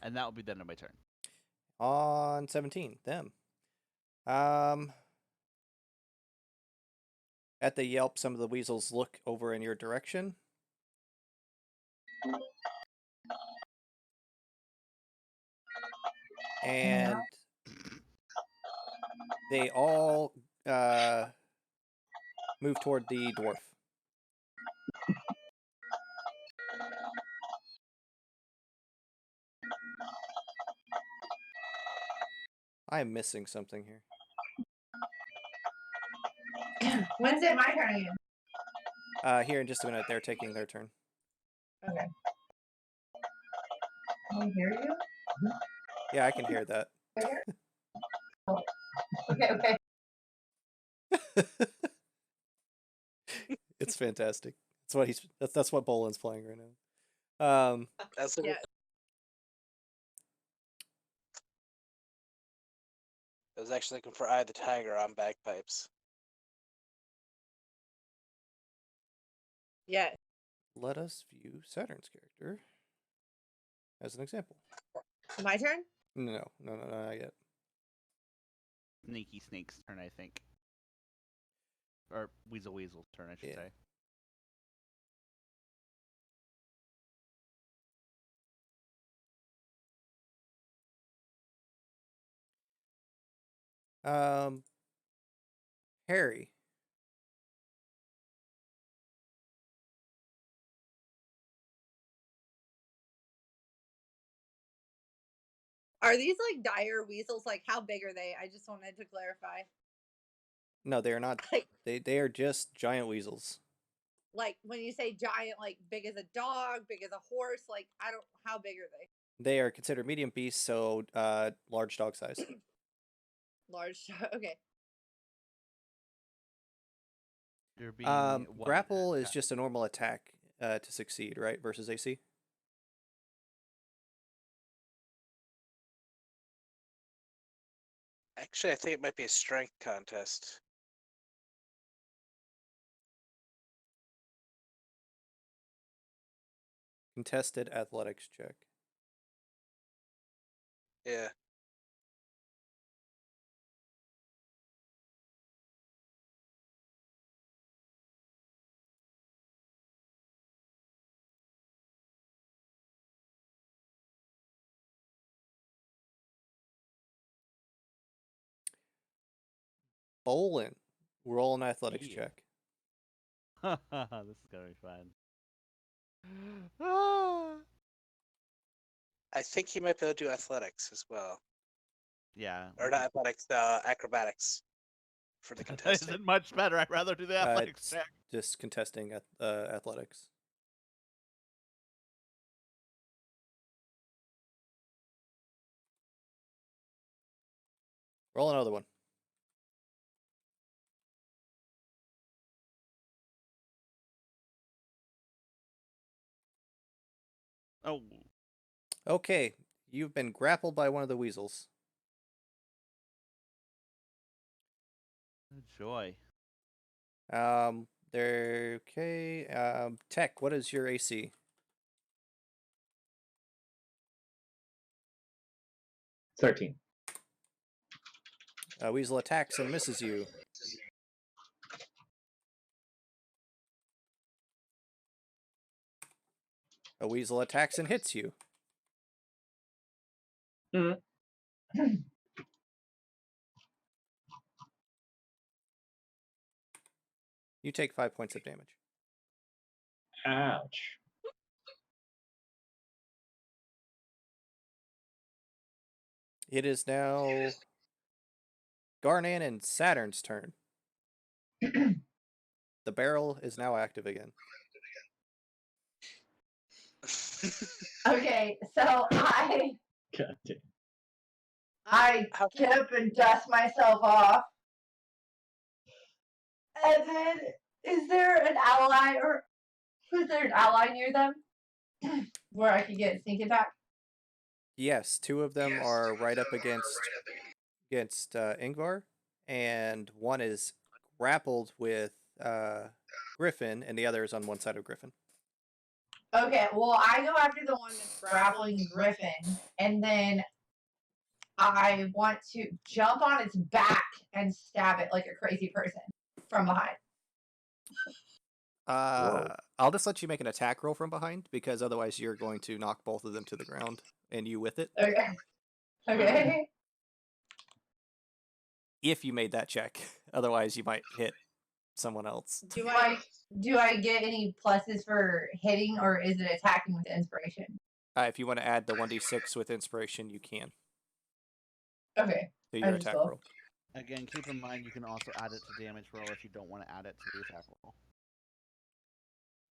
And that will be the end of my turn. On 17, them. At the yelp, some of the weasels look over in your direction. And they all move toward the dwarf. I am missing something here. When's it my turn again? Here in just a minute, they're taking their turn. Okay. Can I hear you? Yeah, I can hear that. Oh. Okay. It's fantastic. That's what Boland's playing right now. That's Yeah. I was actually looking for Eye of the Tiger on bagpipes. Yeah. Let us view Saturn's character as an example. My turn? No, not yet. Sneaky Snake's turn, I think. Or Weasel's turn, I should say. Harry. Are these like dire weasels? Like, how big are they? I just wanted to clarify. No, they are not. They are just giant weasels. Like, when you say giant, like big as a dog, big as a horse, like, I don't, how big are they? They are considered medium beasts, so large dog size. Large, okay. You're being grapple is just a normal attack to succeed, right? Versus AC. Actually, I think it might be a strength contest. Contested athletics check. Yeah. Bolin, roll an athletics check. This is gonna be fun. Ah. I think he might be able to do athletics as well. Yeah. Or not athletics, acrobatics for the That contestant. isn't much better. I'd rather do the athletics check. Just contesting athletics. Roll another one. Oh. Okay, you've been grappled by one of the weasels. Joy. They're okay. Tech, what is your AC? 13. Weasel attacks and misses you. A weasel attacks and hits you. You take 5 points of damage. Ouch. It is now Garnan and Saturn's turn. The barrel is now active again. Okay, so God damn. I get up and dust myself off. And then, is there an ally near them where I could get a sneak attack? Yes, 2 of them are right up against Ingvar, and one is grappled with Griffin, and the other is on one side of Griffin. Okay, well, I go after the one that's grappling Griffin, and then I want to jump on its back and stab it like a crazy person from behind. I'll just let you make an attack roll from behind, because otherwise you're going to knock both of them to the ground, and you with it. Okay. Okay. If you made that check. Otherwise you might hit someone else. Do I get any pluses for hitting, or is it attacking with inspiration? If you want to add the 1d6 with inspiration, you can. Okay. To your attack roll. Again, keep in mind you can also add it to damage roll if you don't want to add it to the attack roll.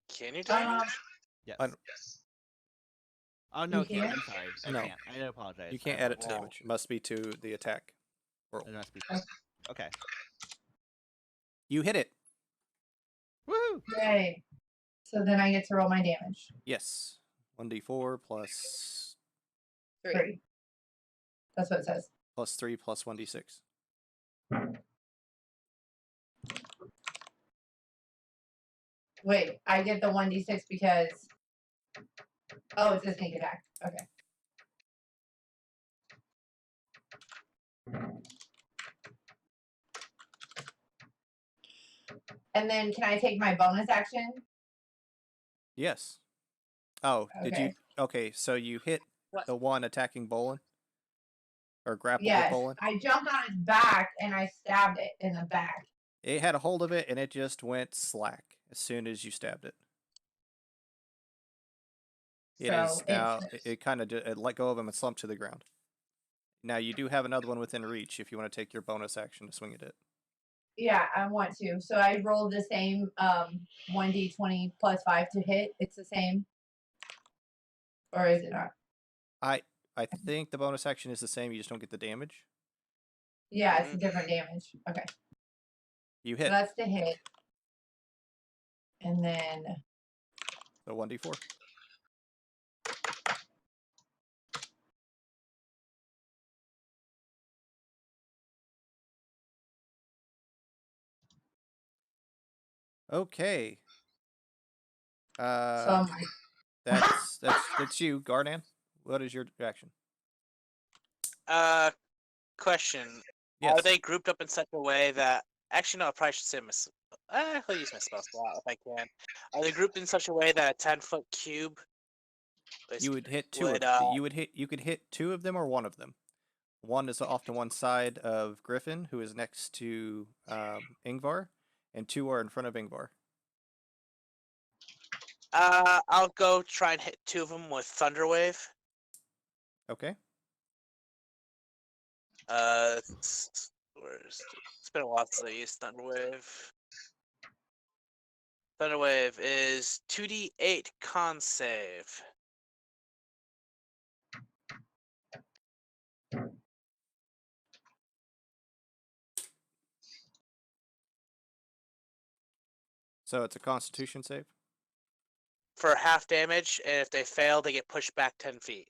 Can you damage? Yes. Yes. Oh no, You can't. can? I'm sorry. I No. can't. I apologize. You can't add it to damage. It must be to the attack roll. It must be. Okay. You hit it. Woo! Yay. So then I get to roll my damage. Yes. 1d4 plus 3. That's what it says. plus 3 plus 1d6. Wait, I get the 1d6 because... Oh, it's a sneak attack. Okay. And then can I take my bonus action? Yes. Oh, did you? Okay. Okay, so you hit What? the one attacking Bolin? Or grappled with Yes, Bolin? I jumped on its back and I stabbed it in the back. It had a hold of it and it just went slack as soon as you stabbed it. It is now, it kind of let go of him and slumped to the ground. Now you do have another one within reach if you want to take your bonus action to swing at it. Yeah, I want to. So I rolled the same 1d20 plus 5 to hit. It's the same. Or is it not? I think the bonus action is the same, you just don't get the damage. Yeah, it's a different damage. Okay. You So hit. that's the hit. And then... So 1d4. Okay. So That's you, Gardan. What is your reaction? Question. Yes. Are they grouped up in such a way that... Actually, no, I probably should say I'll use my spell slot if I can. Are they grouped in such a way that a 10-foot cube... You would hit two would, of you could hit 2 of them or 1 of them. One is off to one side of Griffin, who is next to Ingvar, and 2 are in front of Ingvar. I'll go try and hit 2 of them with Thunderwave. Okay. It's been a while since I used Thunderwave. Thunderwave is 2d8 con save. So it's a Constitution save? For half damage, and if they fail, they get pushed back 10 feet.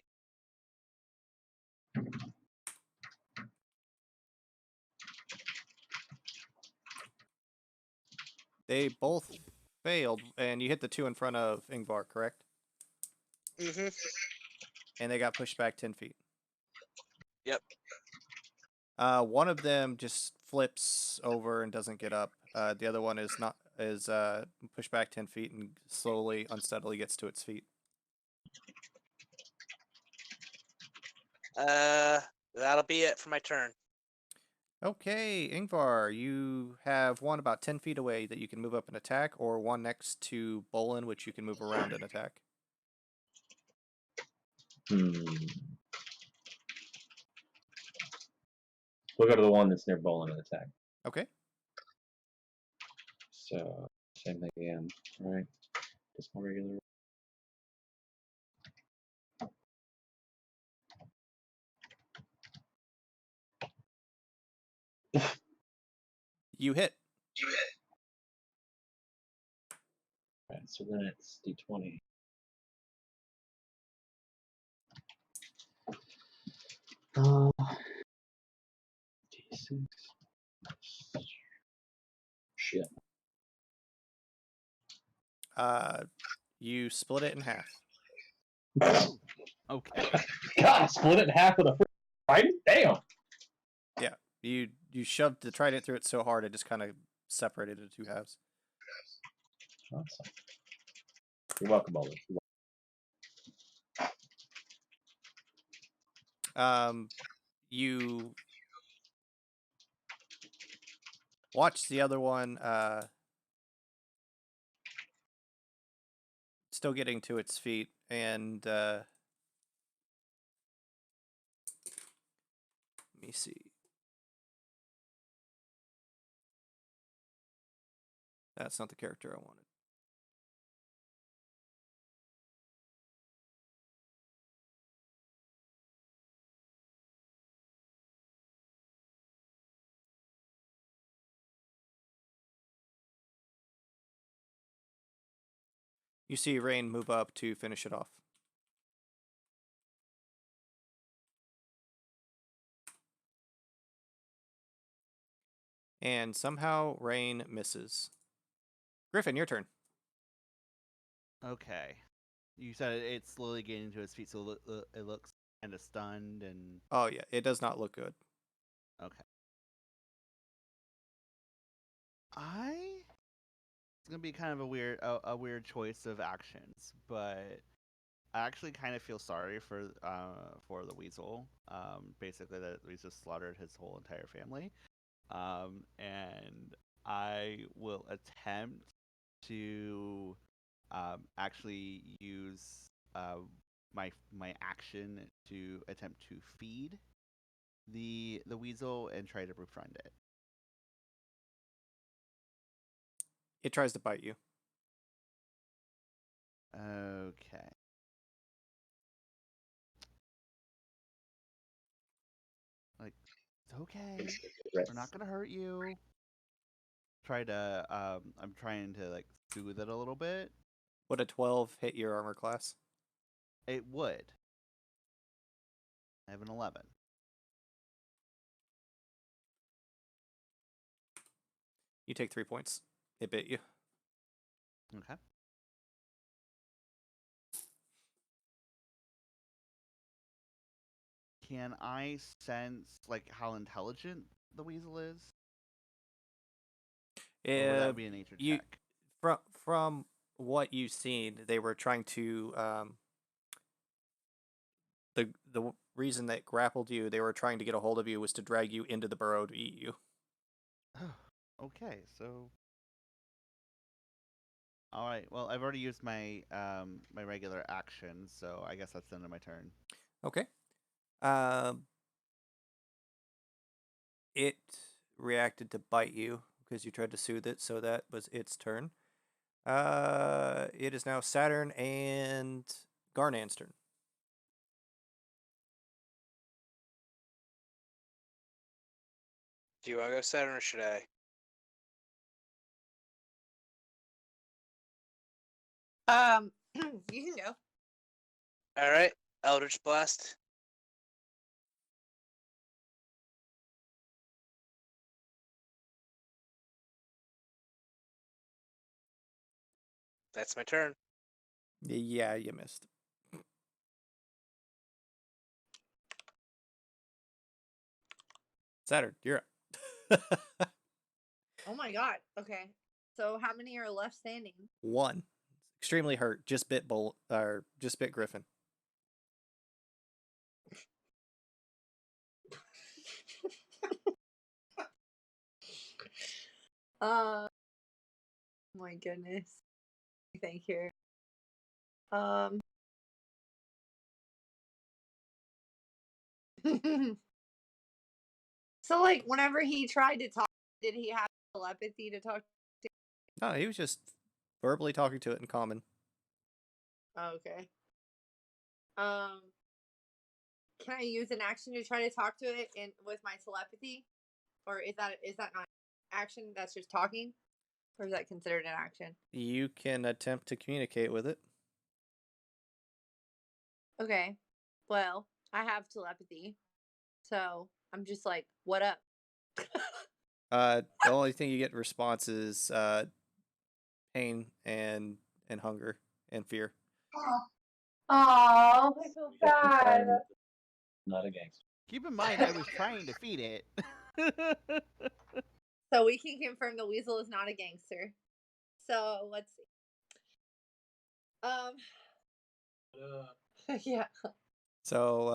They both failed, and you hit the 2 in front of Ingvar, correct? Mm-hmm. And they got pushed back 10 feet. Yep. One of them just flips over and doesn't get up. The other one is not pushed back 10 feet and slowly, unsteadily gets to its feet. That'll be it for my turn. Okay, Ingvar, you have one about 10 feet away that you can move up and attack, or one next to Bolin, which you can move around and attack. We'll go to the one that's near Bolin and attack. Okay. So, same thing again. All right. Just more regular. You hit. All right, so then it's D20. D6. Shit. You split it in half. Okay. God, split it in half with a trident? Damn. Yeah, you shoved the trident through it so hard it just kind of separated into 2 halves. Awesome. You're welcome, Ollie. You watch the other one still getting to its feet, and let me see. That's not the character I wanted. You see Rain move up to finish it off. And somehow Rain misses. Griffin, your turn. Okay. You said it's slowly getting to its feet, so it looks kind of stunned and. Oh yeah, it does not look good. Okay. It's gonna be kind of a weird choice of actions, but I actually kind of feel sorry for the weasel. Basically, that we just slaughtered his whole entire family. And I will attempt to actually use my action to attempt to feed the weasel and try to befriend it. It tries to bite you. Okay. Like, it's okay. We're not gonna hurt you. I'm trying to like soothe it a little bit. Would a 12 hit your armor class? It would. I have an 11. You take 3 points. It bit you. Okay. Can I sense like how intelligent the weasel is? Or would that be a nature check? From what you've seen, they were trying to the reason that grappled you, they were trying to get a hold of you, was to drag you into the burrow to eat you. Okay, so all right. Well, I've already used my my regular action, so I guess that's the end of my turn. Okay. It reacted to bite you because you tried to soothe it, so that was its turn. It is now Saturn and Garnan's turn. Do you want to go Saturn or should I? You can go. All right, Eldritch Blast. That's my turn. Yeah, you missed. Saturn, you're up. Oh my god. Okay. So how many are left standing? One. Extremely hurt. Just bit Griffin. My goodness. Thank you. So like whenever he tried to talk, did he have telepathy to talk to? No, he was just verbally talking to it in common. Oh, okay. Can I use an action to try to talk to it with my telepathy? Or is that not action? That's just talking? Or is that considered an action? You can attempt to communicate with it. Okay. Well, I have telepathy. So I'm just like, what up? The only thing you get in response is pain and hunger and fear. Oh, I feel bad. Not a gangster. Keep in mind, I was trying to feed it. So we can confirm the weasel is not a gangster. So let's see. Yeah. So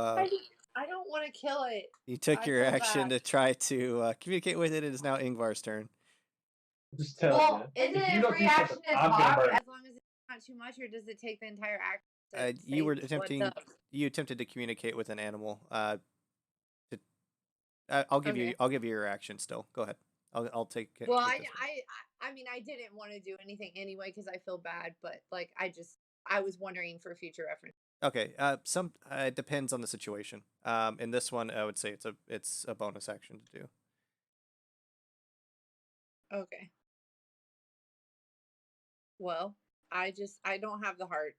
I don't want to kill it. you took I your feel action bad. to try to communicate with it. It is now Ingvar's turn. Just tell Well, you. isn't If it you a don't free do action something, to I'm gonna talk? murder As long as it's not too much, or does it take the entire action? To You were say attempting. what's up? You attempted to communicate with an animal. I'll give you. Okay. I'll give you your action still. Go ahead. I'll take it. Well, take this one. I mean, I didn't want to do anything anyway because I feel bad, but like, I was wondering for future reference. Okay. It depends on the situation. In this one, I would say it's a bonus action to do. Okay. Well, I don't have the heart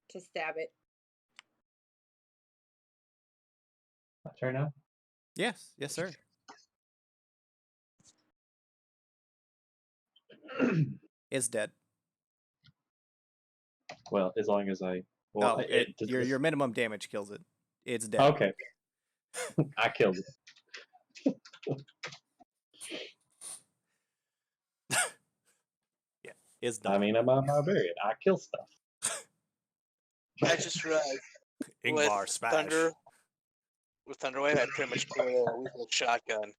to stab it. My turn now. Yes. Yes, sir. It's dead. Well, as long as I. Well, No, your minimum damage kills it. It's dead. Okay. I killed it. Yeah, it's I done. mean, I'm a barbarian. I kill stuff. I just realized Ingvar with smash. with Thunderwave, I pretty much pulled a lethal shotgun.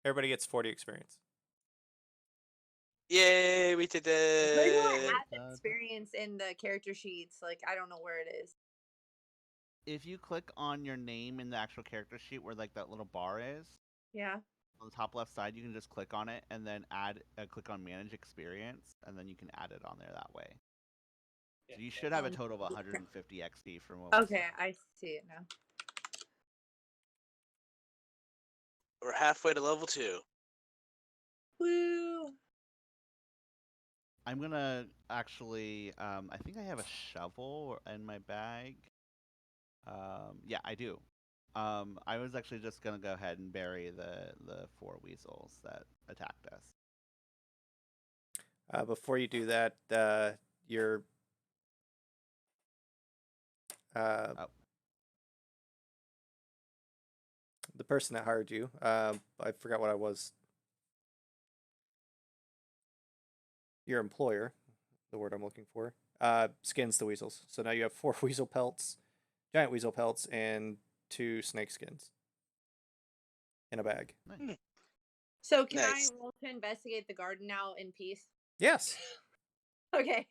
Everybody gets 40 experience. Yay, we did Where do I it! add experience in the character sheets? Like, I don't know where it is. If you click on your name in the actual character sheet where like that little bar is, Yeah. on the top left side, you can just click on it and then click on manage experience, and then you can add it on there that way. So you should have a total of 150 XP from what. Okay, I see it now. We're halfway to level 2. Woo! I'm gonna actually. I think I have a shovel in my bag. Yeah, I do. I was actually just gonna go ahead and bury the 4 weasels that attacked us. Before you do that, your the person that hired you, I forgot what I was. Your employer, the word I'm looking for, skins the weasels. So now you have 4 weasel pelts, giant weasel pelts, and 2 snake skins in a bag. Nice. So can Nice. I roll to investigate the garden now in peace? Yes. Okay.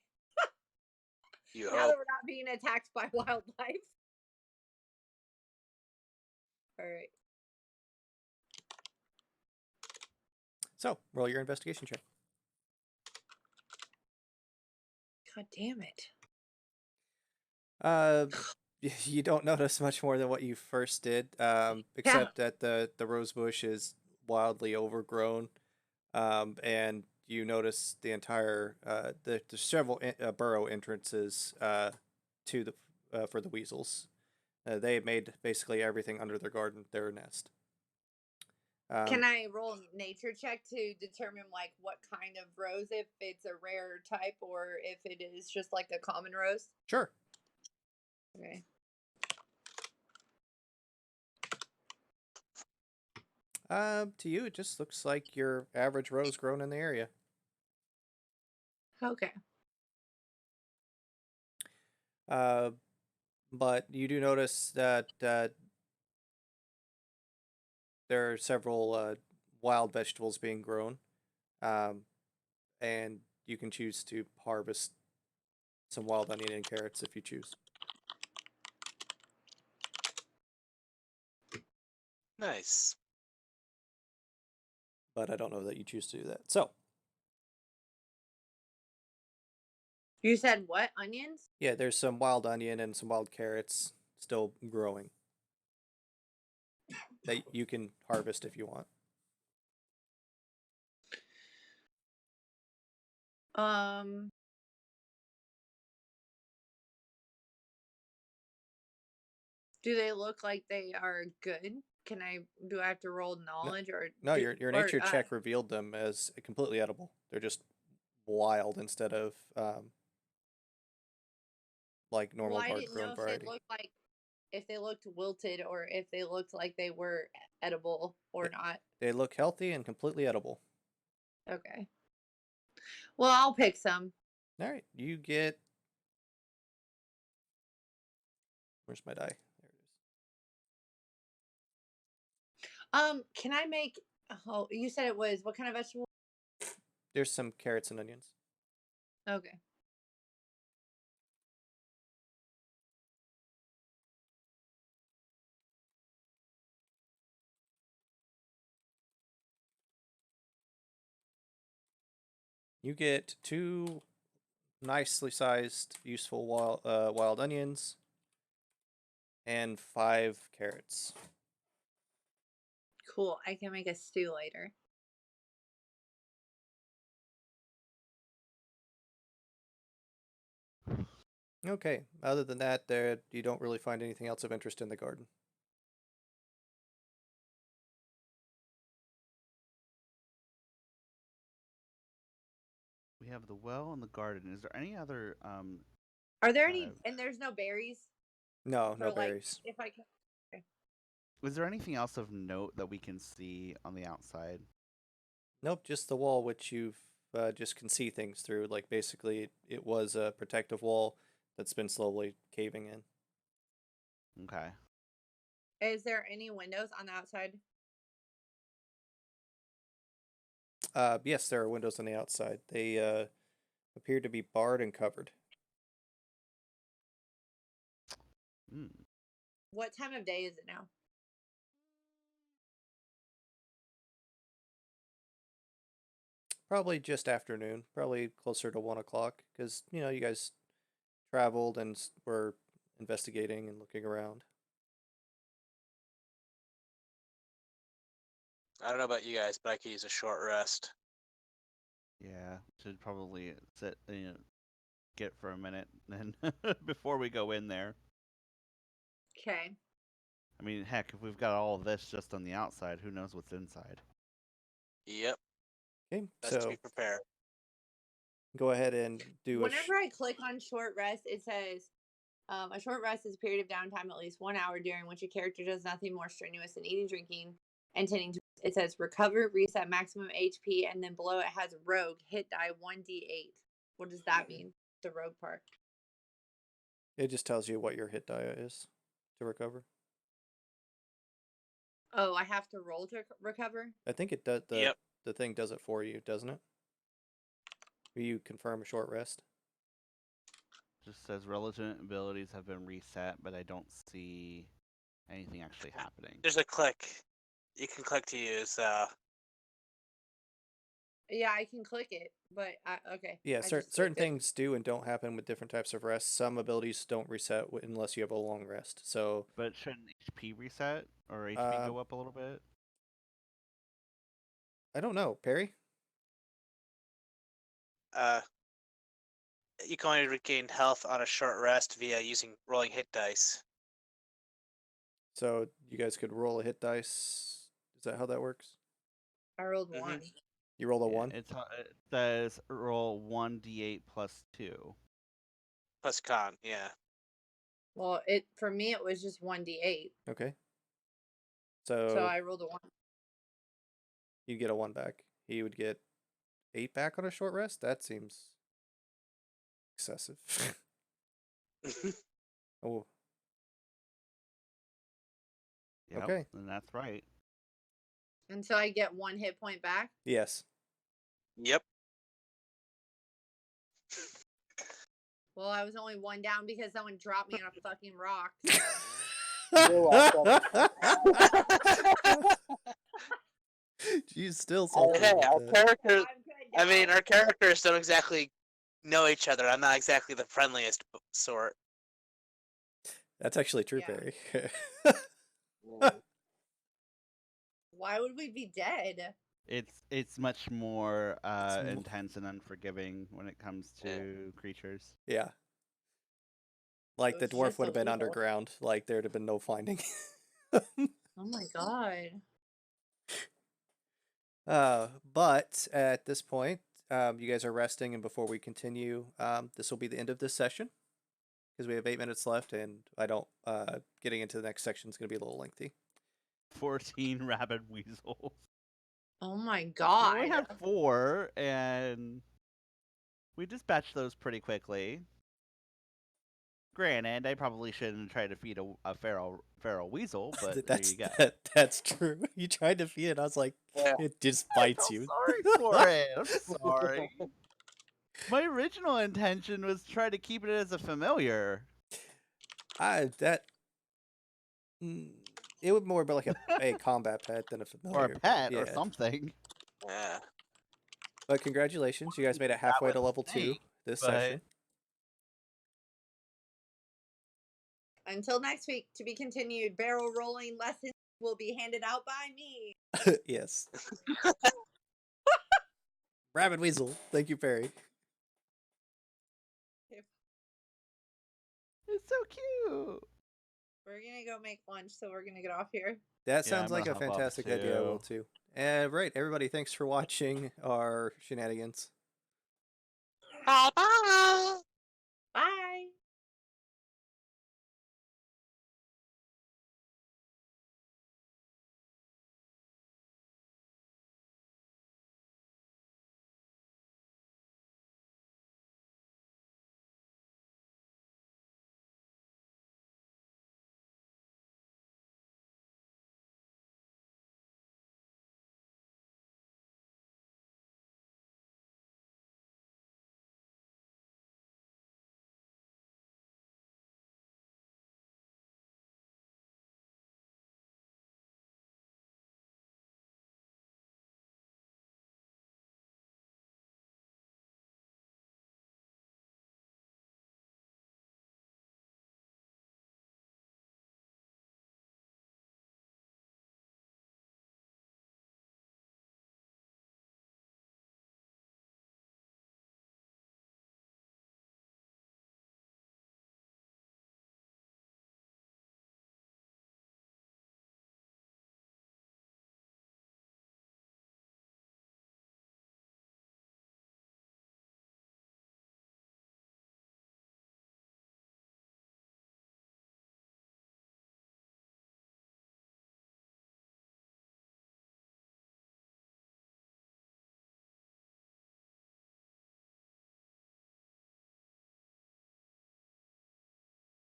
You Now hope. that we're not being attacked by wildlife. All right. So roll your investigation check. God damn it. You don't notice much more than what you first did, except that the rose bush is wildly overgrown, and you notice the entire there's several burrow entrances to the for the weasels. They made basically everything under their garden their nest. Can I roll a nature check to determine like what kind of rose, if it's a rare type or if it is just like a common rose? Sure. Okay. To you, it just looks like your average rose grown in the area. Okay. But you do notice that there are several wild vegetables being grown, and you can choose to harvest some wild onion and carrots if you choose. Nice. But I don't know that you choose to do that. So, You said what? Onions? yeah, there's some wild onion and some wild carrots still growing that you can harvest if you want. Do they look like they are good? Do I have to roll knowledge or No, do, your or, nature check revealed them as completely edible. They're just wild instead of like normal well, I garden didn't grown know variety. if they looked wilted or if they looked like they were edible or not. They look healthy and completely edible. Okay. Well, I'll pick some. All right, you get. Where's my die? There it is. Can I make? Oh, you said it was what kind of vegetable? There's some carrots and onions. Okay. You get 2 nicely sized, useful wild onions and 5 carrots. Cool. I can make a stew later. Okay. Other than that, there you don't really find anything else of interest in the garden. We have the well and the garden. Is there any other Are there any? And there's no berries. No, no Or like, berries. if I can. Okay. Was there anything else of note that we can see on the outside? Nope, just the wall, which you've just can see things through. Like basically, it was a protective wall that's been slowly caving in. Okay. Is there any windows on the outside? Yes, there are windows on the outside. They appear to be barred and covered. What time of day is it now? Probably just afternoon, probably closer to 1 o'clock, because you guys traveled and were investigating and looking around. I don't know about you guys, but I could use a short rest. Yeah, should probably sit, get for a minute then before we go in there. Okay. I mean, heck, if we've got all of this just on the outside, who knows what's inside? Yep. Okay, Best to so be prepared. go ahead and do Whenever I click on short rest, it says a short rest is a period of downtime at least 1 hour during which a character does nothing more strenuous than eating, drinking, and tending to. It says recover, reset maximum HP, and then below it has rogue, hit die 1d8. What does that mean? The rogue part. It just tells you what your hit die is to recover. Oh, I have to roll to recover? I think it does. Yep. The thing does it for you, doesn't it? You confirm a short rest. Just says relevant abilities have been reset, but I don't see anything actually happening. There's a click. You can click to use. Yeah, I can click it, but okay. Yeah, I just certain clicked it. things do and don't happen with different types of rest. Some abilities don't reset unless you have a long rest. So, But shouldn't HP reset or HP go up a little bit? I don't know, Perry. You can only regain health on a short rest via using rolling hit dice. So you guys could roll a hit dice. Is that how that works? I rolled Mhm. 1. You rolled a Yeah, 1? it says roll 1d8 plus 2. Plus con, yeah. Well, for me it was just 1d8. Okay. So So I rolled a 1. you get a 1 back. He would get 8 back on a short rest? That seems excessive. Oh, Yep, okay. and that's right. And so I get 1 hit point back. Yes. Yep. Well, I was only 1 down because someone dropped me on a fucking rock. You're welcome. She's still salty. Hey, about our that. characters. I'm good I mean, now. our characters don't exactly know each other. I'm not exactly the friendliest sort. That's actually true, Yeah. Perry. Why would we be dead? It's much more It's intense and unforgiving when it comes to creatures. Yeah. Like It the was dwarf just would have been illegal. underground. Like there'd have been no finding. Oh my god. But at this point, you guys are resting, and before we continue, this will be the end of this session because we have 8 minutes left, and I don't. Getting into the next section is going to be a little lengthy. 14 rabid weasels. Oh my We god. only had 4, and we dispatched those pretty quickly. Granted, I probably shouldn't try to feed a feral weasel, but there you go. That's true. You tried to feed it. I was like, Yeah. it just I bites felt you. sorry for it. I'm sorry. My original intention was to try to keep it as a familiar. It would more be like a combat pet than a familiar. Or a pet or yeah. something. Yeah. But congratulations, you guys made it halfway to level 2 snake, this but- session. Until next week, to be continued, barrel rolling lessons will be handed out by me. Yes. Rabbit Weasel. Thank you, Perry. It's so cute. We're gonna go make lunch, so we're gonna get off here. That Yeah, sounds I'm like a gonna hop off fantastic idea. I will too. too. Right, everybody, thanks for watching our shenanigans. Bye bye.